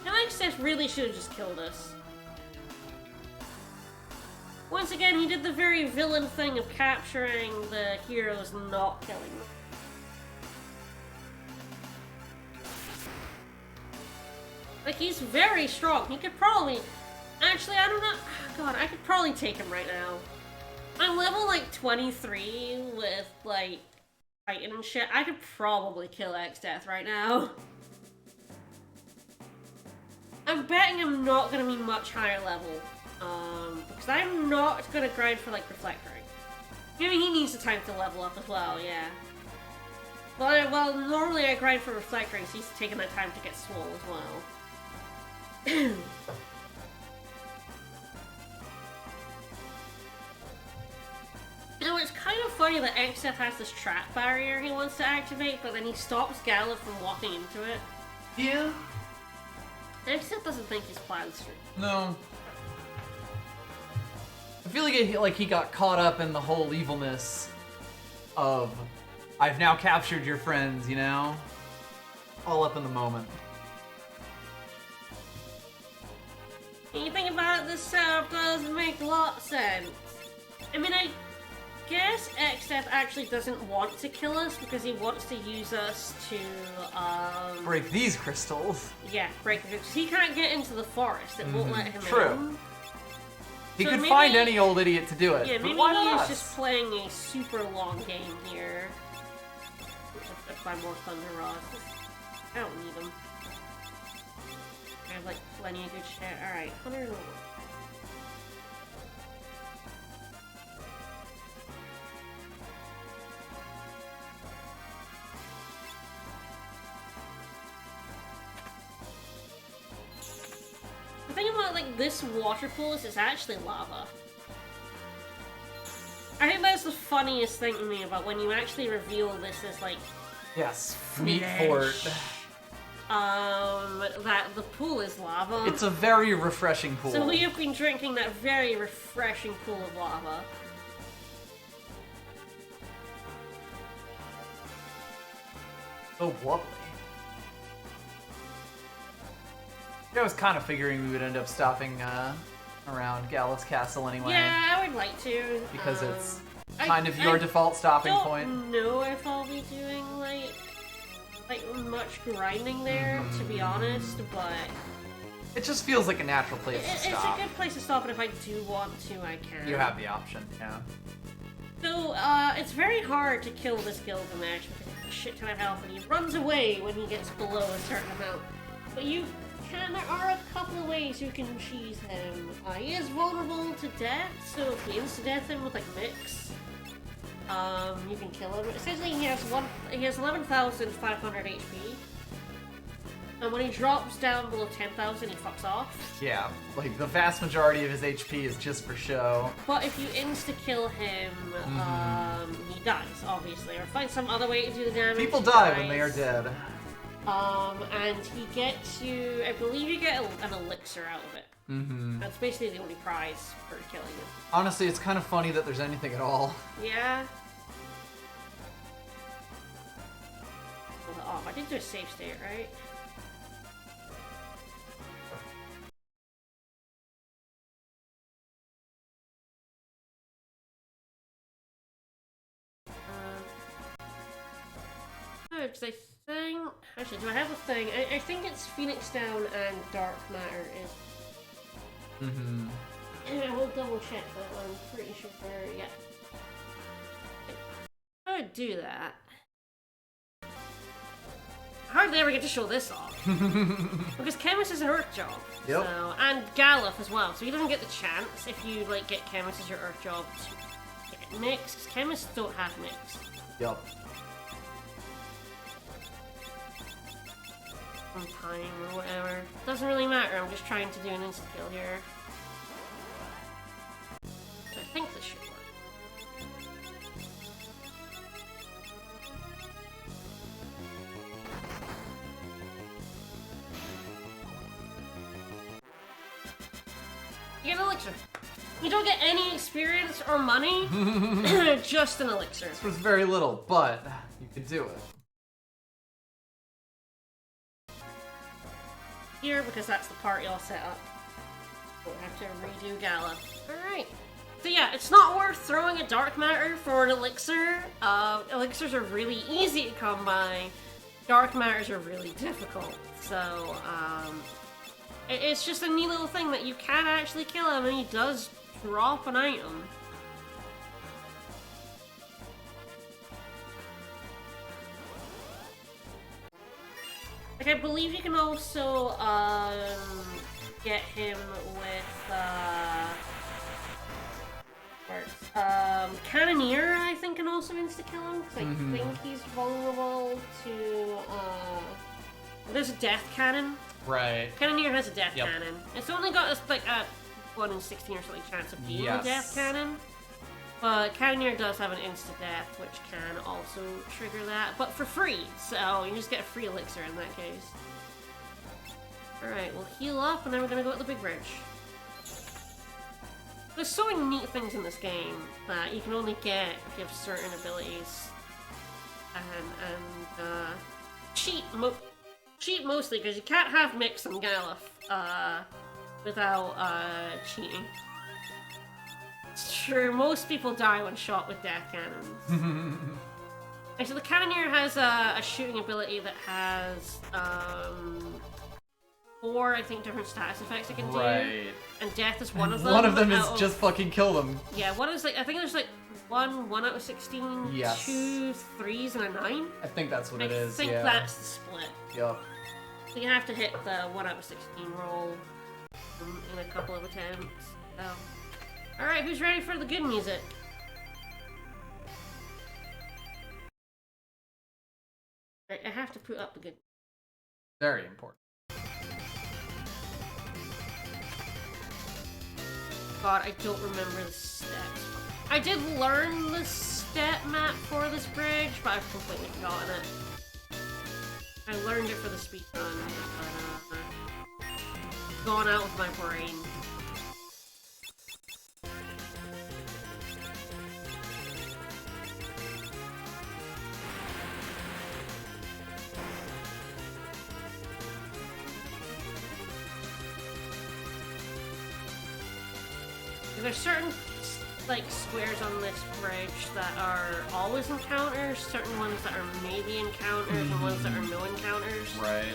Alex really should have just killed us. Once again, he did the very villain thing of capturing the heroes and not killing them. Like, he's very strong. He could probably... Actually, I don't know... God, I could probably take him right now. I'm level, like, 23 with, like, Titan and shit. I could probably kill X-Death right now. I'm betting I'm not gonna be much higher level. Because I'm not gonna grind for, like, Reflectoring. Maybe he needs the time to level up as well, yeah. Well, normally I grind for Reflectoring, so he's taking that time to get swole as well. You know, it's kind of funny that X-Death has this trap barrier he wants to activate, but then he stops Gala from walking into it. Yeah. X-Death doesn't think his plan's true. No. I feel like he got caught up in the whole evilness of, I've now captured your friends, you know? All up in the moment. When you think about it, this setup does make a lot of sense. I mean, I guess X-Death actually doesn't want to kill us because he wants to use us to, break these crystals. Yeah, break the crystals. He can't get into the forest. It won't let him True. in. He So could maybe- find any old idiot to do it. Yeah, but maybe why he not is us? just playing a super long game here. Let's find more Thunder Rods. I don't need them. I have, like, plenty of good shit. Alright, 101. The thing about, like, this water pool is it's actually lava. I think that's the funniest thing to me about when you actually reveal this as, like, Yes, meat fort. that the pool is lava. It's a very refreshing pool. So we have been drinking that very refreshing pool of lava. So lovely. I was kind of figuring we would end up stopping around Gallus Castle anyway. Yeah, I would like to. Because it's kind of your default stopping point. I don't know if I'll be doing, like much grinding there, to be honest, but... It just feels like a natural place to It's stop. a good place to stop, and if I do want to, I can. You have the option, yeah. So, it's very hard to kill this Gilgamesh because he has a shit ton of health, and he runs away when he gets below a certain amount. But you can, there are a couple of ways you can cheese him. He is vulnerable to death, so if you insta-death him with, like, Mix, you can kill him. Essentially, he has 11,500 HP. And when he drops down below 10,000, he fucks off. Yeah, like the vast majority of his HP is just for show. But if you insta-kill him, he dies, obviously. Or find some other way to do the damage. People he die dies. when they are dead. And he gets you... I believe you get an elixir out of it. Mm-hmm. That's basically the only prize for killing him. Honestly, it's kind of funny that there's anything at all. Yeah. Oh, I did do a save state, right? Because I think... Actually, do I have a thing? I think it's Phoenix Down and Dark Matter is... Mm-hmm. I will double check that, I'm pretty sure, yeah. I would do that. I hardly ever get to show this off. Because Chemist is an Earth job. Yep. So, and Galuf as well, so he doesn't get the chance if you, like, get Chemist as your Earth job to get Mix, because Chemists don't have Mix. Yup. Time or whatever. Doesn't really matter, I'm just trying to do an insta-kill here. So I think this should work. You get an elixir. You don't get any experience or money, just an elixir. This was very little, but you could do it. Here, because that's the part y'all set up. We'll have to redo Gala. Alright. So yeah, it's not worth throwing a dark matter for an elixir. Elixirs are really easy to come by. Dark matters are really difficult. So, it's just a neat little thing that you can actually kill him, and he does drop an item. Like, I believe you can also, get him with, Cannoneer, I think, can also insta-kill him, because I think he's vulnerable to, there's a death cannon. Right. Cannoneer has a death cannon. It's only got, like, a 1 in 16 or something chance of being a death cannon. But Cannoneer does have an insta-death, which can also trigger that, but for free, so you just get a free elixir in that case. Alright, we'll heal up, and then we're gonna go at the big bridge. There's so many neat things in this game that you can only get if you have certain abilities. And cheat mostly, because you can't have Mix and Galuf, without, cheating. It's true, most people die when shot with death cannons. Actually, the Cannoneer has a shooting ability that has, 4, I think, different status effects it can do. Right. And death is one of them. One of them is just fucking kill them. Yeah, one is like, I think there's like 1 out of 16, yes. 2 3s, and a 9. I think that's what it is, I think that's the split. Yup. So you have to hit the 1 out of 16 roll in a couple of attempts. So. Alright, who's ready for the good music? Right, I have to put up the good. Very important. God, I don't remember the steps. I did learn the step map for this bridge, but I've completely forgotten it. I learned it for the speedrun, but gone out with my brain. There's certain, like, squares on this bridge that are always encounters, certain ones that are maybe encounters, and ones that are no encounters. Right.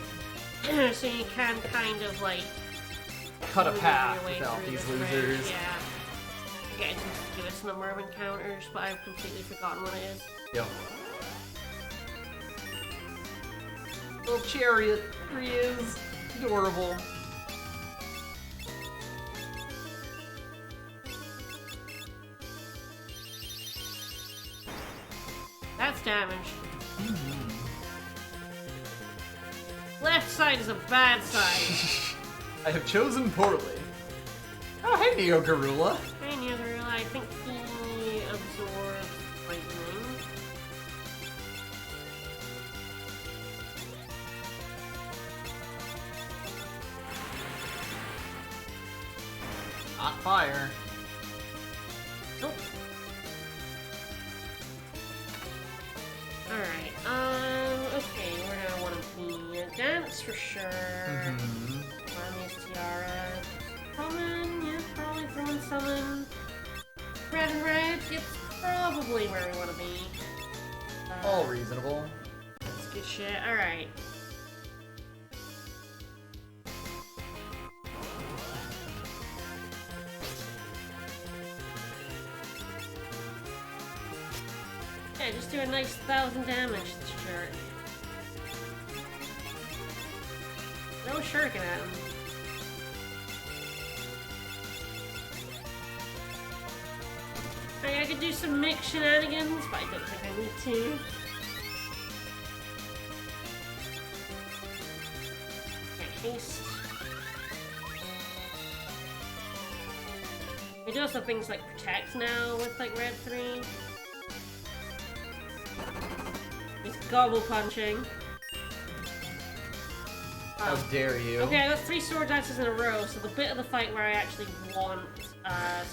So you can kind of, like, cut a path without these losers. Bridge. Yeah. You get a continuous number of encounters, but I've completely forgotten what it is. Yep. Little chariot. There he is. Adorable. That's damage. Left side is a bad side. I have chosen poorly. Oh, hey, Neo Garula. Hey, Neo Garula, I think he absorbs lightning. Hot fire. Nope. Alright, okay, we're gonna want to be a dance for sure. Mommy's tiara. Summon, yeah, probably throwing summon. Red and red, it's probably where we want to be. All reasonable. That's good shit, alright. Yeah, just do a nice 1,000 damage to this jerk. No shuriken at him. I could do some mix shenanigans, but I don't think I need to. Okay, haste. I do also things like protect now with like red 3. He's gobble punching. How dare you? Okay, I got 3 sword dances in a row, so the bit of the fight where I actually want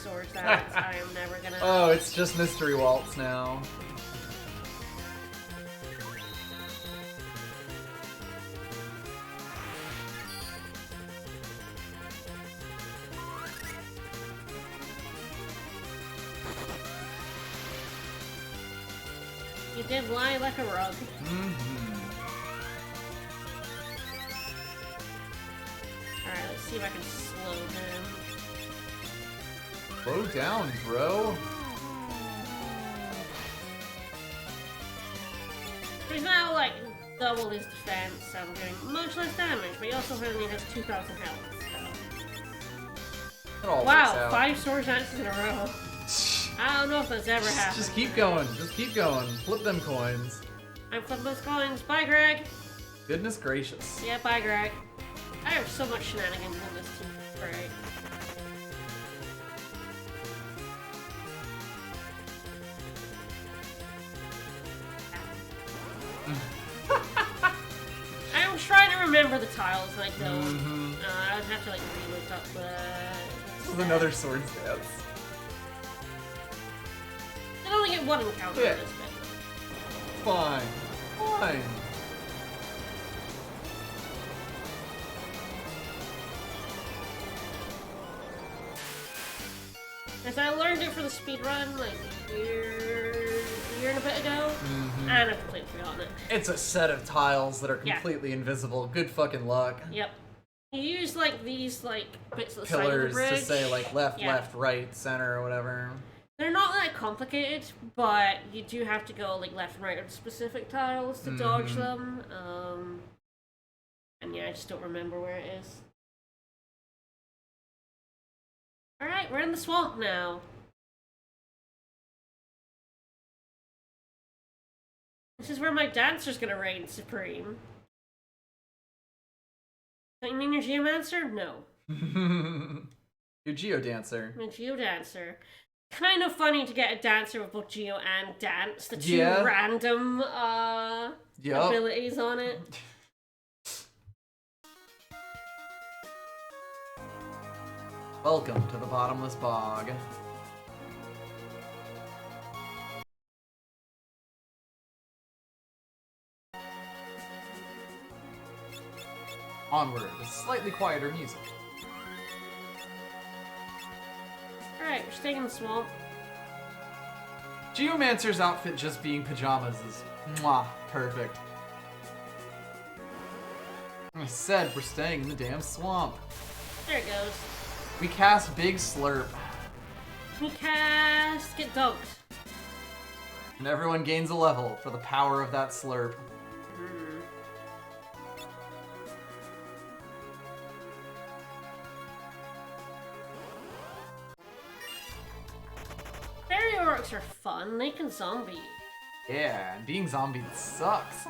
sword dance, I am never gonna... Oh, it's just Mystery Waltz now. He did lie like a rug. Alright, let's see if I can slow him. Slow down, bro. He's now like double his defense, so I'm doing much less damage, but he also only has 2,000 health, It all so. Wow, works out. 5 sword dances in a row. I don't know if that's ever happened. Just keep going. Just keep going. Flip them coins. I'm flipping those coins. Bye, Greg. Goodness gracious. Yeah, bye, Greg. I have so much shenanigans in this team. Greg. I'm trying to remember the tiles, like, though. I would have to, like, re-look up the... This is another sword dance. I only get one encounter Yeah. in this bit. Fine. Fine. As I learned it for the speedrun, like, a year and a bit ago, and I've completely forgotten it. It's a set of tiles that are Yeah. completely invisible. Good fucking luck. Yep. You use, like, these, like, bits at the side of the Pillars bridge. to say, like, left, Yeah. left, right, center, or whatever. They're not that complicated, but you do have to go, like, left and right on specific tiles to dodge them. And yeah, I just don't remember where it is. Alright, we're in the swamp now. This is where my dancer's gonna reign supreme. Don't you mean your geomancer? No. Your Geodancer. I'm a geodancer. Kind of funny to get a dancer with both geo and dance, the two Yeah. random Yup. abilities on it. Welcome to the bottomless bog. Onward, with slightly quieter music. Alright, we're staying in the swamp. Geomancer's outfit just being pajamas is mwah, perfect. I said we're staying in the damn swamp. There it goes. We cast Big Slurp, We cast Get Dunked. and everyone gains a level for the power of that slurp. Fairy orcs are fun, they can zombie. Yeah, and being zombied sucks.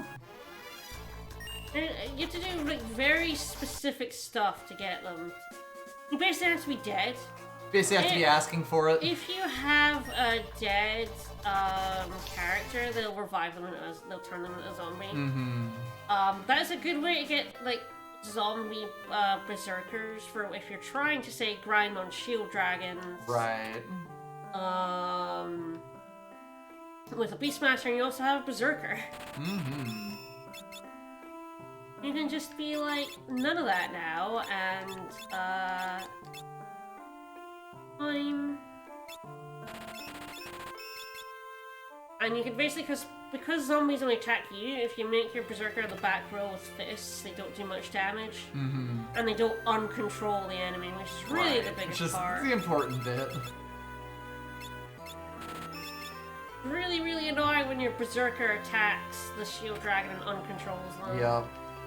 And you have to do like very specific stuff to get them. You basically have to be dead. Basically have to be asking for it. If you have a dead character, they'll revive them as they'll turn them into a zombie. That is a good way to get like zombie berserkers for if you're trying to say grind on shield dragons. Right. With a Beastmaster, you also have a Berserker. You can just be like, none of that now, and, I'm... And you can basically, because zombies only attack you, if you make your Berserker the back row with fists, they don't do much damage. And they don't uncontrol the enemy, which is really the biggest Just part. the important bit. Really, really annoying when your Berserker attacks the shield dragon and uncontrols them. Yep.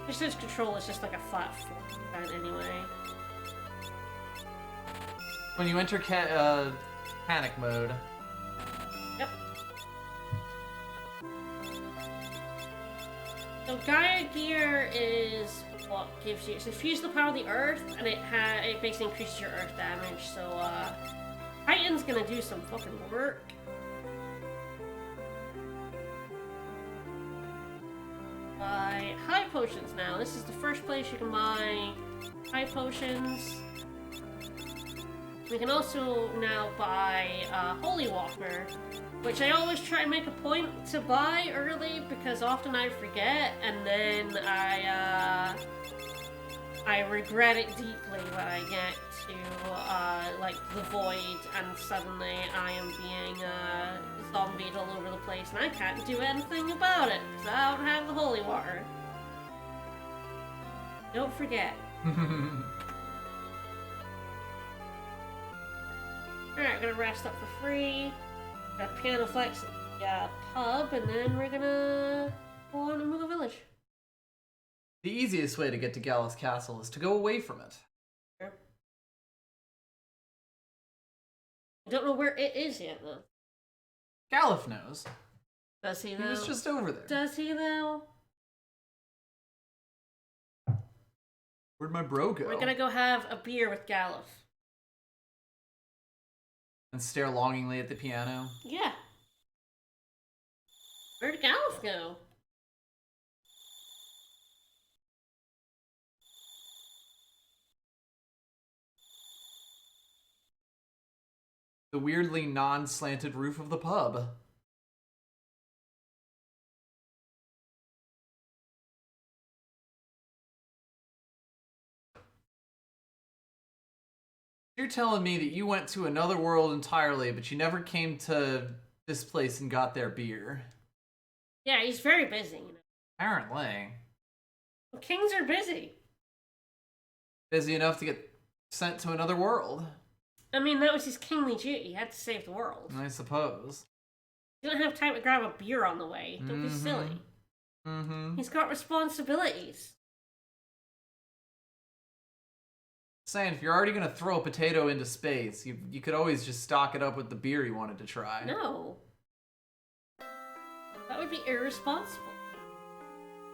Just his control is just like a flat event anyway. When you enter panic mode. Yep. So Gaia Gear is what gives you. So if you use the power of the earth, and it basically increases your earth damage. So Titan's gonna do some fucking work. Buy high potions now. This is the first place you can buy high potions. We can also now buy Holy Walker, which I always try to make a point to buy early because often I forget and then I regret it deeply when I get to, like, the void, and suddenly I am being, zombied all over the place, and I can't do anything about it, because I don't have the holy water. Don't forget. Alright, we're gonna rest up for free. Got piano flex at the pub, and then we're gonna go on and move a village. The easiest way to get to Gallus Castle is to go away from it. Sure. I don't know where it is yet, though. Galuf knows. Does he, though? He was just over there. Does he, though? Where'd my bro go? We're gonna go have a beer with Galuf. And stare longingly at the piano. Yeah. Where'd Galuf go? The weirdly non-slanted roof of the pub. You're telling me that you went to another world entirely, but you never came to this place and got their beer. Yeah, he's very busy, you know. Apparently. Well, kings are busy. Busy enough to get sent to another world. I mean, that was his kingly duty. He had to save the world. I suppose. He didn't have time to grab a beer on the way. Don't be silly. He's got responsibilities. Saying, if you're already gonna throw a potato into space, you could always just stock it up with the beer you wanted to try. No. That would be irresponsible.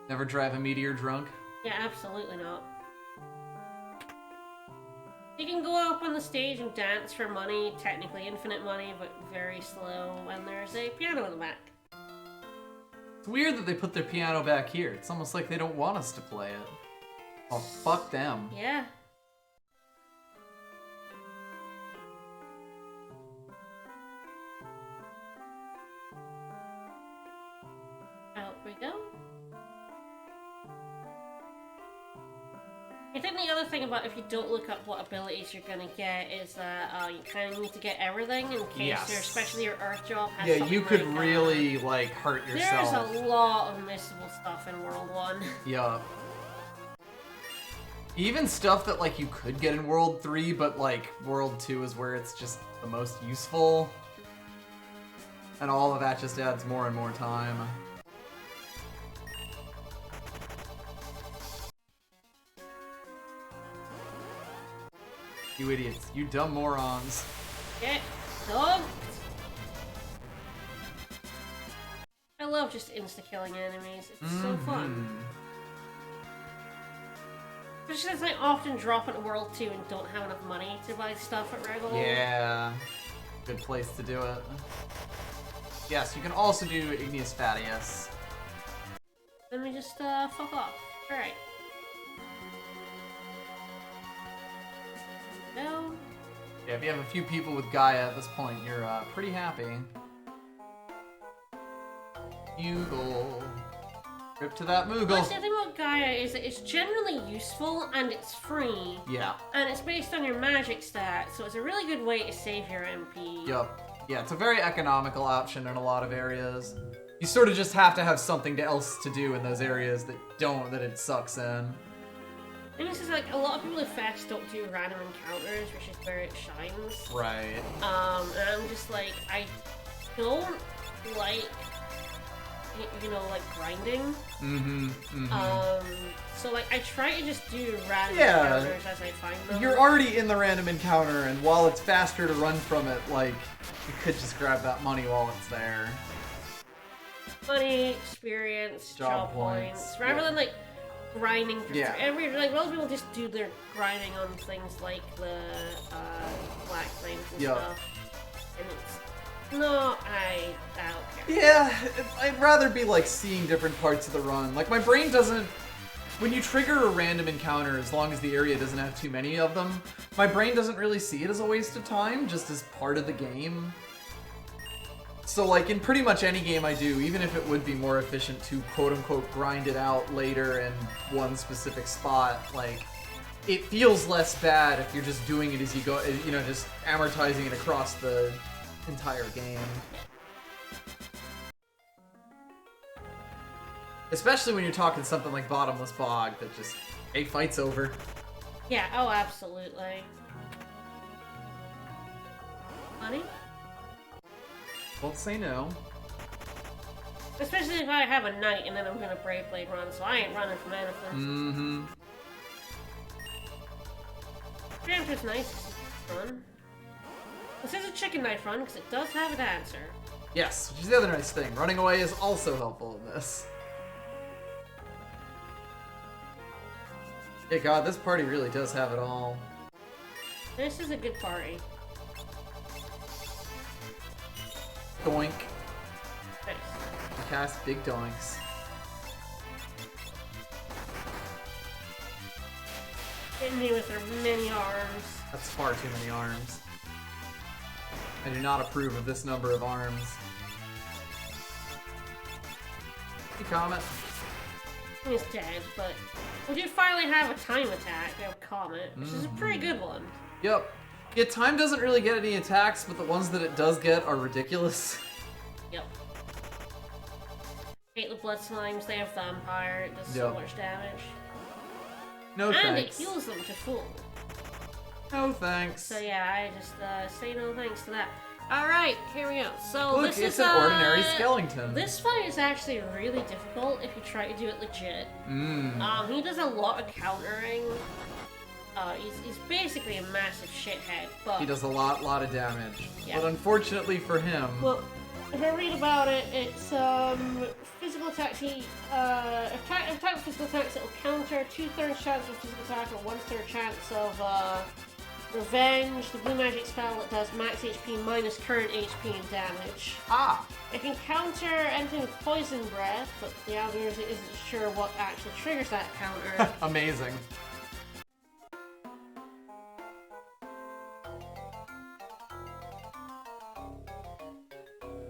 Never drive a meteor drunk? Yeah, absolutely not. You can go up on the stage and dance for money, technically infinite money, but very slow, and there's a piano in the back. It's weird that they put their piano back here. It's almost like they don't want us to play it. Oh, fuck them. Yeah. Out we go. I think the other thing about if you don't look up what abilities you're gonna get is that you kind of need to get everything in case especially your Earth job has something you could like, really, like, hurt yourself. There's a lot of missable stuff in World 1. Yup. Even stuff that, like, you could get in World 3, but, like, World 2 is where it's just the most useful. And all of that just adds more and more time. You idiots. You dumb morons. Get dunked! I love just insta-killing enemies. It's so fun. Especially since I often drop into World 2 and don't have enough money to buy stuff at Regal. Yeah. Good place to do it. Yes, you can also do Igneous Fatius. Let me just, fuck off. Alright. No. Yeah, if you have a few people with Gaia at this point, you're pretty happy. Moogle. Rip to that Moogle. Well, the thing about Gaia is that it's generally useful and it's free. Yeah. And it's based on your magic stats, so it's a really good way to save your MP. Yup. Yeah, it's a very economical option in a lot of areas. You sort of just have to have something else to do in those areas that it sucks in. And this is like, a lot of people with FF don't do random encounters, which is where it shines. Right. And I'm just like, I don't like, you know, like, grinding. So, like, I try to just do random encounters as I find them. You're already in the random encounter, and while it's faster to run from it, like, you could just grab that money while it's there. Money, experience, job points. Rather than, like, grinding through like, most people just do their grinding on things like the black flames and stuff. And it's not, I don't care. Yeah, I'd rather be like seeing different parts of the run. Like, my brain doesn't, when you trigger a random encounter, as long as the area doesn't have too many of them, my brain doesn't really see it as a waste of time, just as part of the game. So, like, in pretty much any game I do, even if it would be more efficient to quote-unquote grind it out later in one specific spot, like, it feels less bad if you're just doing it as you go, you know, just amortizing it across the entire game. Especially when you're talking something like Bottomless Bog that just, hey, fight's over. Yeah, oh, absolutely. Money? Won't say no. Especially if I have a knight and then I'm gonna Brave Blade run, so I ain't running from anything. Mm-hmm. Preemptor's nice run. This is a chicken knife run because it does have a dancer. Yes, which is the other nice thing. Running away is also helpful in this. Yeah, God, this party really does have it all. This is a good party. Doink. Nice. You cast big doinks. Hitting me with their many arms. That's far too many arms. I do not approve of this number of arms. Hey, Comet. He's dead, but we do finally have a time attack. We have Comet, which is a pretty good one. Yep. Yeah, time doesn't really get any attacks, but the ones that it does get are ridiculous. Yep. Hate the blood slimes, they have vampire, it does so Yep. much damage. No And thanks. it heals them to full. No thanks. So yeah, I just say no thanks to that. Alright, here we go. So Look, this it's is an ordinary skeleton. This fight is actually really difficult if you try to do it legit. He does a lot of countering. He's basically a massive shithead, but He does a lot of damage. Yeah. But unfortunately for him, well, if I read about it, it's physical attacks. He attack with physical attacks that will counter 2/3 chance of physical attack or 1/3 chance of revenge. The blue magic spell that does max HP minus current HP and damage. It can counter anything with poison breath, but the algorithm isn't sure what actually triggers that counter. amazing.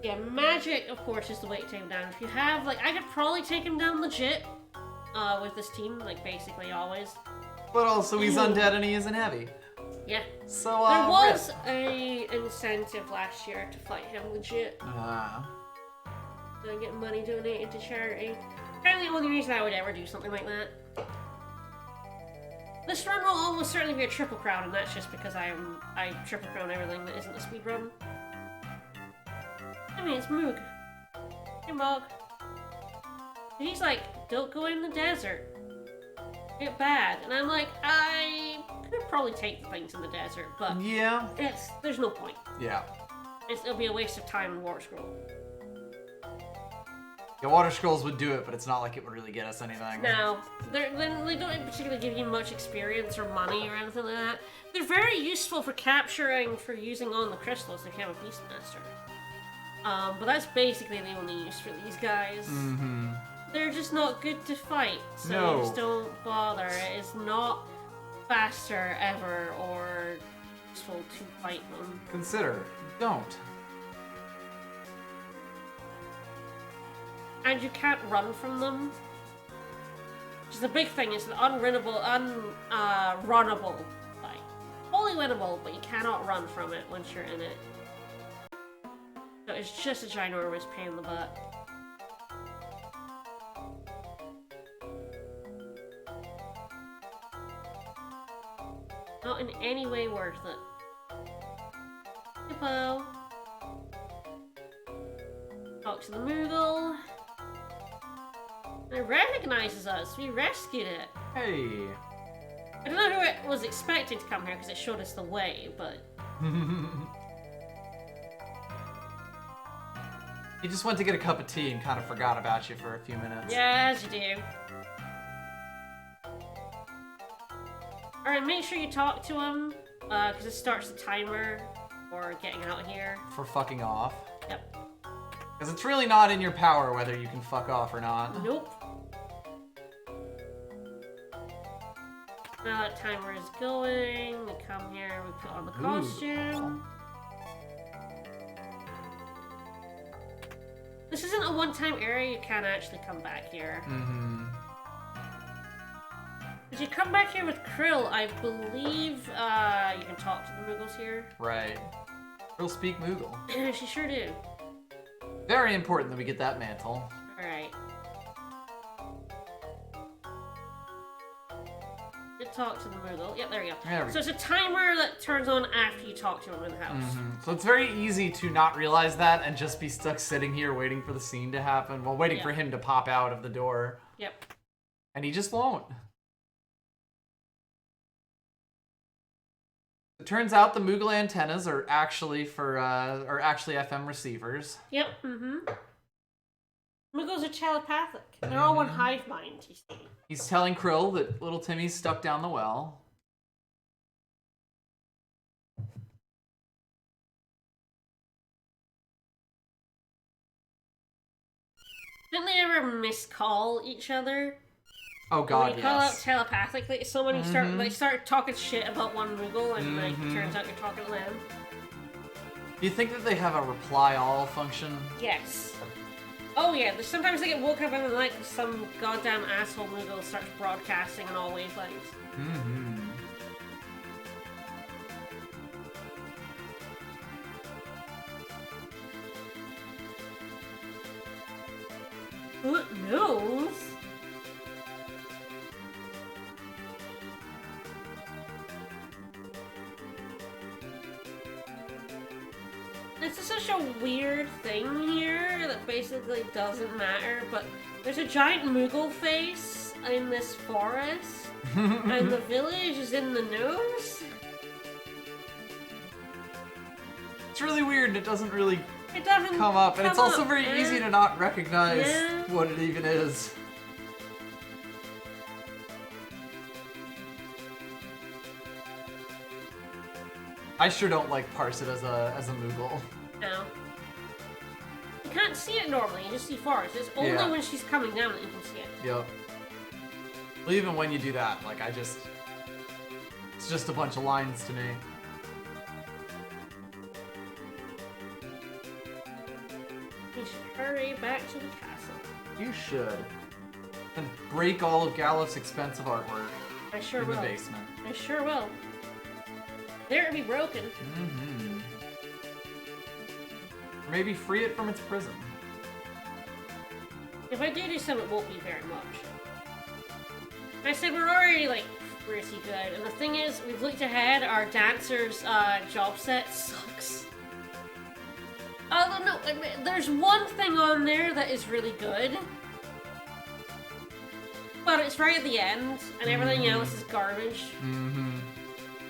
Yeah, magic, of course, is the way to take him down. If you have, like, I could probably take him down legit with this team, like, basically always. But also he's undead and he isn't heavy. Yeah. So, There was rip. a incentive last year to fight him legit. And get money donated to charity. Apparently the only reason I would ever do something like that. This run will almost certainly be a triple crown, and that's just because I triple crown everything that isn't a speed run. I mean, it's Moog. Hey, Mog. And he's like, don't go in the desert. Get bad. And I'm like, I could probably take the things in the desert, but Yeah. there's no point. Yeah. It'll be a waste of time and War Scroll. Yeah, Water Scrolls would do it, but it's not like it would really get us anything. No, they don't particularly give you much experience or money or anything like that. They're very useful for capturing, for using on the crystals if you have a Beastmaster. But that's basically the only use for these guys. Mm-hmm. They're just not good to fight, so No. just don't bother. It is not faster ever or useful to fight them. Consider. Don't. And you can't run from them. Which is the big thing, is the unrunnable fight. Fully winnable, but you cannot run from it once you're in it. So it's just a ginormous pain in the butt. Not in any way worth it. Hippo. Talk to the Moogle. It recognizes us. We rescued it. Hey. I don't know who it was expecting to come here because it showed us the way, but He just went to get a cup of tea and kind of forgot about you for a few minutes. yeah, as you do. Alright, make sure you talk to him, because it starts the timer for getting out of here. For fucking off. Yep. Because it's really not in your power whether you can fuck off or not. Nope. Now that timer is going, we come here, we put on the costume. This isn't a one-time area, you can actually come back here. Mm-hmm. Did you come back here with Krill? I believe you can talk to the Moogles here. Right. We'll speak Moogle. She sure do. Very important that we get that mantle. Alright. Did talk to the Moogle. Yep, there we go. So it's a timer that turns on after you talk to him in the house. So it's very easy to not realize that and just be stuck sitting here waiting for the scene to happen, while waiting for him to pop out of the door. Yep. And he just won't. It turns out the Moogle antennas are actually FM receivers. Yep, Moogles are telepathic. They're all one hive mind, you see. He's telling Krill that little Timmy's stuck down the well. Didn't they ever miscall each other? Oh god, when you call out telepathically, someone start talking shit about one Moogle, and like turns out you're talking to them. Do you think that they have a reply all function? Yes. Oh yeah, sometimes they get woken up in the night because some goddamn asshole Moogle starts broadcasting on all wavelengths. Who knows? This is such a weird thing here that basically doesn't matter, but there's a giant Moogle face in this forest, and the village is in the nose. It's really weird, it doesn't really doesn't come up, and it's also very eh? easy to not recognize what it even is. I sure don't like parse it as a Moogle. No. You can't see it normally, you just see forest. It's only when she's coming down that you can see it. Yep. Well, even when you do that, like, it's just a bunch of lines to me. You should hurry back to the castle. You should. And break all of Galif's expensive artwork. I sure in will. the basement. I sure will. There to be broken. Or maybe free it from its prison. If I do some, it won't be very much. I said we're already, like, pretty good. And the thing is, we've looked ahead, our dancer's job set sucks. Although, no, there's one thing on there that is really good. But it's right at the end, and everything else is garbage.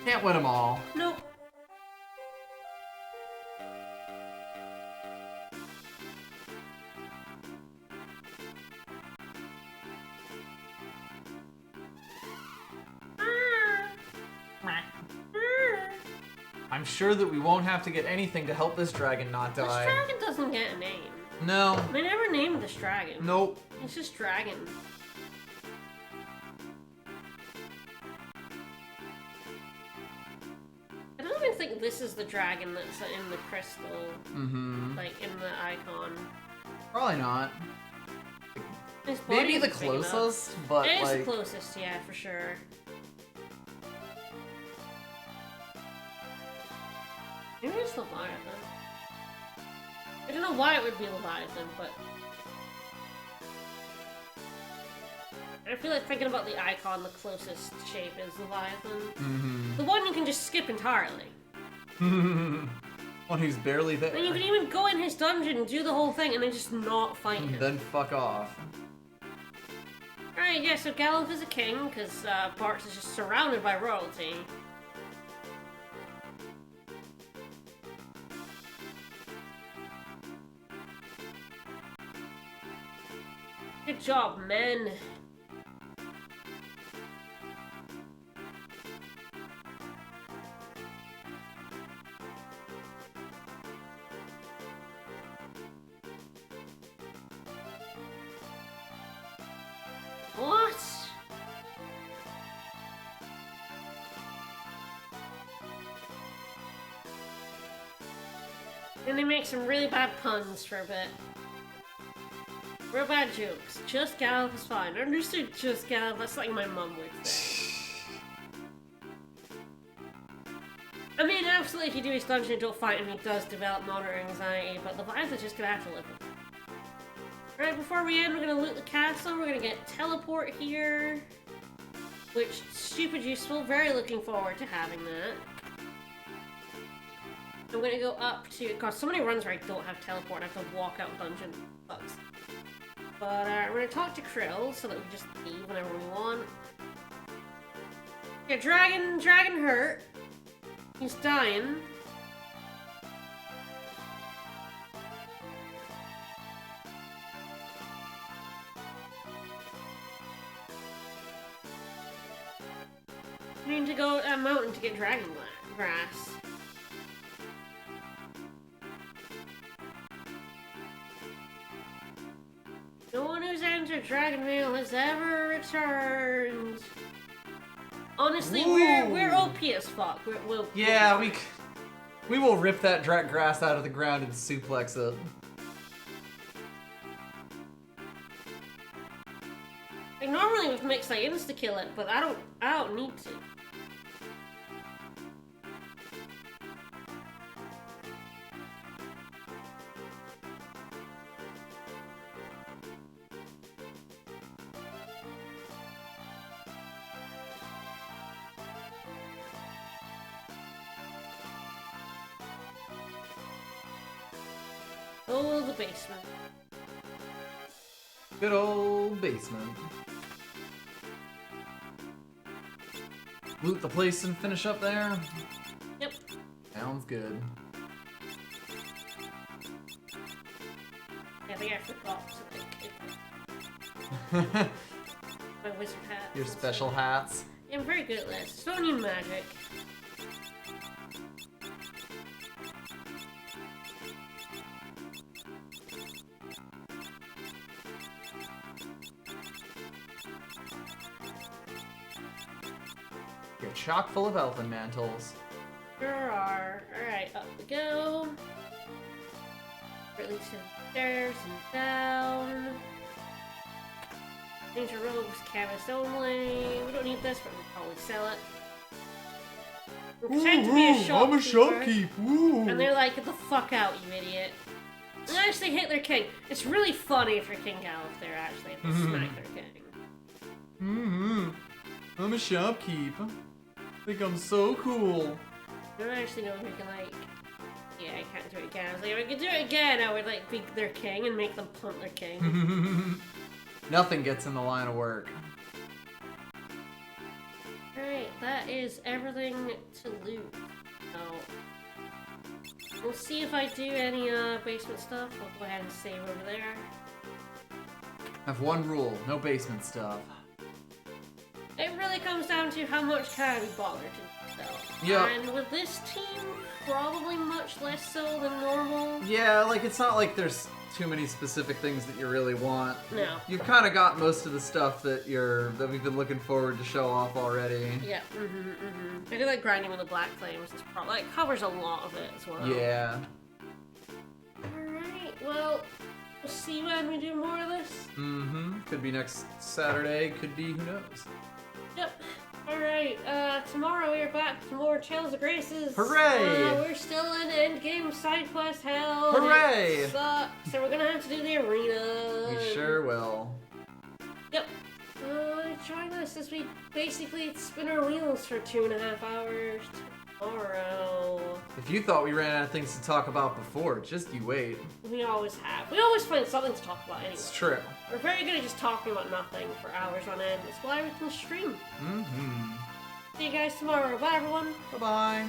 Can't win them all. Nope. I'm sure that we won't have to get anything to help this dragon not die. This dragon doesn't get a name. No. They never named this dragon. Nope. It's just dragon. I don't even think this is the dragon that's in the crystal. Like, in the icon. Probably not. His Maybe body's the big enough. closest, but It is like... the closest, yeah, for sure. Maybe it's Leviathan. I don't know why it would be Leviathan, but... I feel like thinking about the icon, the closest shape is Leviathan. The one you can just skip entirely. One who's barely there. And you can even go in his dungeon and do the whole thing and then just not fight him. Then fuck off. Alright, yeah, so Galuf is a king, because Bartz is just surrounded by royalty. Good job, men. What? And they make some really bad puns for a bit. Real bad jokes. Just Galuf is fine. I understood just Galuf. That's like my mum would say. I mean, absolutely, if you do his dungeon, don't fight him, he does develop moderate anxiety, but the vibes are just gonna have to live with it. Right, before we end, we're gonna loot the castle, we're gonna get teleport here, which, stupid useful, very looking forward to having that. I'm gonna go up to, god, so many runs where I don't have teleport, I have to walk out dungeon, sucks. But, we're gonna talk to Krill, so that we just leave whenever we want. Yeah, dragon hurt. He's dying. We need to go to a mountain to get dragon grass. No one who's entered Dragonvale has ever returned. Honestly, we're OP as fuck. Yeah, we will rip that grass out of the ground and suplex it. Like, normally with Mix I insta kill it, but I don't need to. Oh, the basement. Good old basement. Loot the place and finish up there? Yep. Sounds good. Yeah, I think I forgot something. My wizard hat. Your special hats. Yeah, I'm very good at this. Don't need magic. You're chock full of elfin mantles. Sure are. Alright, up we go. Or at least to the stairs and down. Danger robes, canvas only. We don't need this, but we'll probably sell it. We're pretending to be a shopkeeper. I'm a shopkeep. Ooh. And they're like, get the fuck out, you idiot. And actually hit their king. It's really funny if you're King Gal if they're actually able to smack their king. I'm a shopkeep. I think I'm so cool. I don't actually know if we can, like... Yeah, I can't do it again. I was like, if I could do it again, I would, like, be their king and make them punt their king. Nothing gets in the line of work. Alright, that is everything to loot. So, we'll see if I do any, basement stuff. We'll go ahead and save over there. I have one rule, no basement stuff. It really comes down to how much can I be bothered to sell. Yeah. And with this team, probably much less so than normal. Yeah, like, it's not like there's too many specific things that you really want. No. You've kind of got most of the stuff that we've been looking forward to show off already. Yeah, I do like grinding with the Black Flames. It's probably, like, covers a lot of it as well. Yeah. Alright, well, we'll see when we do more of this. Could be next Saturday, could be, who knows. Yep. Alright, tomorrow we are back with more Trails of Graces. Hooray! We're still in endgame side quest hell. Hooray! It sucks, so we're gonna have to do the arena. We sure will. Yep. Join us as we basically spin our wheels for 2.5 hours tomorrow. If you thought we ran out of things to talk about before, just you wait. We always have. We always find something to talk about anyway. It's true. We're very good at just talking about nothing for hours on end. That's why we can stream. Mm-hmm. See you guys tomorrow. Bye, everyone. Bye-bye.